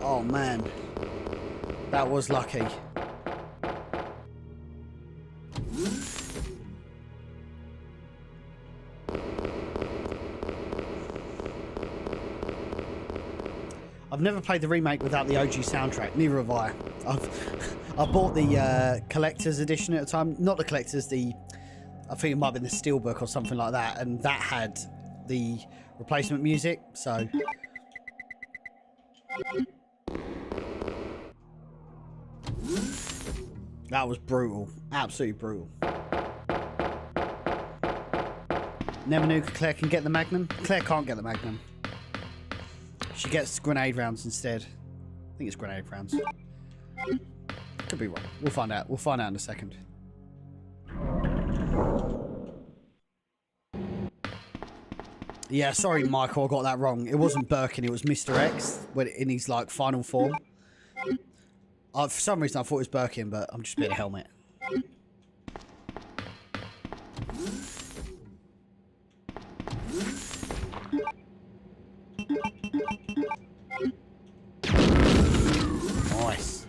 Oh man. That was lucky. I've never played the remake without the OG soundtrack. Neither have I. I bought the collector's edition at the time. Not the collector's, I think it might have been the Steelbook or something like that, and that had the replacement music, so... That was brutal. Absolutely brutal. Never knew Claire can get the Magnum. Claire can't get the Magnum. She gets grenade rounds instead. I think it's grenade rounds. Could be wrong. We'll find out. We'll find out in a second. Yeah, sorry, Michael, I got that wrong. It wasn't Birkin, it was Mr. X in his like final form. For some reason, I thought it was Birkin, but I'm just being a helmet. Nice.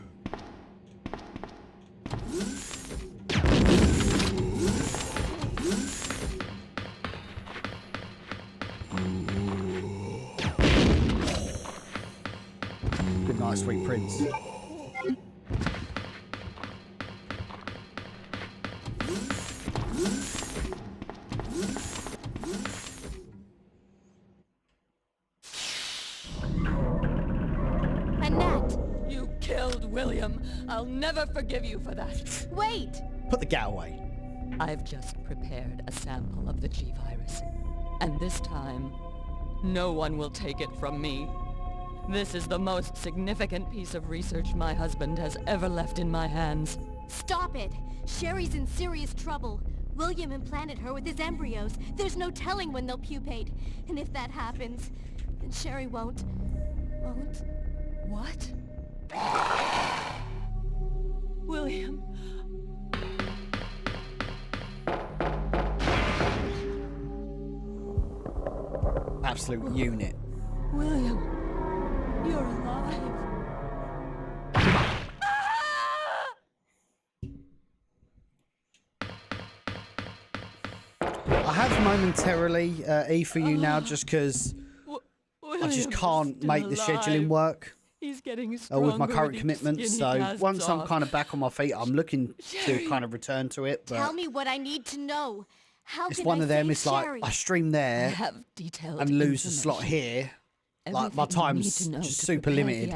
Good night, sweet prince. You killed William. I'll never forgive you for that. Wait! Put the gat away. I've just prepared a sample of the G-Virus. And this time, no one will take it from me. This is the most significant piece of research my husband has ever left in my hands. Stop it! Sherry's in serious trouble. William implanted her with his embryos. There's no telling when they'll pupate. And if that happens, then Sherry won't... What? William. Absolute unit. William, you're alive. I have momentarily E for you now just because I just can't make the scheduling work. He's getting with my current commitments, so once I'm kind of back on my feet, I'm looking to kind of return to it. But Tell me what I need to know. How it's can one I of them. save It's like Sherry? I stream there and lose a slot here. Like my time's just super limited.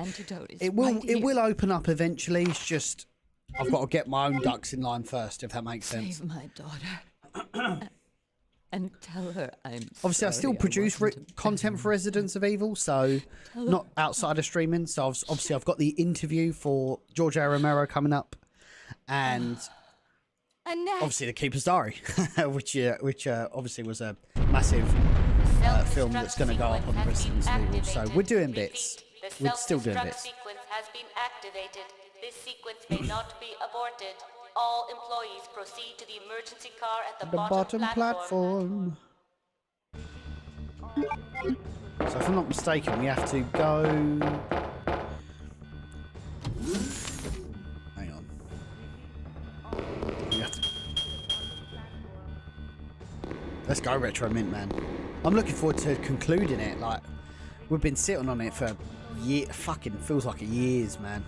It will open up eventually. It's just I've got to get my own ducks in line first, if that makes sense. Save my daughter. And tell her I'm Obviously, I still produce content for Residents of Evil, so not outside of streaming. So obviously, I've got the interview for George A. Romero coming up, and obviously the Keeper's Diary, which obviously was a massive film that's going to go up on Residents of Evil. So we're doing bits. We're still doing bits. Sequence has been activated. This sequence may not be aborted. All employees proceed to the emergency car at the bottom platform. So if I'm not mistaken, we have to go... Hang on. We have to... Let's go, Retro Mint, man. I'm looking forward to concluding it. Like, we've been sitting on it for fucking feels like years, man.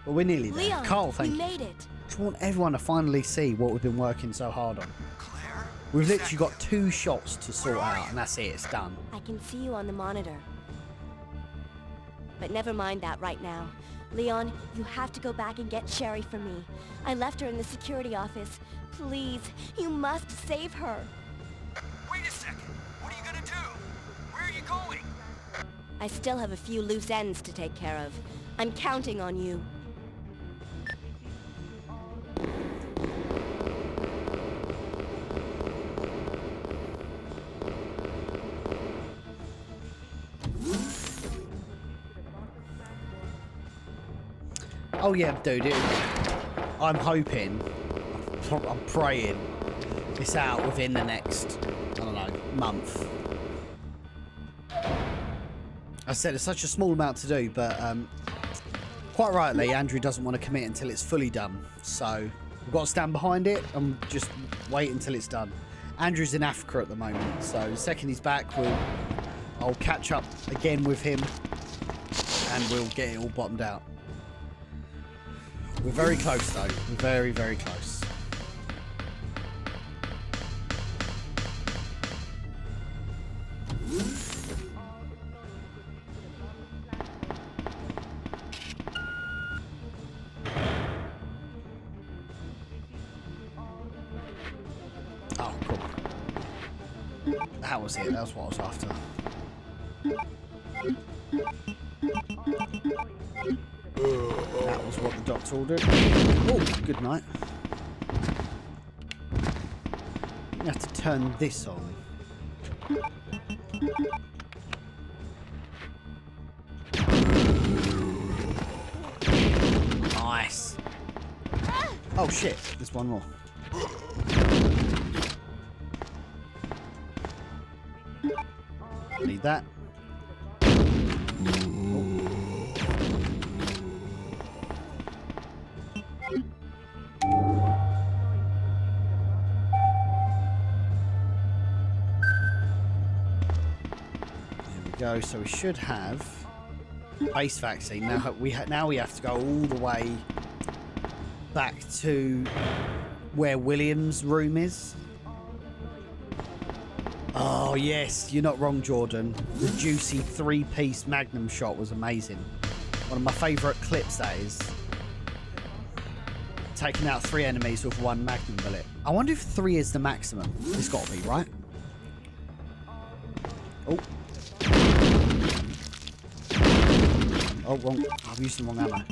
But we're nearly there. Leon, Carl, thank you. We made it. Just want everyone to finally see what we've been working so hard on. Claire? We've literally got 2 shots to sort out, and that's it. It's done. I can see you on the monitor. But never mind that right now. Leon, you have to go back and get Sherry for me. I left her in the security office. Please, you must save her. Wait a second. What are you gonna do? Where are you going? I still have a few loose ends to take care of. I'm counting on you. Oh yeah, dude. I'm hoping, I'm praying it's out within the next, I don't know, month. I said it's such a small amount to do, but quite rightly, Andrew doesn't want to commit until it's fully done. So we've got to stand behind it and just wait until it's done. Andrew's in Africa at the moment, so the second he's back, I'll catch up again with him and we'll get it all bottomed out. We're very close though. We're very, very close. Oh, cool. That was it. That was what I was after. That was what the doctor ordered. Oh, good night. You have to turn this on. Nice. Oh shit, there's one more. Need that. Go, so we should have base vaccine. Now we have to go all the way back to where William's room is. Oh yes, you're not wrong, Jordan. The juicy 3-piece Magnum shot was amazing. One of my favourite clips, that is. Taking out 3 enemies with 1 Magnum bullet. I wonder if 3 is the maximum. It's got to be, right? Oh. Oh, wrong. I've used the wrong ammo.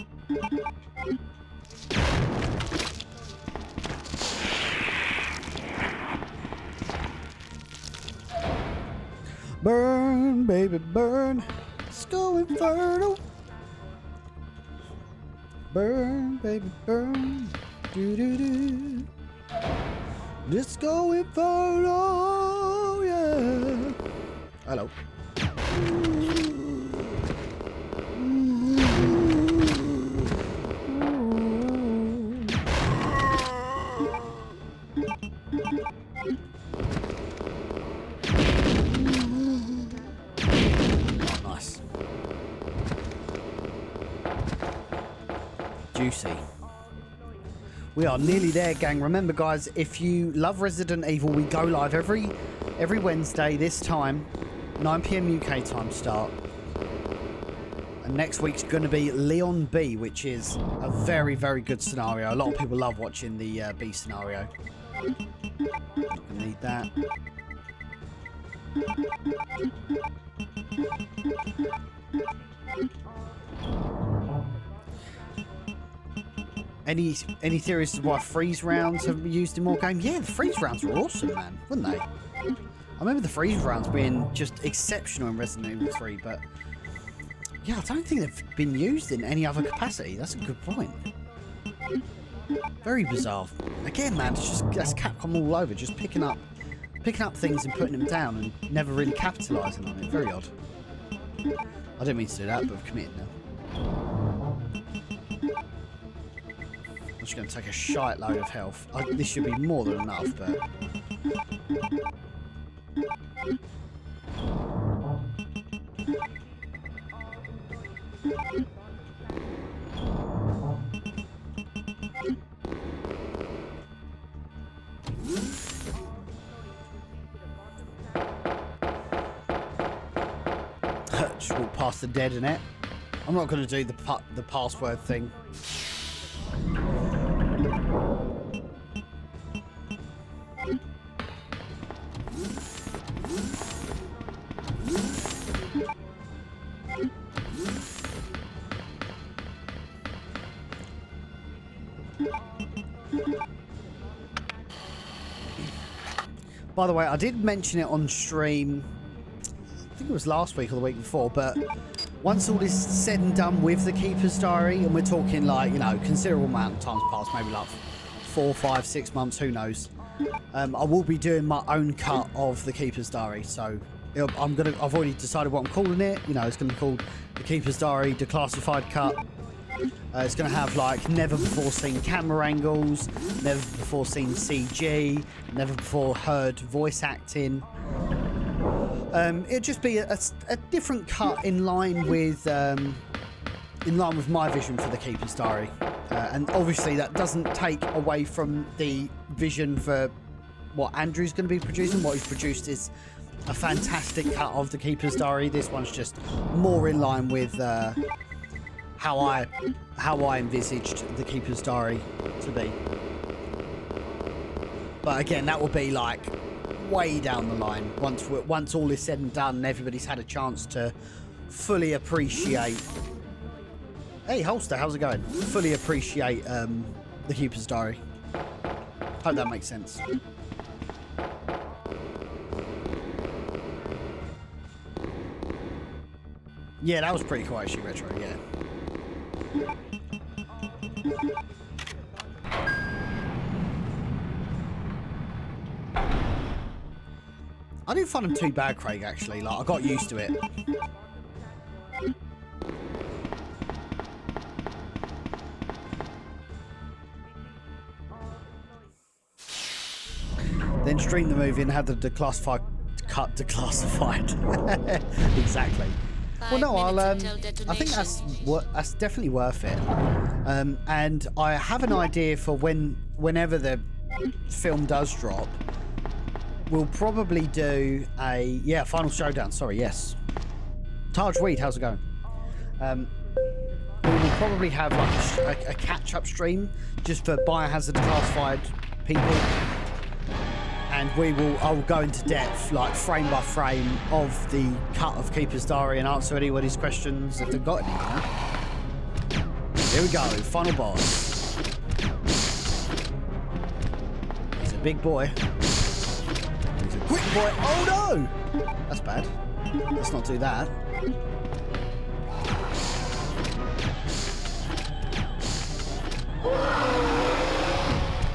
Burn, baby, burn. Let's go inferno. Burn, baby, burn. Do do do. Let's go inferno, yeah. Hello. Juicy. We are nearly there, gang. Remember, guys, if you love Resident Evil, we go live every Wednesday this time, 9 PM UK time start. And next week's going to be Leon B, which is a very, very good scenario. A lot of people love watching the B scenario. Not going to need that. Any theories as to why freeze rounds have been used in more games? Yeah, the freeze rounds were awesome, man, weren't they? I remember the freeze rounds being just exceptional in Resident Evil 3, but yeah, I don't think they've been used in any other capacity. That's a good point. Very bizarre. Again, man, that's Capcom all over, just picking up things and putting them down and never really capitalising on it. Very odd. I didn't mean to do that, but I've committed now. I'm just going to take a shite load of health. This should be more than enough, but... Just walk past the dead in it. I'm not going to do the password thing. By the way, I did mention it on stream, I think it was last week or the week before, but once all is said and done with the Keeper's Diary, and we're talking like, you know, considerable amount of time's passed, maybe like 4, 5, 6 months, who knows. I will be doing my own cut of the Keeper's Diary, so I've already decided what I'm calling it. You know, it's going to be called the Keeper's Diary Declassified Cut. It's going to have like never before seen camera angles, never before seen CG, never before heard voice acting. It'll just be a different cut in line with my vision for the Keeper's Diary, and obviously that doesn't take away from the vision for what Andrew's going to be producing. What he's produced is a fantastic cut of the Keeper's Diary. This one's just more in line with how I envisaged the Keeper's Diary to be. But again, that will be like way down the line once all is said and done and everybody's had a chance to fully appreciate. Hey Holster, how's it going? Fully appreciate the Keeper's Diary. Hope that makes sense. Yeah, that was pretty cool actually, Retro, yeah. I didn't find them too bad, Craig, actually. Like, I got used to it. Then stream the movie and have the declassified cut declassified. Exactly. Well, no, I think that's definitely worth it. And I have an idea for whenever the film does drop. We'll probably do a final showdown. Sorry, yes. Taj Weed, how's it going? We will probably have like a catch-up stream just for Biohazard Declassified people. And I'll go into depth, like frame by frame, of the cut of Keeper's Diary and answer anybody's questions if they've got any. Here we go, final boss. He's a big boy. He's a quick boy. Oh no! That's bad. Let's not do that.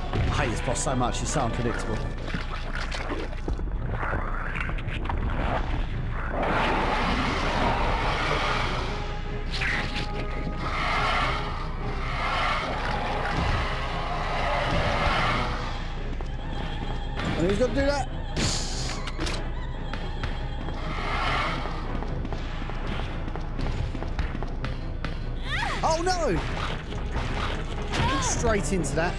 I hate this boss so much, he's so unpredictable. And who's got to do that? Oh no! Straight into that.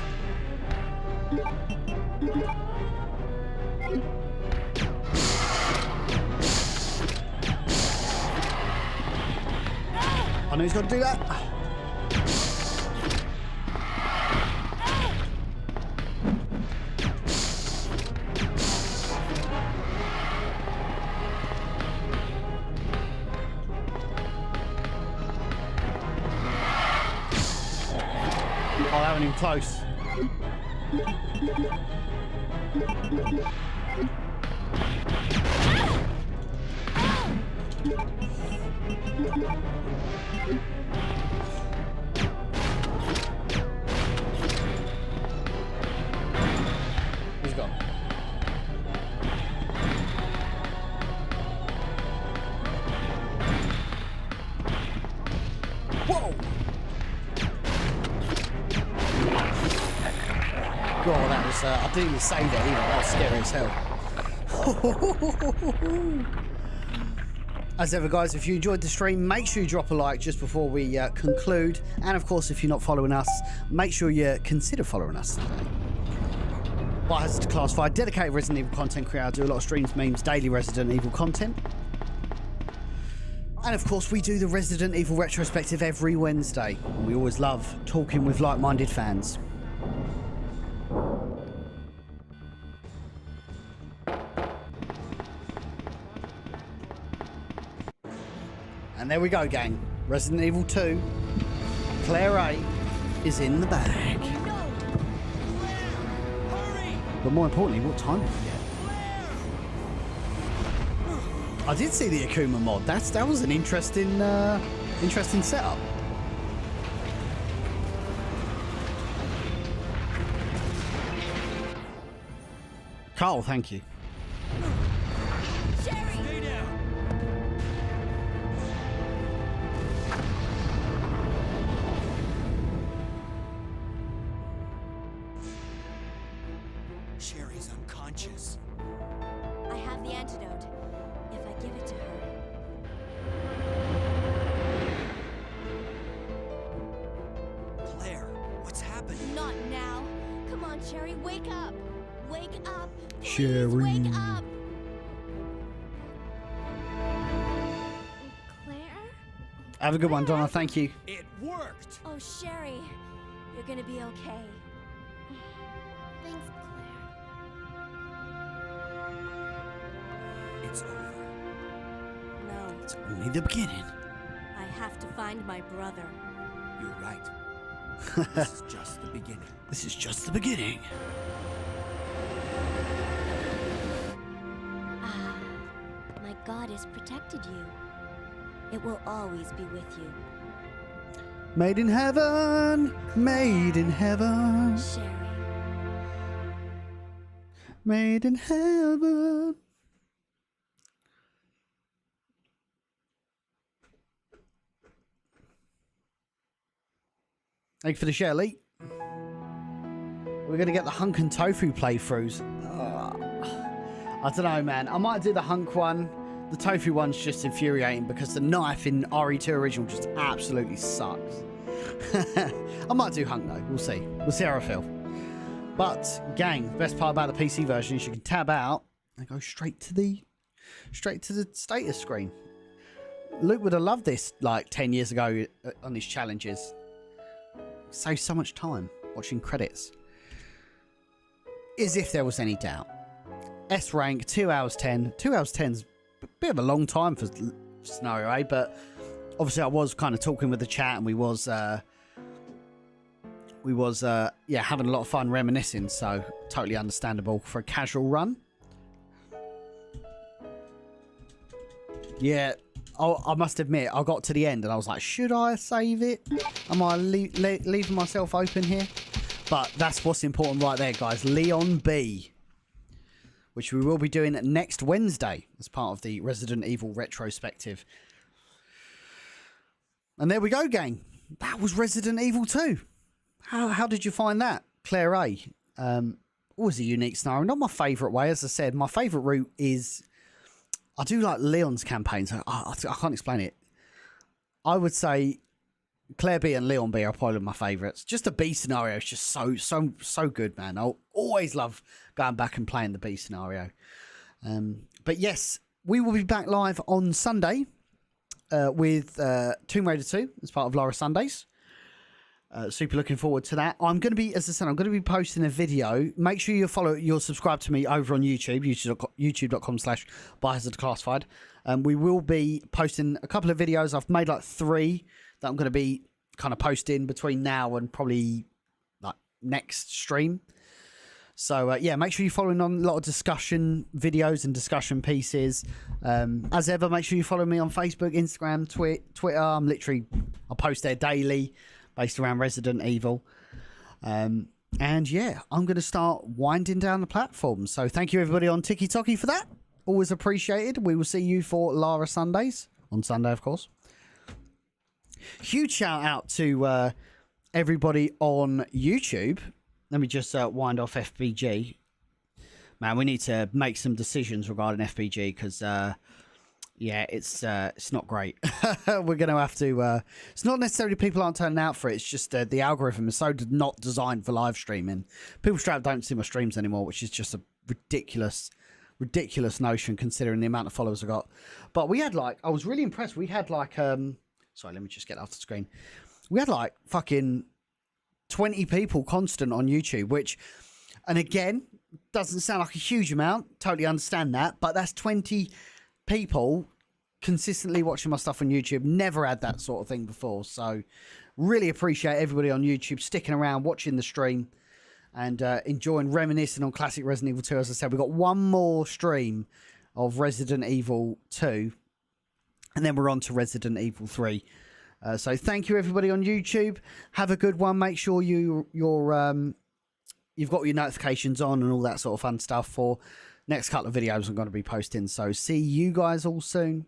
I know he's got to do that. Oh, that wasn't even close. He's gone. Whoa! God, that was, I didn't even say that either, that was scary as hell. As ever guys, if you enjoyed the stream, make sure you drop a like just before we conclude. And of course, if you're not following us, make sure you consider following us today. Biohazard Declassified, dedicated Resident Evil content creator, do a lot of streams, memes, daily Resident Evil content. And of course, we do the Resident Evil Retrospective every Wednesday. We always love talking with like-minded fans. And there we go, gang. Resident Evil 2, Claire A is in the bag. But more importantly, what time is it yet? I did see the Akuma mod. That was an interesting interesting setup. Carl, thank you. Sherry! Stay down. Sherry's unconscious. I have the antidote. If I give it to her... Claire, what's happened? Not now. Come on, Sherry, wake up. Wake up. Please Sherry. wake up. Claire? Have a good one, Donna. Thank you. It worked. Oh, Sherry. You're gonna be okay. Thanks, Claire. It's over. No, It's only the beginning. I have to find my brother. You're right. This is just the beginning. This is just the beginning. Ah, my God has protected you. It will always be with you. Made in heaven. Made in heaven. Sherry. Made in heaven. Thank you for the share, Lee. We're going to get the hunk and tofu playthroughs. I don't know, man. I might do the hunk one. The tofu one's just infuriating because the knife in RE2 original just absolutely sucks. I might do hunk though. We'll see. We'll see how I feel. But gang, the best part about the PC version is you can tab out and go straight to the status screen. Luke would have loved this like 10 years ago on his challenges. Saves so much time watching credits. As if there was any doubt. S rank 2 hours 10. 2 hours 10's a bit of a long time for scenario A, but obviously I was kind of talking with the chat and we was yeah, having a lot of fun reminiscing, so totally understandable for a casual run. Yeah, I must admit, I got to the end and I was like, should I save it? Am I leaving myself open here? But that's what's important right there, guys. Leon B, which we will be doing next Wednesday as part of the Resident Evil Retrospective. And there we go, gang. That was Resident Evil 2. How did you find that? Claire A. Always a unique scenario. Not my favourite way, as I said. My favourite route is... I do like Leon's campaigns. I can't explain it. I would say Claire B and Leon B are probably my favourites. Just the B scenario is just so good, man. I'll always love going back and playing the B scenario. But yes, we will be back live on Sunday with Tomb Raider 2 as part of Lara Sundays. Super looking forward to that. I'm going to be, as I said, I'm going to be posting a video. Make sure you're subscribed to me over on YouTube, youtube.com/Biohazard Declassified. We will be posting a couple of videos. I've made like 3 that I'm going to be kind of posting between now and probably like next stream. So yeah, make sure you're following on a lot of discussion videos and discussion pieces. As ever, make sure you follow me on Facebook, Instagram, Twitter. I post there daily, based around Resident Evil. And yeah, I'm going to start winding down the platform. So thank you everybody on TikTok for that. Always appreciated. We will see you for Lara Sundays. On Sunday, of course. Huge shout out to everybody on YouTube. Let me just wind off FBG. Man, we need to make some decisions regarding FBG because... yeah, it's not great. We're going to have to... it's not necessarily people aren't turning out for it. It's just the algorithm is so not designed for live streaming. People straight up don't see my streams anymore, which is just a ridiculous notion considering the amount of followers I got. But we had like... I was really impressed. We had like... sorry, let me just get off the screen. We had like fucking 20 people constant on YouTube, which... And again, doesn't sound like a huge amount. Totally understand that. But that's 20... people consistently watching my stuff on YouTube. Never had that sort of thing before, so really appreciate everybody on YouTube sticking around, watching the stream and enjoying reminiscing on classic Resident Evil 2. As I said, we've got one more stream of Resident Evil 2. And then we're on to Resident Evil 3. So thank you everybody on YouTube. Have a good one. Make sure you've got your notifications on and all that sort of fun stuff for next couple of videos I'm going to be posting. So see you guys all soon.